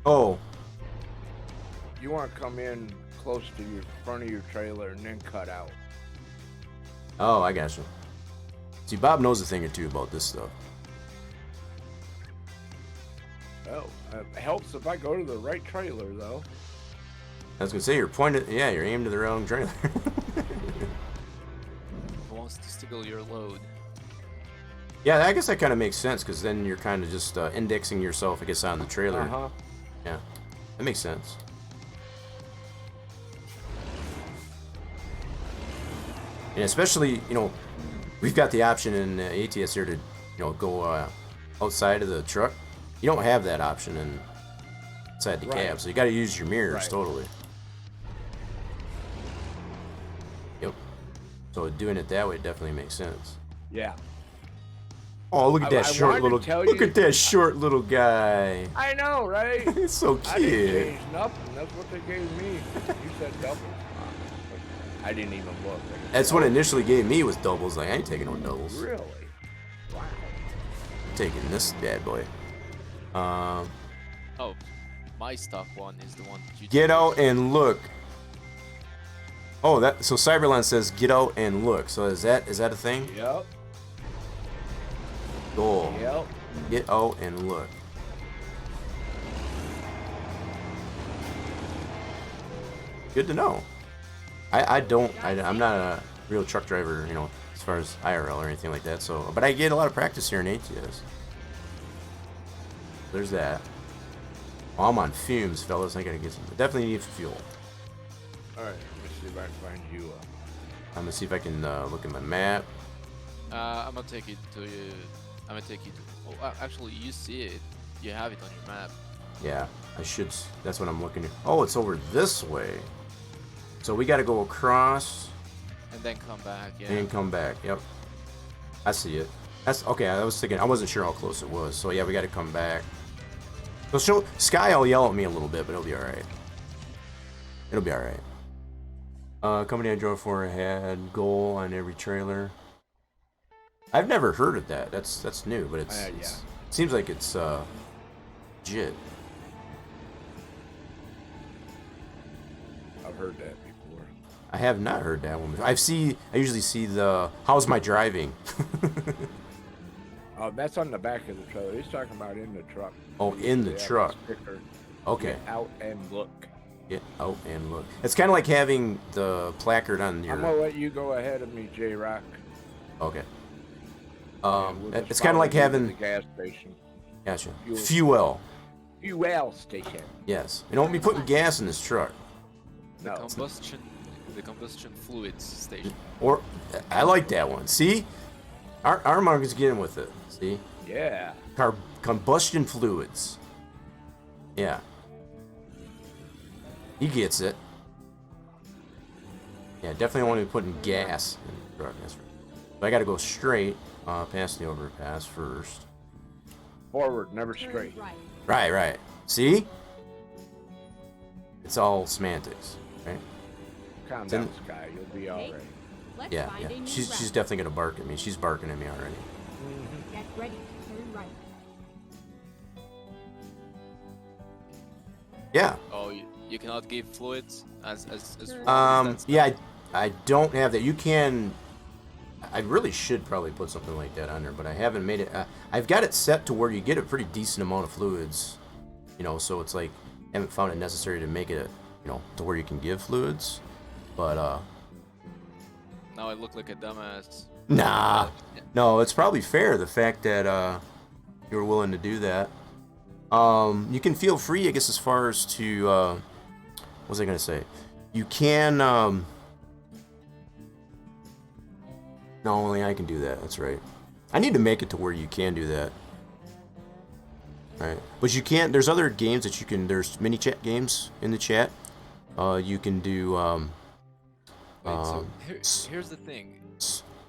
Oh, you want to come in close to your front of your trailer and then cut out. oh, I got you. See, Bob knows a thing or two about this stuff. Oh, it helps if I go to the right trailer though. I was gonna say you're pointed. Yeah, you're aimed to the wrong trailer. Who wants to steal your load? Yeah, I guess that kind of makes sense because then you're kind of just indexing yourself, I guess, on the trailer. Uh-huh. Yeah, that makes sense. And especially, you know, we've got the option in ATS here to, you know, go outside of the truck. You don't have that option inside the Right. cab, so you got to use your mirrors Right. totally. Yep. So doing it that way definitely makes sense. Yeah. Oh, look at that I short wanted to little. tell Look you- at that short little guy. I know, right? It's so I didn't cute. change nothing. That's what they gave me. You said double. I didn't even look. That's what it initially gave me was doubles. Like I ain't taking no doubles. Really? Wow. I'm taking this bad boy. Oh, my stock one is the one that you Get out and look. Oh, that so Cyberland says get out and look. So is that a thing? Yep. Goal. Yep. Get out and look. Good to know. I'm not a real truck driver, you know, as far as IRL or anything like that. So, but I get a lot of practice here in ATS. There's that. Oh, I'm on fumes, fellas. I gotta get some. Definitely need fuel. All right. Let me see if I can find you. I'm gonna see if I can look at my map. I'm gonna take it to you. I'm gonna take you to. Oh, actually, you see it. You have it on your map. Yeah, I should. That's what I'm looking at. Oh, it's over this way. So we gotta go across And then come back. Yeah. and come back. Yep. I see it. That's okay. I was thinking. I wasn't sure how close it was. So yeah, we gotta come back. So Sky will yell at me a little bit, but it'll be all right. It'll be all right. Company I drove for had goal on every trailer. I've never heard of that. That's new, but Yeah. it seems like it's legit. I've heard that before. I have not heard that one. I usually see the how's my driving. Oh, that's on the back of the trailer. He's talking about in the truck. Oh, in the They have a truck. sticker, Okay. "Get out and look." Get out and look. It's kind of like having the placard on your. I'm gonna let you go ahead of me, J Rock. Okay. We'll just It's kind of follow like you to having. the gas station, Gotcha. fuel. Fuel. fuel station. Yes. You don't be putting gas in this truck. The No. combustion fluids station. Or I like that one. See, our market's getting with it. See, Yeah. combustion fluids. Yeah. He gets it. Yeah, definitely want to be putting gas in the truck. That's right. So I got to go straight past the overpass first. Forward, never Turn straight. right. Right, right. See? It's all semantics, right? Calm Then- down, Sky. You'll be all Okay. right. Let's Yeah, find yeah. a new She's route. definitely gonna bark at me. She's barking at me already. Get ready to turn right. Yeah. Oh, you cannot give fluids as Yeah, I don't have that. You can. I really should probably put something like that on there, but I haven't made it. I've got it set to where you get a pretty decent amount of fluids, you know. So it's like I haven't found it necessary to make it, you know, to where you can give fluids. But Now I look like a dumbass. nah, no, it's probably fair the fact that you were willing to do that. You can feel free, I guess, as far as to what was I gonna say? You can no, only I can do that. That's right. I need to make it to where you can do that. Right, but you can't. There's other games that you can. There's mini chat games in the chat. You can do Wait, so s- here's the thing.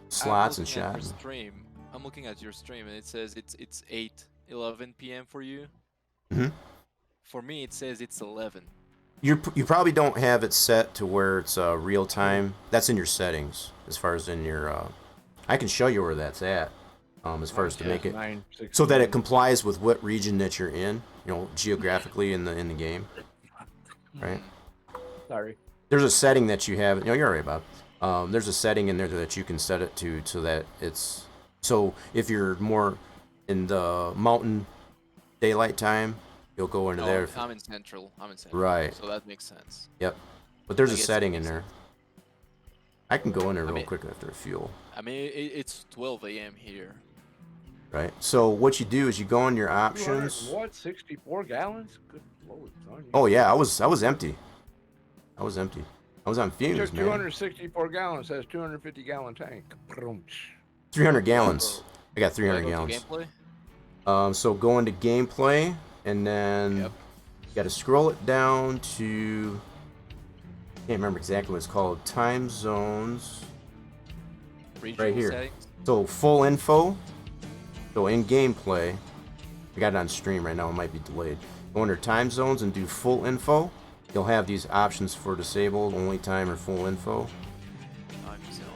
slots and I'm looking at shots. your stream. I'm looking at your stream and it says it's 8:11 p.m. for you. Mhm. For me, it says it's 11. You probably don't have it set to where it's real time. That's in your settings, as far as in your. I can show you where that's at, as far as to make it so that it complies with what region that you're in. You know, geographically in the game. Right. Sorry. There's a setting that you have. You know, you're alright, Bob. There's a setting in there that you can set it to so that it's so if you're more in the mountain daylight time, you'll go into Oh, there. I'm in Central. Right. So that makes sense. Yep. But there's I a guess setting that in makes there. I can go in there I real mean- quick after fuel. I mean, it's 12 a.m. here. Right. So what you do is you go in your 200 options. What? 64 gallons? Good lord, son. You Oh yeah, I was empty. I was empty. I was on took fumes, man. 264 gallons. Says 250 gallon tank. 300 gallons. I got Do I 300 go to gallons. gameplay? So go into gameplay, and then Yep. you got to scroll it down to. Can't remember exactly what it's called. Time zones. Regional here. settings? So full info. So in gameplay, I got it on stream right now. It might be delayed. Go under time zones and do full info. You'll have these options for disabled, only time, or full info. Time zones.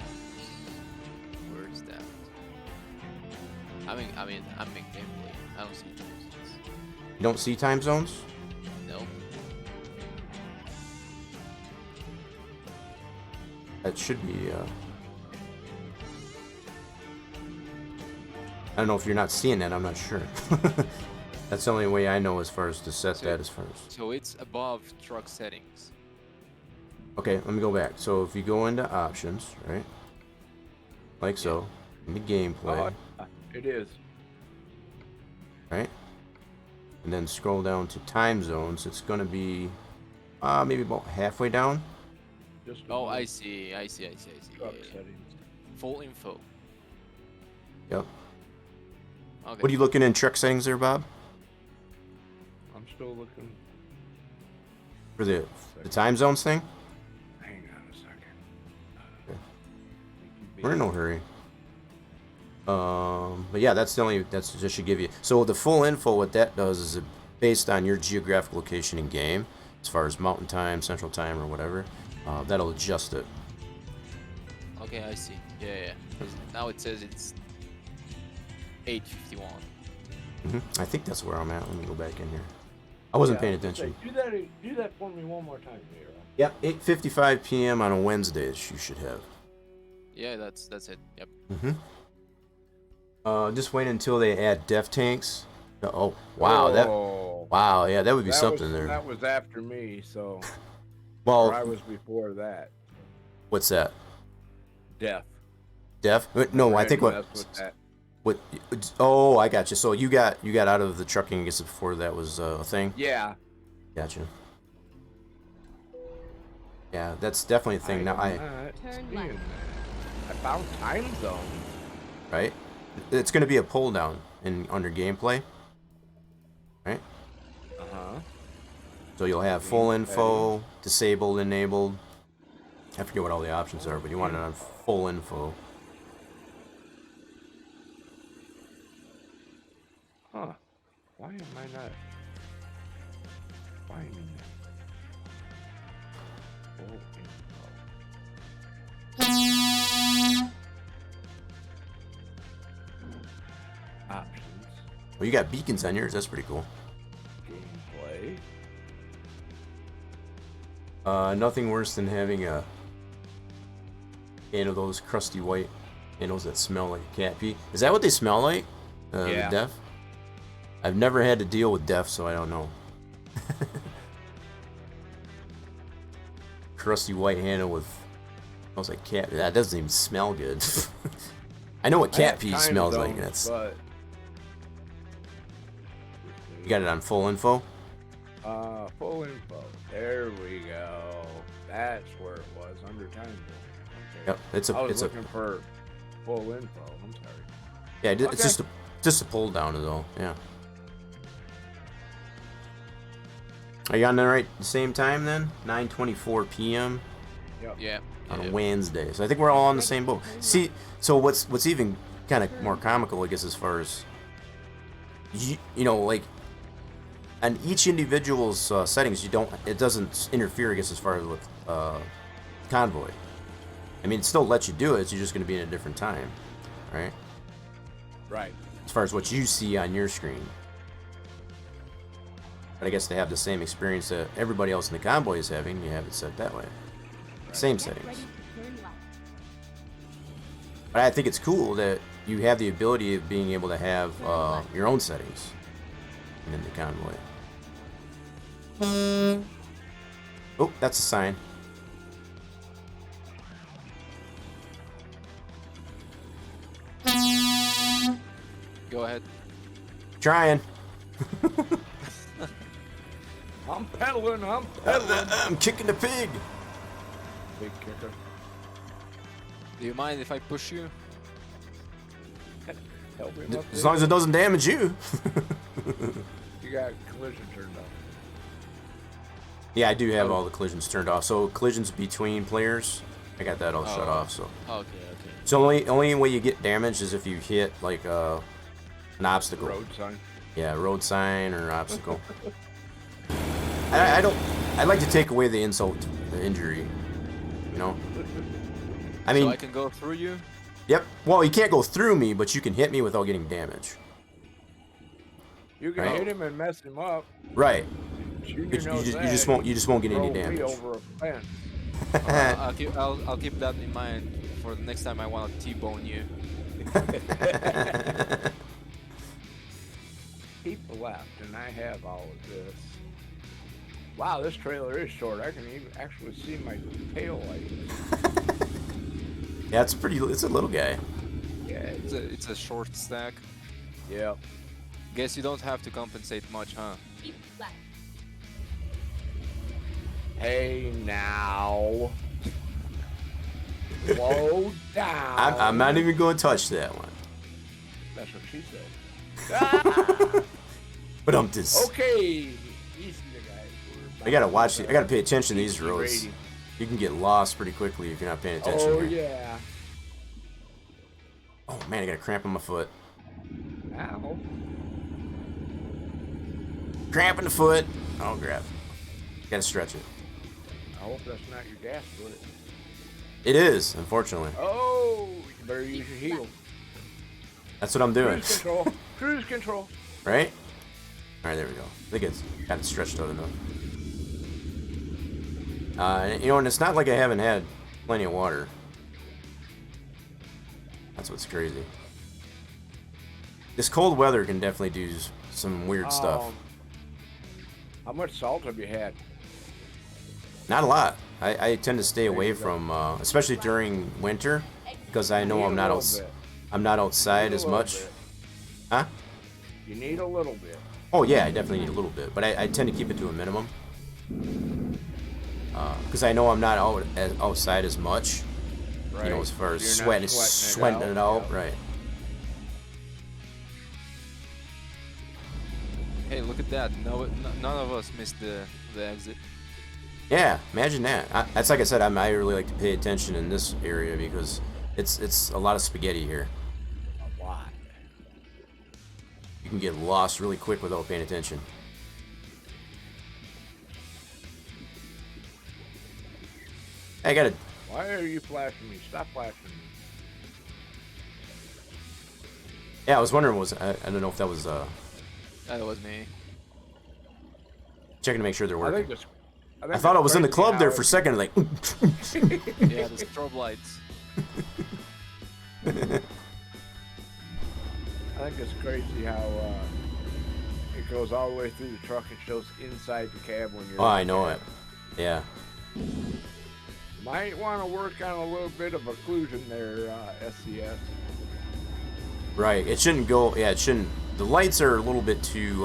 Where is that? I'm in gameplay. I don't see time zones. You don't see time zones? Nope. That should be. I don't know if you're not seeing that. I'm not sure. That's the only way I know as far as to set that as far as. So it's above truck settings. Okay, let me go back. So if you go into options, right? Like so, into gameplay, It is. right? And then scroll down to time zones. It's gonna be maybe about halfway down. Just Oh, above I see. truck Yeah. settings. Full info. Yep. Okay. What are you looking in truck settings there, Bob? I'm still looking. For the time zones thing? Hang on a second. Okay. We're in no hurry. But yeah, that's just should give you. So the full info, what that does is it based on your geographic location in game, as far as mountain time, central time, or whatever. That'll adjust it. Okay, I see. Yeah. 'Cause now it says it's 8:51. I think that's where I'm at. Let me go back in here. I wasn't Yeah, paying I was gonna attention. say, do that for me one more time, Nero. Yep, 8:55 p.m. on a Wednesday. You should have. Yeah, that's it. Yep. Just wait until they add def tanks. Oh, wow, wow, yeah, that would be something there. That was after me, so. Well, Or I was before that. what's that? Death. Def? No, I think That's what that. what. Oh, I got you. So you got out of the trucking, I guess, before that was a thing. Yeah. Gotcha. Yeah, that's definitely a thing. Now Turn Seeing left. that. I found time zone. right? It's going to be a pull down in under gameplay, right? Uh huh. So you'll have full info, disabled, enabled, I forget what all the options are, but you want it on full info. Huh. Why am I not finding that? Full info. Options. Well, you got beacons on yours. That's pretty cool. Gameplay. Nothing worse than having a can of those crusty white candles that smell like cat pee. Is that what they smell like? Yeah. The deaf? I've never had to deal with deaf, so I don't know. Crusty white handle with smells like cat. That doesn't even smell good. I know what cat pee smells like. That's. But You got it on full info. full info. There we go. That's where it was under time zone. Okay. Yep, it's a. I was It's looking a. for full info. I'm sorry. Yeah, it's Okay. just a pull down is all. Yeah. Are you on the same time then? 9:24 p.m. Yep. Yeah. on a yeah. Wednesday. So I think we're all on the same boat. See, so what's even kind of more comical, I guess, as far as you know, like on each individual's settings, it doesn't interfere, I guess, as far as with convoy. I mean, it still lets you do it. It's just going to be in a different time, right? Right. As far as what you see on your screen. But I guess they have the same experience that everybody else in the convoy is having. You have it set that way. Same Get settings. ready to turn left. But I think it's cool that you have the ability of being able to have your own settings in the convoy. Oh, that's a sign. Go ahead. Trying. I'm pedaling. I'm pedaling. I'm kicking the pig. Big kicker. Do you mind if I push you? Help him up As there. long as it doesn't damage you. You got collision turned off. Yeah, I do have all the collisions turned off. So collisions between players, I got that all shut Oh. off. So Okay. so only way you get damaged is if you hit like an obstacle. Road sign. Yeah, road sign or obstacle. I don't. I like to take away the insult, the injury. You know. I mean, so I can go through you? yep. Well, you can't go through me, but you can hit me without getting damage. You can Right. hit him and mess him up. Right. Junior But knows you that. just won't. You just won't get any Throw me damage. over a fence. I'll keep that in mind for the next time I want to T-bone you. Keep left, and I have all of this. Wow, this trailer is short. I can even actually see my tail lights. Yeah, it's pretty. It's a little guy. Yeah. It's a short stack. Yep. Guess you don't have to compensate much, huh? Keep left. Hey now. Slow down. I'm not even going to touch that one. That's what she said. But I'm just. Okay. Easy, guys. I gotta watch. I gotta pay attention to these Easy roads. rating. You can get lost pretty quickly if you're not paying attention. Oh here. yeah. Oh man, I got a cramp in my foot. Ow. Cramp in the foot. Oh crap. Gotta stretch it. I hope that's not your gas foot. It is, unfortunately. Oh, you better use your heel. That's what I'm doing. Cruise control. Cruise control. Right? Alright, there we go. I think it's got it stretched out enough. You know, and it's not like I haven't had plenty of water. That's what's crazy. This cold weather can definitely do some weird stuff. How much salt have you had? Not a lot. I tend to stay away from, especially during winter, because I know You I'm need not a out. little bit. I'm not outside You need as a little much. bit. Huh? You need a little bit. Oh yeah, I definitely need a little bit, but I tend to keep it to a minimum. Because I know I'm not outside as much. Right. You know, as far as You're not sweating it out, yeah. right? Hey, look at that. No, none of us missed the exit. Yeah, imagine that. That's like I said. I really like to pay attention in this area because it's a lot of spaghetti here. A lot. You can get lost really quick without paying attention. I gotta. Why are you flashing me? Stop flashing me. Yeah, I was wondering. I don't know if that was That was me. checking to make sure they're I working. think I thought I was in the crazy club there how for a second. Like. Yeah, the strobe lights. I think it's crazy how it goes all the way through the truck and shows inside the cab when you're. Oh, in I the know cab. it. Yeah. Might want to work on a little bit of occlusion there, SCS. Right. It shouldn't go. Yeah, it shouldn't. The lights are a little bit too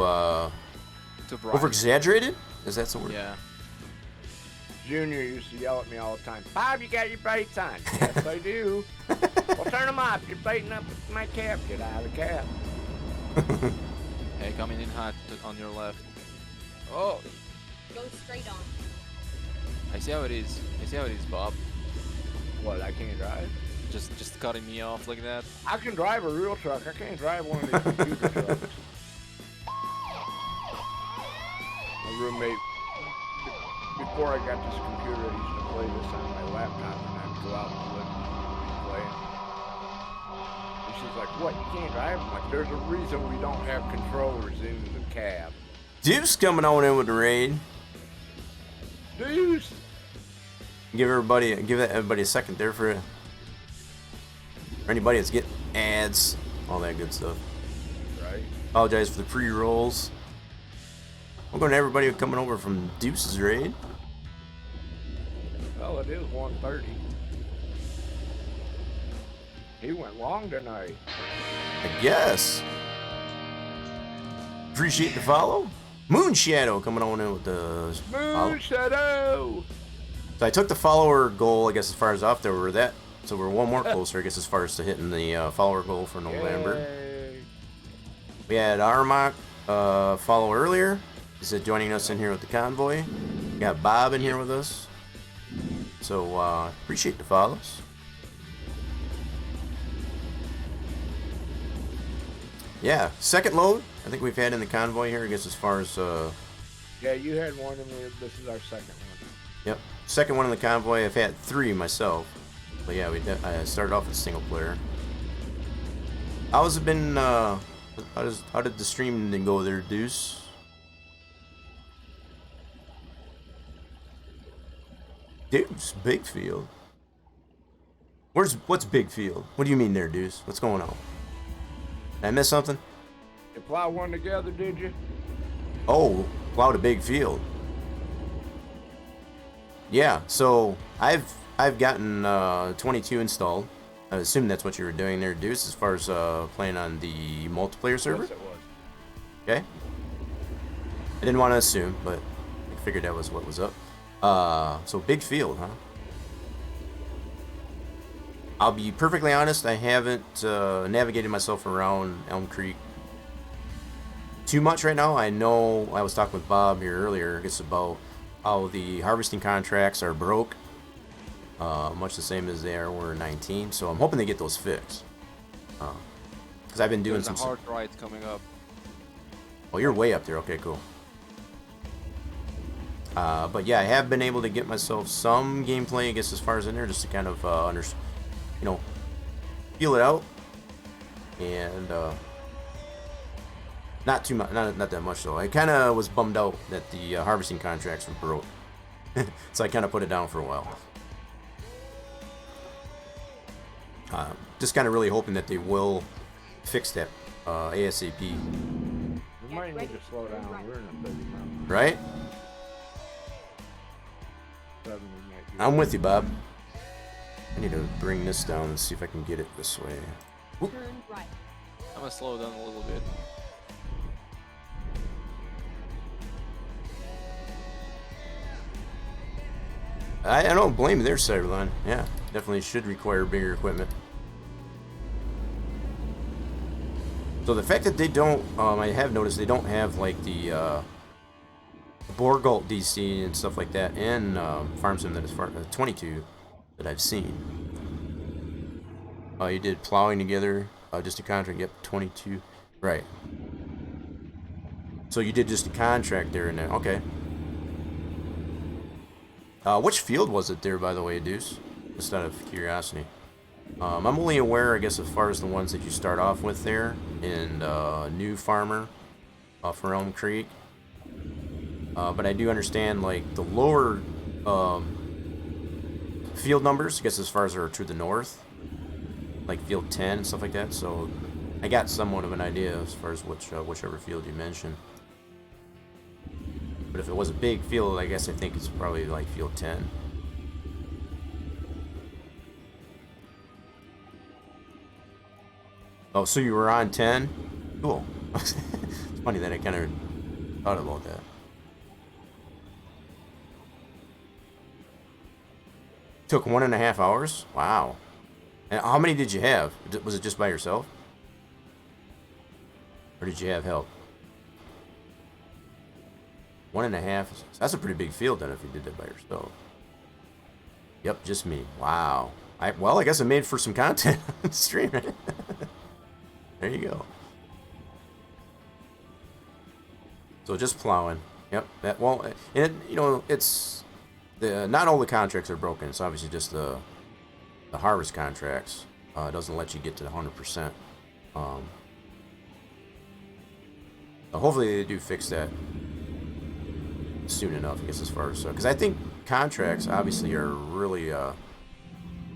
Too bright. over exaggerated. Is that the word? Yeah. Junior used to yell at me all the time. Bob, you got your brights on. Yes, I do. Well, turn them off. You're lighting up my cab. Get out of the cab. Hey, coming in hot on your left. Oh, Go straight on. I see how it is. I see how it is, Bob. what? I can't drive. Just cutting me off like that. I can drive a real truck. I can't drive one of these computer trucks. My roommate, before I got this computer, I used to play this on my laptop, and I'd go out and live and play. And she's like, "What? You can't drive?" I'm like, "There's a reason we don't have controllers in the cab." Deuce coming on in with the raid. Deuce. Give everybody a second there for anybody that's getting ads, all that good stuff. Right. Apologize for the pre-rolls. Welcome to everybody coming over from Deuce's raid. Well, it is 1:30. He went long tonight. I guess. Appreciate the follow. Moon Shadow coming on in with the follow. Moon Shadow. So I took the follower goal, I guess, as far as off there. So we're one more closer, I guess, as far as to hitting the follower goal for November. Yay. We had Armok follow earlier. He said joining us in here with the convoy. We got Bob in here with us. So appreciate the follows. Yeah, second load I think we've had in the convoy here, I guess, as far as Yeah, you had one, and this is our second one. yep, second one in the convoy. I've had 3 myself, but yeah, I started off with single player. How's it been? How did the stream go there, Deuce? Deuce, Big Field. What's Big Field? What do you mean there, Deuce? What's going on? Did I miss something? You plow one together, did you? Oh, plowed a big field. Yeah, so I've gotten 22 installed. I assume that's what you were doing there, Deuce, as far as playing on the multiplayer server. Yes, it was. Okay. I didn't want to assume, but I figured that was what was up. So big field, huh? I'll be perfectly honest, I haven't navigated myself around Elm Creek too much right now. I know I was talking with Bob here earlier, I guess, about how the harvesting contracts are broke, much the same as they were in 19. So I'm hoping they get those fixed. Because I've been doing There's a hard ride coming up. Oh, you're way up there. Okay, cool. But yeah, I have been able to get myself some gameplay, I guess, as far as in there, just to kind of feel it out, and not too much, not that much though. I kind of was bummed out that the harvesting contracts were broke, so I kind of put it down for a while. Just kind of really hoping that they will fix that ASAP. We might need to slow down. We're in a 30 mile. Right? 7 we might do. I'm with you, Bob. I need to bring this down and see if I can get it this way. Turn right. I'm gonna slow down a little bit. I don't blame their Cyberline. Yeah, definitely should require bigger equipment. So the fact that they don't, I have noticed they don't have like the Borgalt DC and stuff like that, and Farm Sim that is 22 that I've seen. You did plowing together, just a contract. Yep, 22. Right. So you did just a contract there and then. Okay. Which field was it there, by the way, Deuce? Just out of curiosity. I'm only aware, I guess, as far as the ones that you start off with there in New Farmer for Elm Creek. But I do understand, like, the lower field numbers, I guess, as far as are to the north, like field 10 and stuff like that. So I got somewhat of an idea as far as whichever field you mentioned. But if it was a big field, I guess I think it's probably like field 10. Oh, so you were on 10? Cool. It's funny that I kind of thought about that. Took 1.5 hours? Wow. And how many did you have? Was it just by yourself? Or did you have help? 1.5. That's a pretty big field then if you did that by yourself. Yep, just me. Wow. Well, I guess I made for some content on stream. There you go. So just plowing. Yep. And you know, it's not all the contracts are broken. It's obviously just the harvest contracts. It doesn't let you get to the 100%. Hopefully they do fix that soon enough, I guess, as far as because I think contracts obviously are really.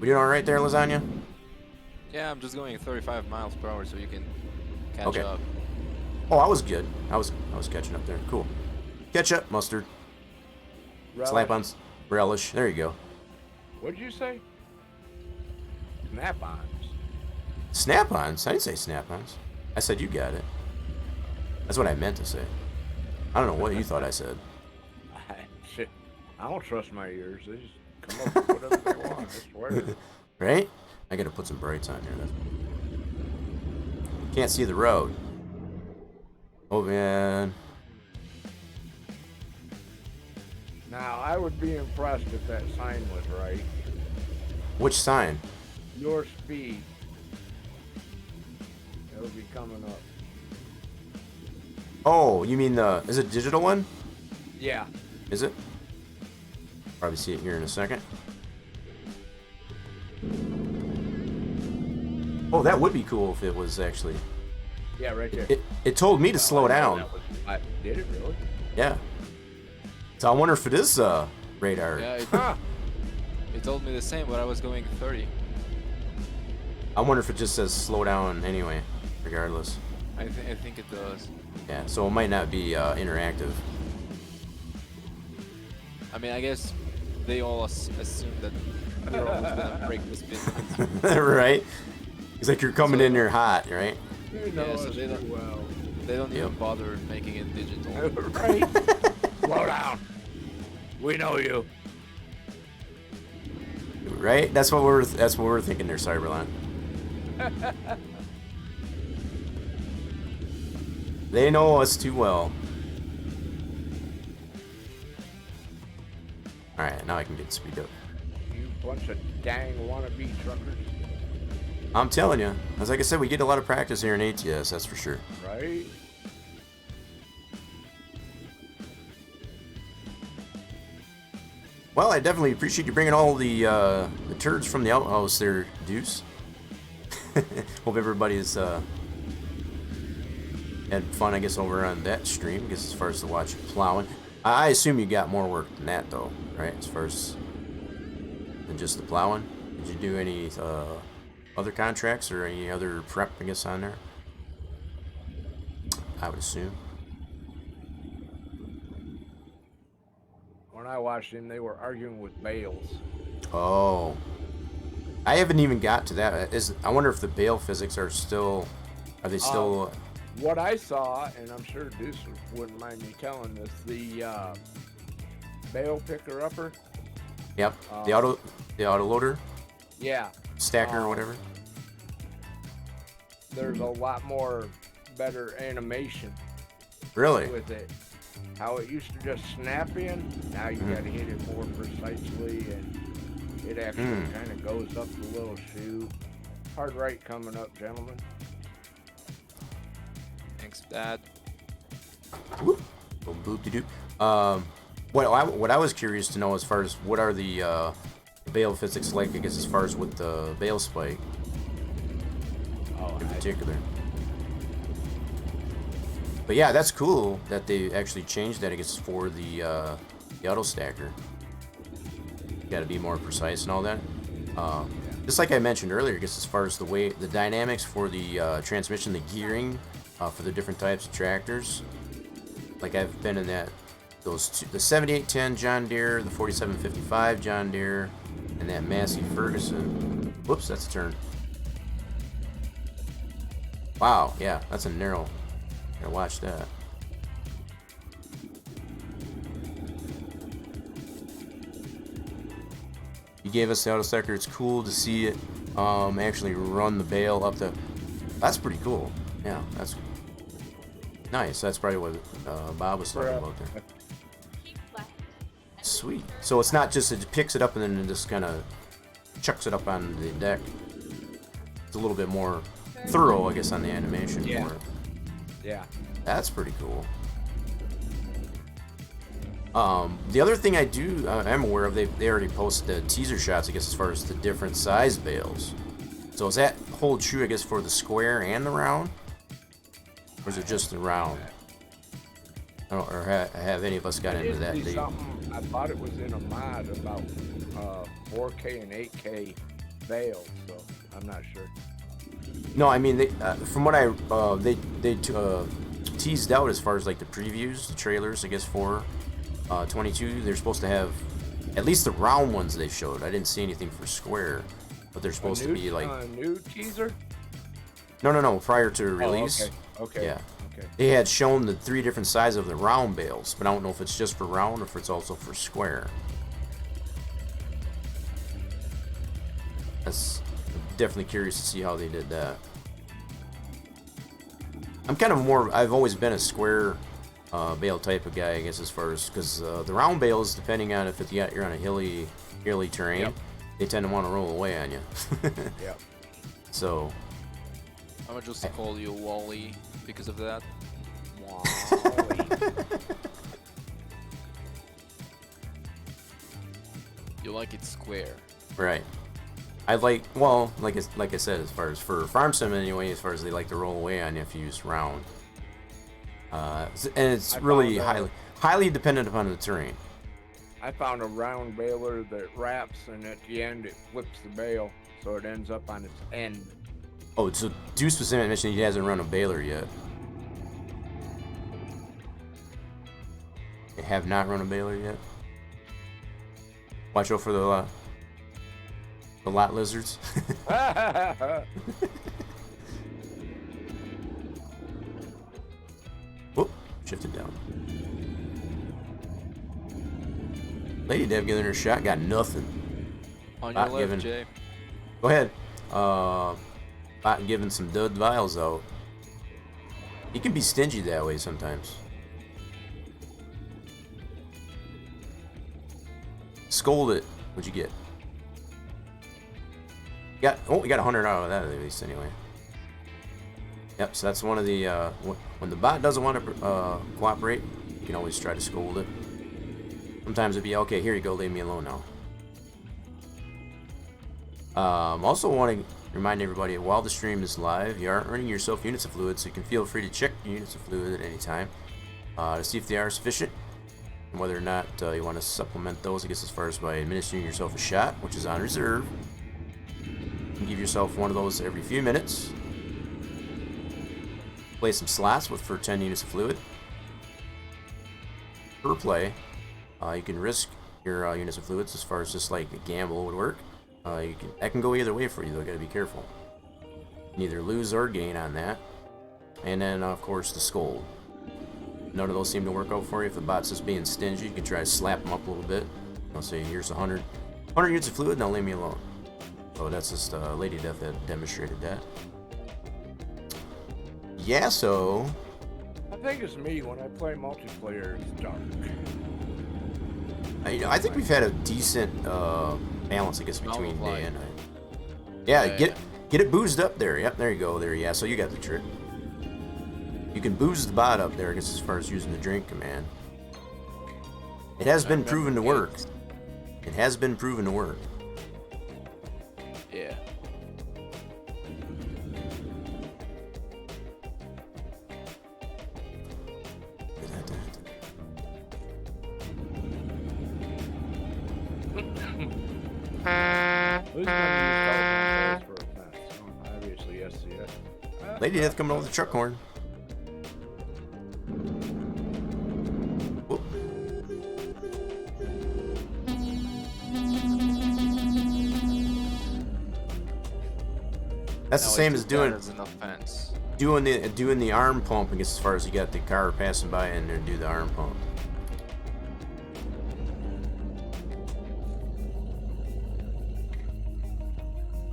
We doing all right there, Lasagna? Yeah, I'm just going 35 miles per hour, so you can catch up. Oh, I was good. I was catching up there. Cool. Ketchup, mustard, Relish. slap-ons, relish. There you go. What'd you say? Snap-ons. Snap-ons? I didn't say snap-ons. I said you got it. That's what I meant to say. I don't know what you thought I said. Shit, I don't trust my ears. They just come up with whatever they want. I swear. Right? I gotta put some brights on here. Can't see the road. Oh man. Now, I would be impressed if that sign was right. Which sign? Your speed. It'll be coming up. Oh, you mean is it a digital one? Yeah. Is it? Probably see it here in a second. Oh, that would be cool if it was actually. Yeah, right there. It told me to slow down. Did it really? Yeah. So I wonder if it is radar. Yeah, it told me the same, but I was going 30. I wonder if it just says slow down anyway, regardless. I think it does. Yeah, so it might not be interactive. I mean, I guess they all assume that we're always gonna break the speed limit. Right? It's like you're coming in there hot, right? You know so us they don't- too well. They don't even Yep. bother making it digital. Right? Slow down. We know you. Right? That's what we're thinking there, Cyberland. They know us too well. Alright, now I can get speed up. You bunch of dang wannabe truckers. I'm telling you, as like I said, we get a lot of practice here in ATS, that's for sure. Right? Well, I definitely appreciate you bringing all the turds from the outhouse there, Deuce. Hope everybody's had fun, I guess, over on that stream, I guess, as far as to watch plowing. I assume you got more work than that, though, right? As far as than just the plowing. Did you do any other contracts or any other prep, I guess, on there? I would assume. When I watched him, they were arguing with bales. Oh. I haven't even got to that. I wonder if the bale physics are they still... What I saw, and I'm sure Deuce wouldn't mind me telling this, the bale picker upper. Yep. The auto loader, Yeah. stacker, or whatever. There's a lot more better animation Really? with it. how it used to just snap in. Now you got to hit it more precisely, and it actually kind of goes up the little shoe. Hard right coming up, gentlemen. Thanks, Dad. Whoop. Boom, boop, de doo. What I was curious to know as far as what are the bail physics like, I guess, as far as with the bail spike in particular. But yeah, that's cool that they actually changed that, I guess, for the auto stacker. You got to be more precise and all that. Just like I mentioned earlier, I guess, as far as the dynamics for the transmission, the gearing for the different types of tractors. Like I've been in those two, the 7810 John Deere, the 4755 John Deere, and that Massey Ferguson. Whoops, that's a turn. Wow, yeah, that's a narrow. Gotta watch that. You gave us the auto stacker. It's cool to see it actually run the bale up the. That's pretty cool. Yeah, that's nice. That's probably what Bob was talking about there. Keep left. Sweet. So it's not just it picks it up and then it just kind of chucks it up on the deck. It's a little bit more thorough, I guess, on the animation. Yeah. For it. Yeah. That's pretty cool. The other thing I'm aware of, they already posted the teaser shots, I guess, as far as the different size bales. So does that hold true, I guess, for the square and the round? Or is it just the round? I don't, or have any of us got into that? I thought it was in a mod about 4K and 8K bales, so I'm not sure. No, I mean, from what they teased out as far as like the previews, the trailers, I guess, for 22, they're supposed to have at least the round ones they showed. I didn't see anything for square, but they're supposed to be like a new teaser. No, prior to release. Okay. Yeah. Okay. They had shown the 3 different sizes of the round bales, but I don't know if it's just for round or if it's also for square. That's definitely curious to see how they did that. I'm kind of I've always been a square bale type of guy, I guess, as far as, because the round bales, depending on if you're on a hilly terrain, they tend to want to roll away on you. Yeah. So. I'm gonna just call you Wally because of that. Wally. You like it square. Right. I like I said, as far as for farm sim anyway, as far as they like to roll away on you if you use round. And it's really highly dependent upon the terrain. I found a round baler that wraps, and at the end it flips the bale, so it ends up on its end. Oh, so Deuce specifically mentioned he hasn't run a baler yet. They have not run a baler yet. Watch out for the lot lizards. Whoop, shifted down. Lady Dev giving her a shot, got nothing. On your left, Jay. Go ahead. Bot giving some dud vials out. He can be stingy that way sometimes. Scold it. What'd you get? We got 100 out of that at least anyway. Yep, so that's one of the when the bot doesn't want to cooperate, you can always try to scold it. Sometimes it'd be okay, here you go, leave me alone now. Also want to remind everybody, while the stream is live, you are earning yourself units of fluid, so you can feel free to check your units of fluid at any time to see if they are sufficient, and whether or not you want to supplement those, I guess, as far as by administering yourself a shot, which is on reserve. You can give yourself one of those every few minutes. Play some slots for 10 units of fluid per play. You can risk your units of fluids as far as just like a gamble would work. That can go either way for you, though. Gotta be careful. You can either lose or gain on that. And then, of course, the scold. None of those seem to work out for you. If the bot's just being stingy, you can try to slap them up a little bit. I'll say, here's 100 units of fluid, now leave me alone. So that's just Lady Death that demonstrated that. Yeah, so think it's me when I play multiplayer. It's dark. I think we've had a decent balance, I guess, between Multiply. day and night. Yeah, Yeah, get it boozed up there. Yep, there you go. There, yeah. So you got the trick. You can booze the bot up there, I guess, as far as using the drink command. It has been proven to work. It has been proven to work. Yeah. Who's gonna use telephone poles for a fence? Oh, obviously SCS. Lady Death coming over the truck horn. Whoop. That's the same as doing As an offense. doing the arm pump, I guess, as far as you got the car passing by and then do the arm pump.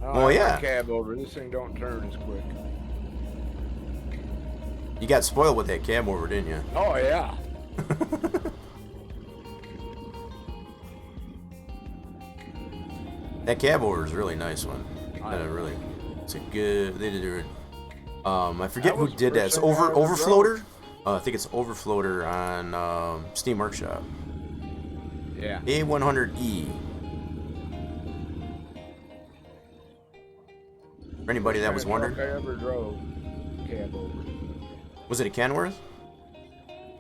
Oh yeah. Cab over. This thing don't turn as quick. You got spoiled with that cab over, didn't you? Oh yeah. That cab over is a really nice one. It's a good. They did it. I forget That who was the did that. first It's thing I ever Overfloater. I think it's Overfloater on Steam Workshop. Yeah. A100E. For anybody that was First truck wondering, I ever drove cab over. was it a Kenworth?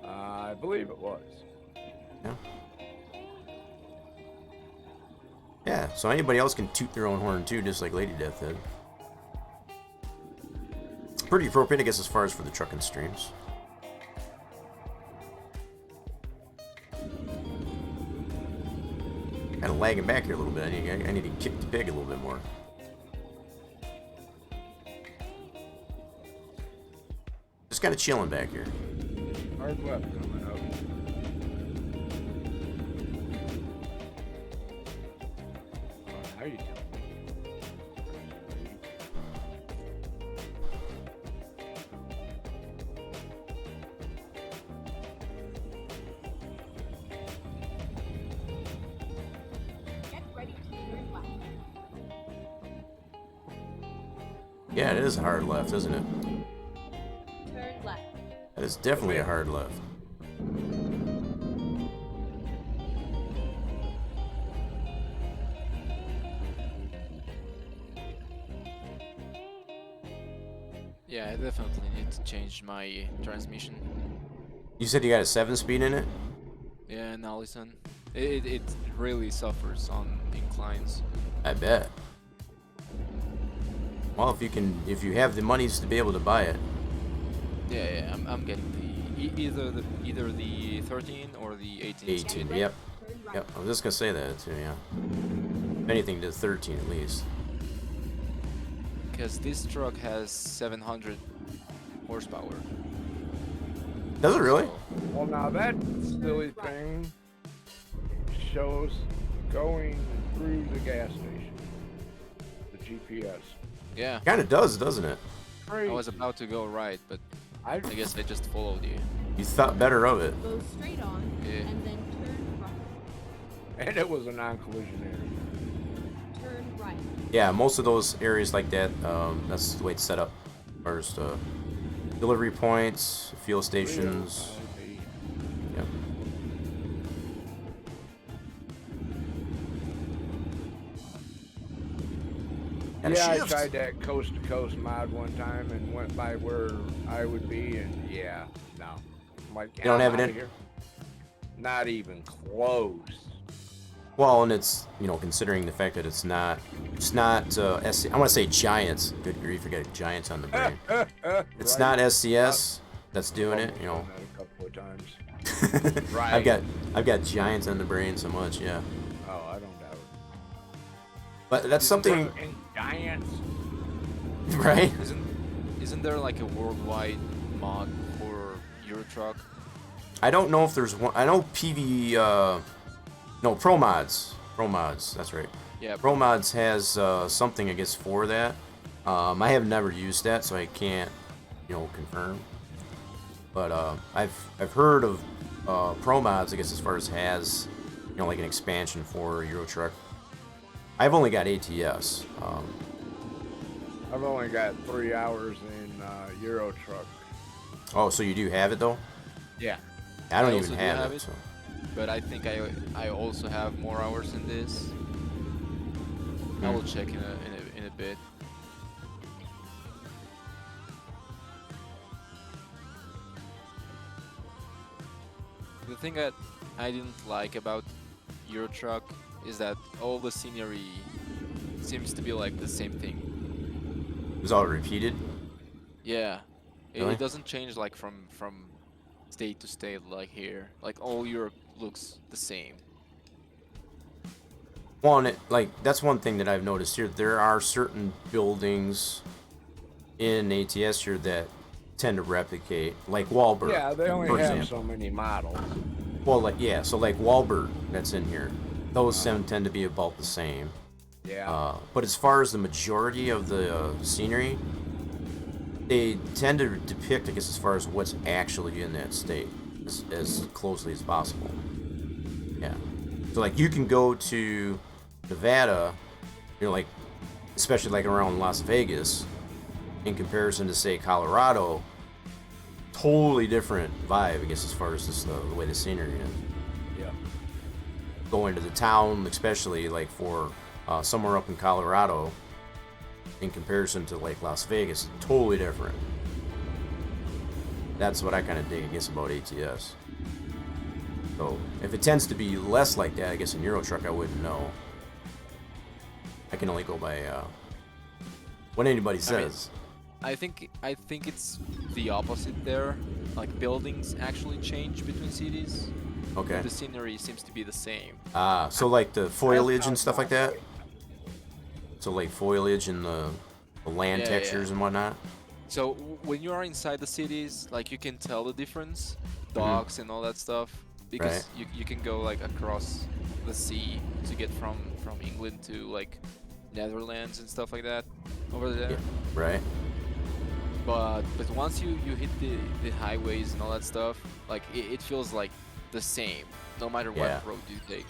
I believe it was. Yeah. Yeah. So anybody else can toot their own horn too, just like Lady Death did. Pretty appropriate, I guess, as far as for the trucking streams. Kind of lagging back here a little bit. I need to kick the pig a little bit more. Just kind of chilling back here. Hard left coming up. Oh, now you tell me. Get ready to turn left. Yeah, it is a hard left, isn't it? Turn left. That is definitely a hard left. Yeah, I definitely need to change my transmission. You said you got a 7-speed in it? Yeah, now listen. It really suffers on inclines. I bet. Well, if you have the monies to be able to buy it. Yeah, I'm getting either the 13 or the 18. 18, yep. Turn right. Yep, I was just gonna say that too, yeah. If anything to 13 at least. Because this truck has 700 horsepower. Does it really? Well, now that silly thing shows going through the gas station. The GPS. Yeah, Kinda does, doesn't it? I was about to go right, but I I guess I just followed you. You thought better of it. Go straight on Yeah. and then turn right. and it was a non-collision area. Turn right. Yeah, most of those areas like that, that's the way it's set up. First, delivery points, fuel stations. Yep. Gotta Yeah, I shift. tried that coast to coast mod one time and went by where I would be, and yeah, no. I'm like, You don't have it outta in? here. Not even close. Well, and it's, you know, considering the fact that it's not SC, I want to say Giants. Good grief, I got Giants on the brain. It's Right. not SCS that's doing it, you know. Done that a couple of times. Right. I've got Giants on the brain so much, yeah. Oh, I don't doubt it. But that's something, And giants. right? Isn't there like a worldwide mod for Euro truck? I don't know if there's one. I know no, Pro Mods. Pro Mods, that's right. Yeah, Pro Mods has something, I guess, for that. I have never used that, so I can't, you know, confirm. But I've heard of pro mods, I guess, as far as has, you know, like an expansion for Euro Truck. I've only got ATS. I've only got 3 hours in Euro Truck. Oh, so you do have it though? Yeah. I don't I even also do have have it. it. So. But I think I also have more hours in this. I will check in a bit. The thing that I didn't like about Euro Truck is that all the scenery seems to be like the same thing. It was all repeated. Yeah, Really? it doesn't change like from state to state like here. Like all Europe looks the same. Well, and like that's one thing that I've noticed here. There are certain buildings in ATS here that tend to replicate, like Wahlberg. Yeah, they only for have example. so many models. Well, like yeah, so like Wahlberg that's in here, those tend to be about the same. Yeah. But as far as the majority of the scenery, they tend to depict, I guess, as far as what's actually in that state, as closely as possible. Yeah. So like you can go to Nevada, you know, like especially like around Las Vegas, in comparison to say Colorado, totally different vibe, I guess, as far as this, the way the scenery is. Yeah. Going to the town, especially like for somewhere up in Colorado, in comparison to like Las Vegas, totally different. That's what I kind of dig, I guess, about ATS. So if it tends to be less like that, I guess in Euro Truck I wouldn't know. I can only go by what anybody says. I think it's the opposite there. Like buildings actually change between cities. Okay. The scenery seems to be the same. So like the foliage and stuff like that. So like foliage and the land Yeah, textures yeah. and whatnot. So when you are inside the cities, like you can tell the difference, docks and all that stuff, because you can go like across the sea to get from England to like Netherlands and stuff like that over there. Yeah. Right. But once you hit the highways and all that stuff, like it feels like the same, no matter what Yeah. road you take.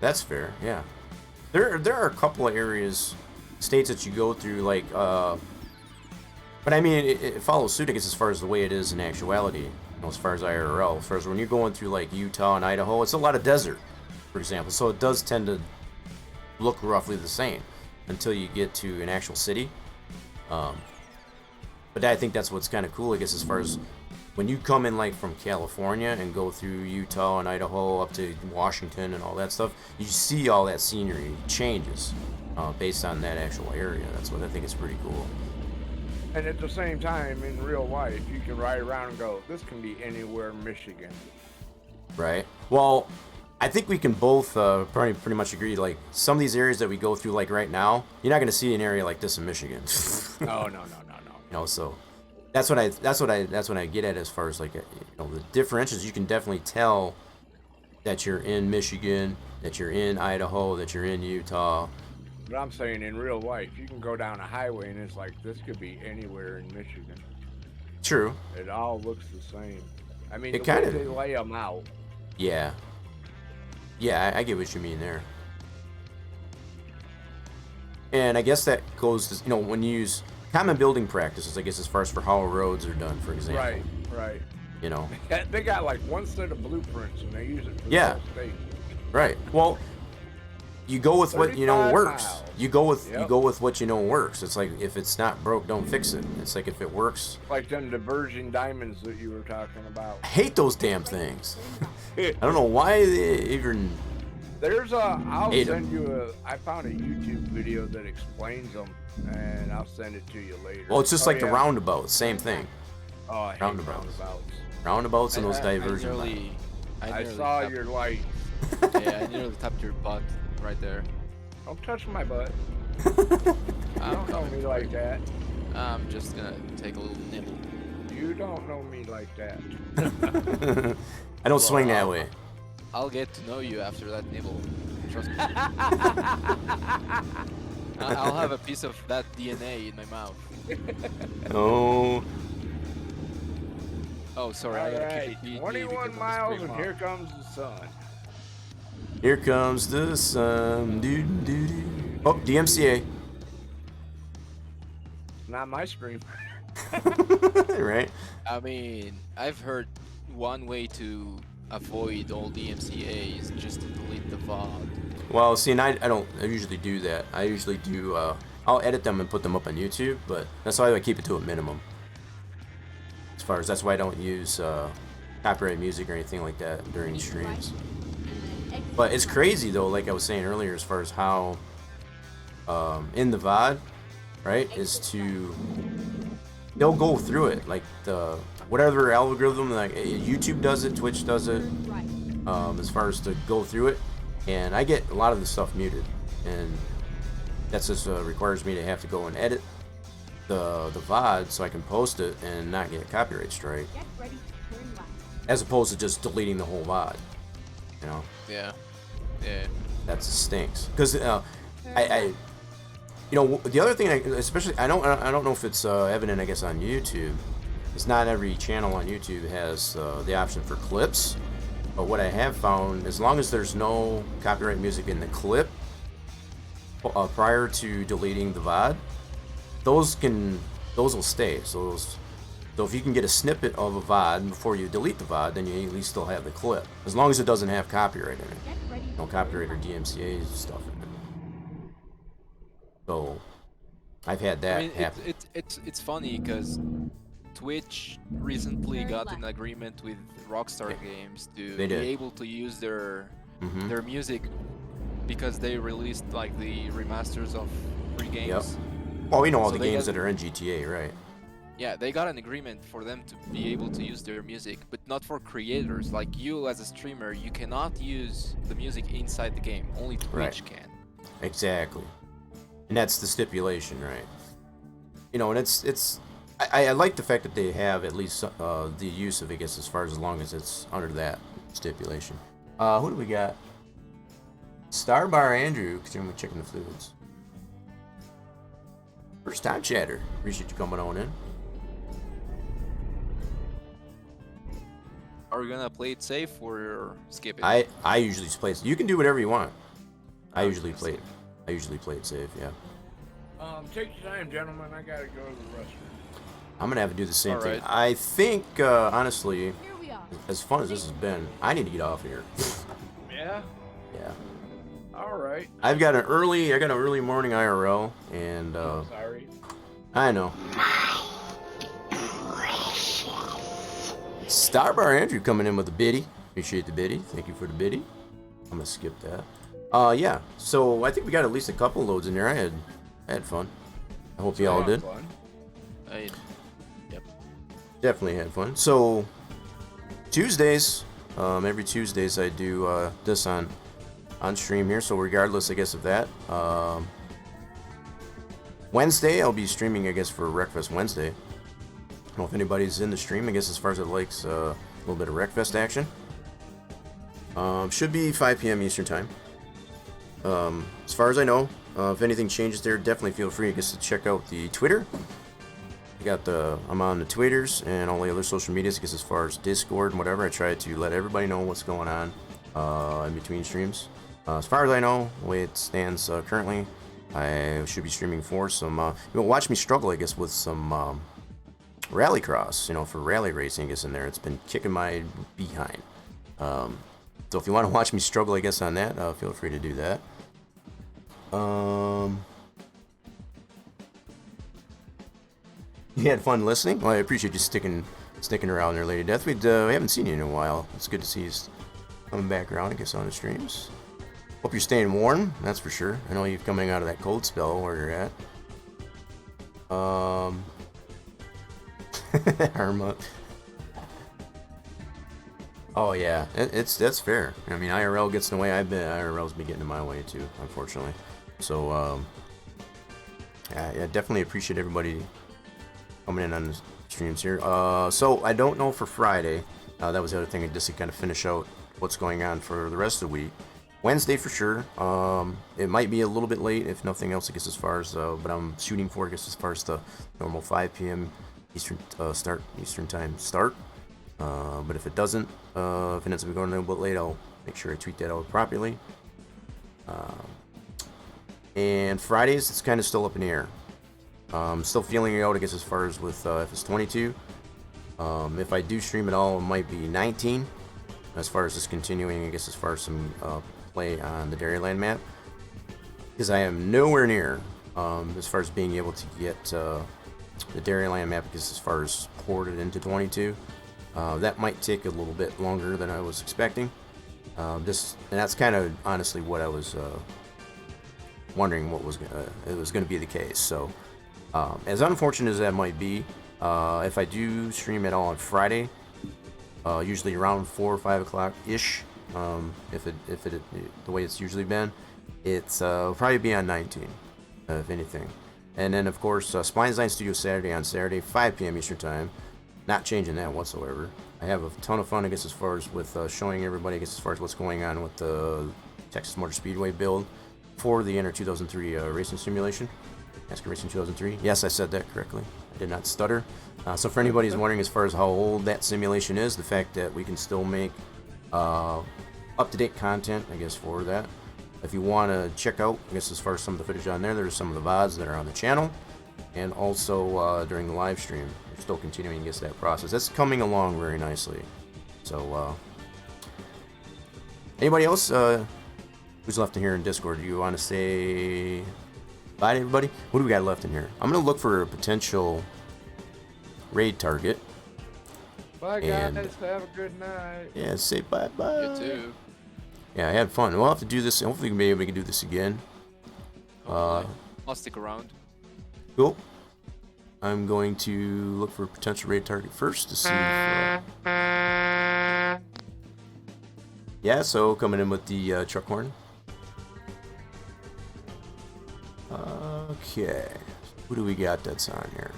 That's fair. Yeah. There are a couple of areas, states that you go through, like, but I mean, it follows suit, I guess, as far as the way it is in actuality, you know, as far as IRL. As far as when you're going through, like, Utah and Idaho, it's a lot of desert, for example. So it does tend to look roughly the same until you get to an actual city. But I think that's what's kind of cool, I guess, as far as when you come in, like, from California and go through Utah and Idaho up to Washington and all that stuff, you see all that scenery changes based on that actual area. That's what I think is pretty cool. And at the same time, in real life, you can ride around and go, this can be anywhere in Michigan. Right. Well, I think we can both pretty much agree. Like some of these areas that we go through, like right now, you're not going to see an area like this in Michigan. No. You know, so that's what I get at as far as like, you know, the differentials. You can definitely tell that you're in Michigan, that you're in Idaho, that you're in Utah. But I'm saying in real life, you can go down a highway and it's like, this could be anywhere in Michigan. True. It all looks the same. I mean, It the way kinda- they lay them out. Yeah. Yeah, I get what you mean there. And I guess that goes to, you know, when you use common building practices, I guess, as far as for how roads are done, for example. Right. You know. They got like one set of blueprints and they use it for Yeah. the whole state. Right. Well, you go with what you know 35 works. miles. You go Yep. with what you know works. It's like if it's not broke, don't fix it. It's like if it works. Like them diverging diamonds that you were talking about. I hate those damn things. I don't know why they even. I'll Hate 'em. send you I found a YouTube video that explains them, and I'll send it to you later. Well, it's just like the yeah. roundabout, same thing. Oh, I hate roundabouts. roundabouts. Roundabouts and those I diversion lines. nearly I saw tapped- your light. Yeah, I nearly tapped your butt right there. Don't touch my butt. I'm Don't know coming me for like it. that. I'm just gonna take a little nibble. You don't know me like that. I don't swing that way. I'll get to know you after that nibble. Trust me. I'll have a piece of that DNA in my mouth. Oh. Oh, sorry, I gotta keep it PG 21 because I'm a miles and streamer. here comes the sun. Here comes the sun. Doo, doo, doo. Oh, DMCA. Not my stream. Right? I mean, I've heard one way to avoid all DMCA is just to delete the VOD. Well, see, and I don't usually do that. I usually do, I'll edit them and put them up on YouTube, but that's why I keep it to a minimum. As far as, that's why I don't use copyright music or anything like that during streams. But it's crazy, though, like I was saying earlier, as far as how, in the VOD, right, is to, they'll go through it, like the, whatever algorithm, like YouTube does it, Twitch does it, as far as to go through it. And I get a lot of the stuff muted, and that just requires me to have to go and edit the VOD so I can post it and not get a copyright strike, as opposed to just deleting the whole VOD. You know? Yeah. Yeah. That stinks. Because I, you know, the other thing, especially, I don't know if it's evident, I guess, on YouTube. Is not every channel on YouTube has the option for clips. But what I have found, as long as there's no copyright music in the clip prior to deleting the VOD, those will stay. So if you can get a snippet of a VOD before you delete the VOD, then you at least still have the clip, as long as it doesn't have copyright in it. No copyright or DMCA stuff in it. So I've had that I mean, happen. it's funny because Twitch recently got an agreement with Rockstar Games to be able to use their music because they released like the remasters of free games. Yep. Well, we know all So the they games got- that are in GTA, right? Yeah, they got an agreement for them to be able to use their music, but not for creators. Like you as a streamer, you cannot use the music inside the game. Only Twitch can. Exactly. And that's the stipulation, right? You know, and it's I like the fact that they have at least the use of it, I guess, as long as it's under that stipulation. Who do we got? Starbar Andrew, continuing checking the fluids. First time chatter. Appreciate you coming on in. Are we gonna play it safe or skip it? I usually play it. You can do whatever you want. I usually play it safe, yeah. Take your time, gentlemen. I gotta go to the restroom. I'm gonna have to do the same thing. Alright. I think, honestly, Here we are. as fun as this has been, I need to get off here. Yeah? Yeah. Alright. I got an early morning IRL, and Sorry. I know. Starbar Andrew coming in with a biddy. Appreciate the biddy. Thank you for the biddy. I'm gonna skip that. Yeah. So I think we got at least a couple loads in there. I had fun. I hope you all did. Fun. Yep. Definitely had fun. So Tuesdays, every Tuesdays I do this on stream here. So regardless, I guess, of that, Wednesday I'll be streaming, I guess, for Wreckfest Wednesday. I don't know if anybody's in the stream, I guess, as far as it likes a little bit of Wreckfest action. Should be 5 p.m. Eastern time. As far as I know, if anything changes there, definitely feel free, I guess, to check out the Twitter. I'm on the Twitters and all the other social medias, I guess, as far as Discord and whatever. I try to let everybody know what's going on in between streams. As far as I know, the way it stands currently, I should be streaming for some, watch me struggle, I guess, with some rallycross, for rally racing, I guess, in there. It's been kicking my behind. So if you want to watch me struggle, I guess, on that, feel free to do that. You had fun listening? Well, I appreciate you sticking around there, Lady Death. We haven't seen you in a while. It's good to see you coming back around, I guess, on the streams. Hope you're staying warm, that's for sure. I know you're coming out of that cold spell where you're at. Arma. Oh yeah, that's fair. I mean, IRL gets in the way. IRL's been getting in my way too, unfortunately. So yeah, definitely appreciate everybody coming in on the streams here. So I don't know for Friday. That was the other thing, just to kind of finish out what's going on for the rest of the week. Wednesday for sure. It might be a little bit late, if nothing else, I guess, as far as, but I'm shooting for, I guess, as far as the normal 5 p.m. Eastern time start. But if it doesn't, if it ends up going a little bit late, I'll make sure I tweet that out properly. And Fridays, it's kind of still up in the air. Still feeling it out, I guess, as far as with if it's 22. If I do stream at all, it might be 19. As far as just continuing, I guess, as far as some play on the Dairyland map. Because I am nowhere near, as far as being able to get the Dairyland map, because as far as ported into 22. That might take a little bit longer than I was expecting. And that's kind of honestly what I was wondering what was it was going to be the case. So, as unfortunate as that might be, if I do stream at all on Friday, usually around 4 or 5 o'clock ish, if it the way it's usually been, it's probably be on 19, if anything. And then of course, Spline Design Studio on Saturday, 5 p.m. Eastern Time. Not changing that whatsoever. I have a ton of fun, I guess, as far as with showing everybody, I guess, as far as what's going on with the Texas Motor Speedway build for the Inter 2003 racing simulation. NASCAR Racing 2003. Yes, I said that correctly. I did not stutter. So for anybody who's wondering as far as how old that simulation is, the fact that we can still make up-to-date content, I guess, for that. If you want to check out, I guess, as far as some of the footage on there's some of the VODs that are on the channel. And also during the live stream, we're still continuing, I guess, that process. That's coming along very nicely. So, anybody else who's left in here in Discord? Do you want to say bye to everybody? What do we got left in here? I'm going to look for a potential raid target. Bye, guys. Have a good night. Yeah, say bye-bye. You too. Yeah, I had fun. We'll have to do this. Hopefully, maybe we can do this again. I'll stick around. Cool. I'm going to look for a potential raid target first to see if... Yeah, so coming in with the truck horn. Okay. Who do we got that's on here?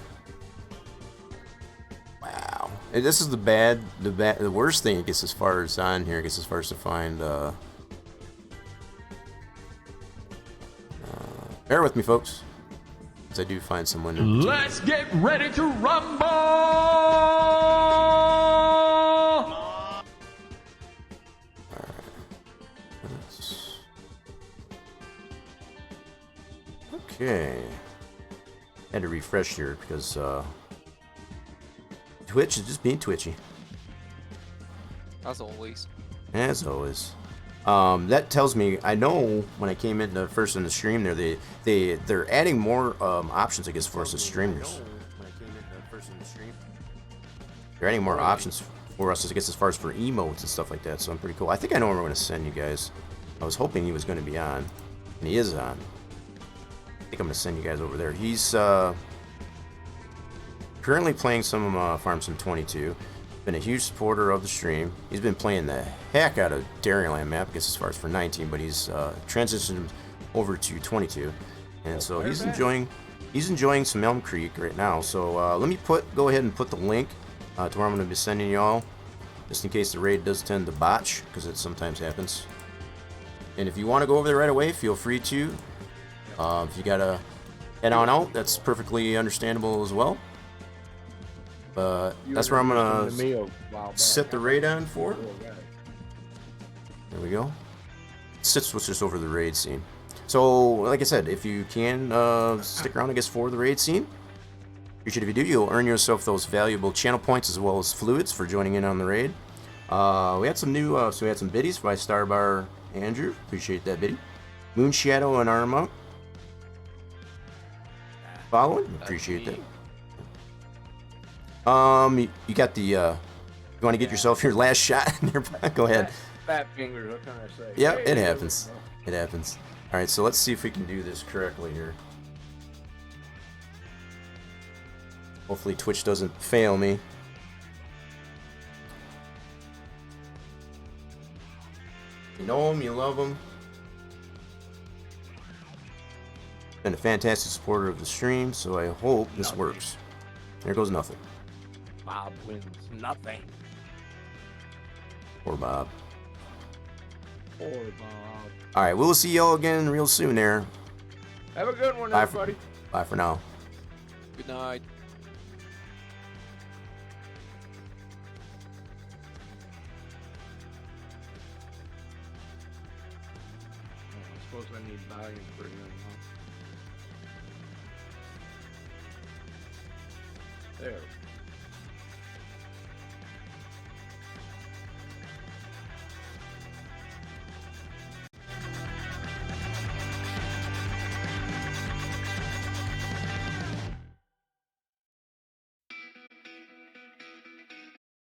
Wow. And this is the worst thing, I guess, as far as on here, I guess, as far as to find... bear with me, folks. I do find someone. Let's get ready to rumble! Okay. Had to refresh here because Twitch is just being twitchy. As always. As always. That tells me, I know when I came in first in the stream there, they're adding more options, I guess, for us as streamers. They're adding more options for us, I guess, as far as for emotes and stuff like that, so I'm pretty cool. I think I know where I'm going to send you guys. I was hoping he was going to be on, and he is on. I think I'm going to send you guys over there. He's currently playing some Farm Sim 22. Been a huge supporter of the stream. He's been playing the heck out of Dairyland map, I guess, as far as for 19, but he's transitioned over to 22, and so he's enjoying some Elm Creek right now. So let me go ahead and put the link to where I'm going to be sending y'all, just in case the raid does tend to botch, because it sometimes happens. And if you want to go over there right away, feel free to. If you gotta head on out, that's perfectly understandable as well. But that's where I'm gonna set the raid on for. There we go. Switch just over the raid scene. So, like I said, if you can stick around, I guess, for the raid scene, appreciate if you do. You'll earn yourself those valuable channel points as well as fluids for joining in on the raid. We had some new, so we had some biddies by Starbar Andrew. Appreciate that biddy. Moonshadow and Arma. Following. Appreciate that. You got the, you want to get yourself your last shot? Go ahead. Fat fingers, what can I say? Yep, it happens. It happens. Alright, so let's see if we can do this correctly here. Hopefully Twitch doesn't fail me. You know him, you love him. Been a fantastic supporter of the stream, so I hope this works. There goes nothing. Bob wins nothing. Poor Bob. Poor Bob. Alright, we'll see y'all again real soon there. Have a good one, Bye everybody. Bye for now. Good night. suppose I need volume for him, huh? There.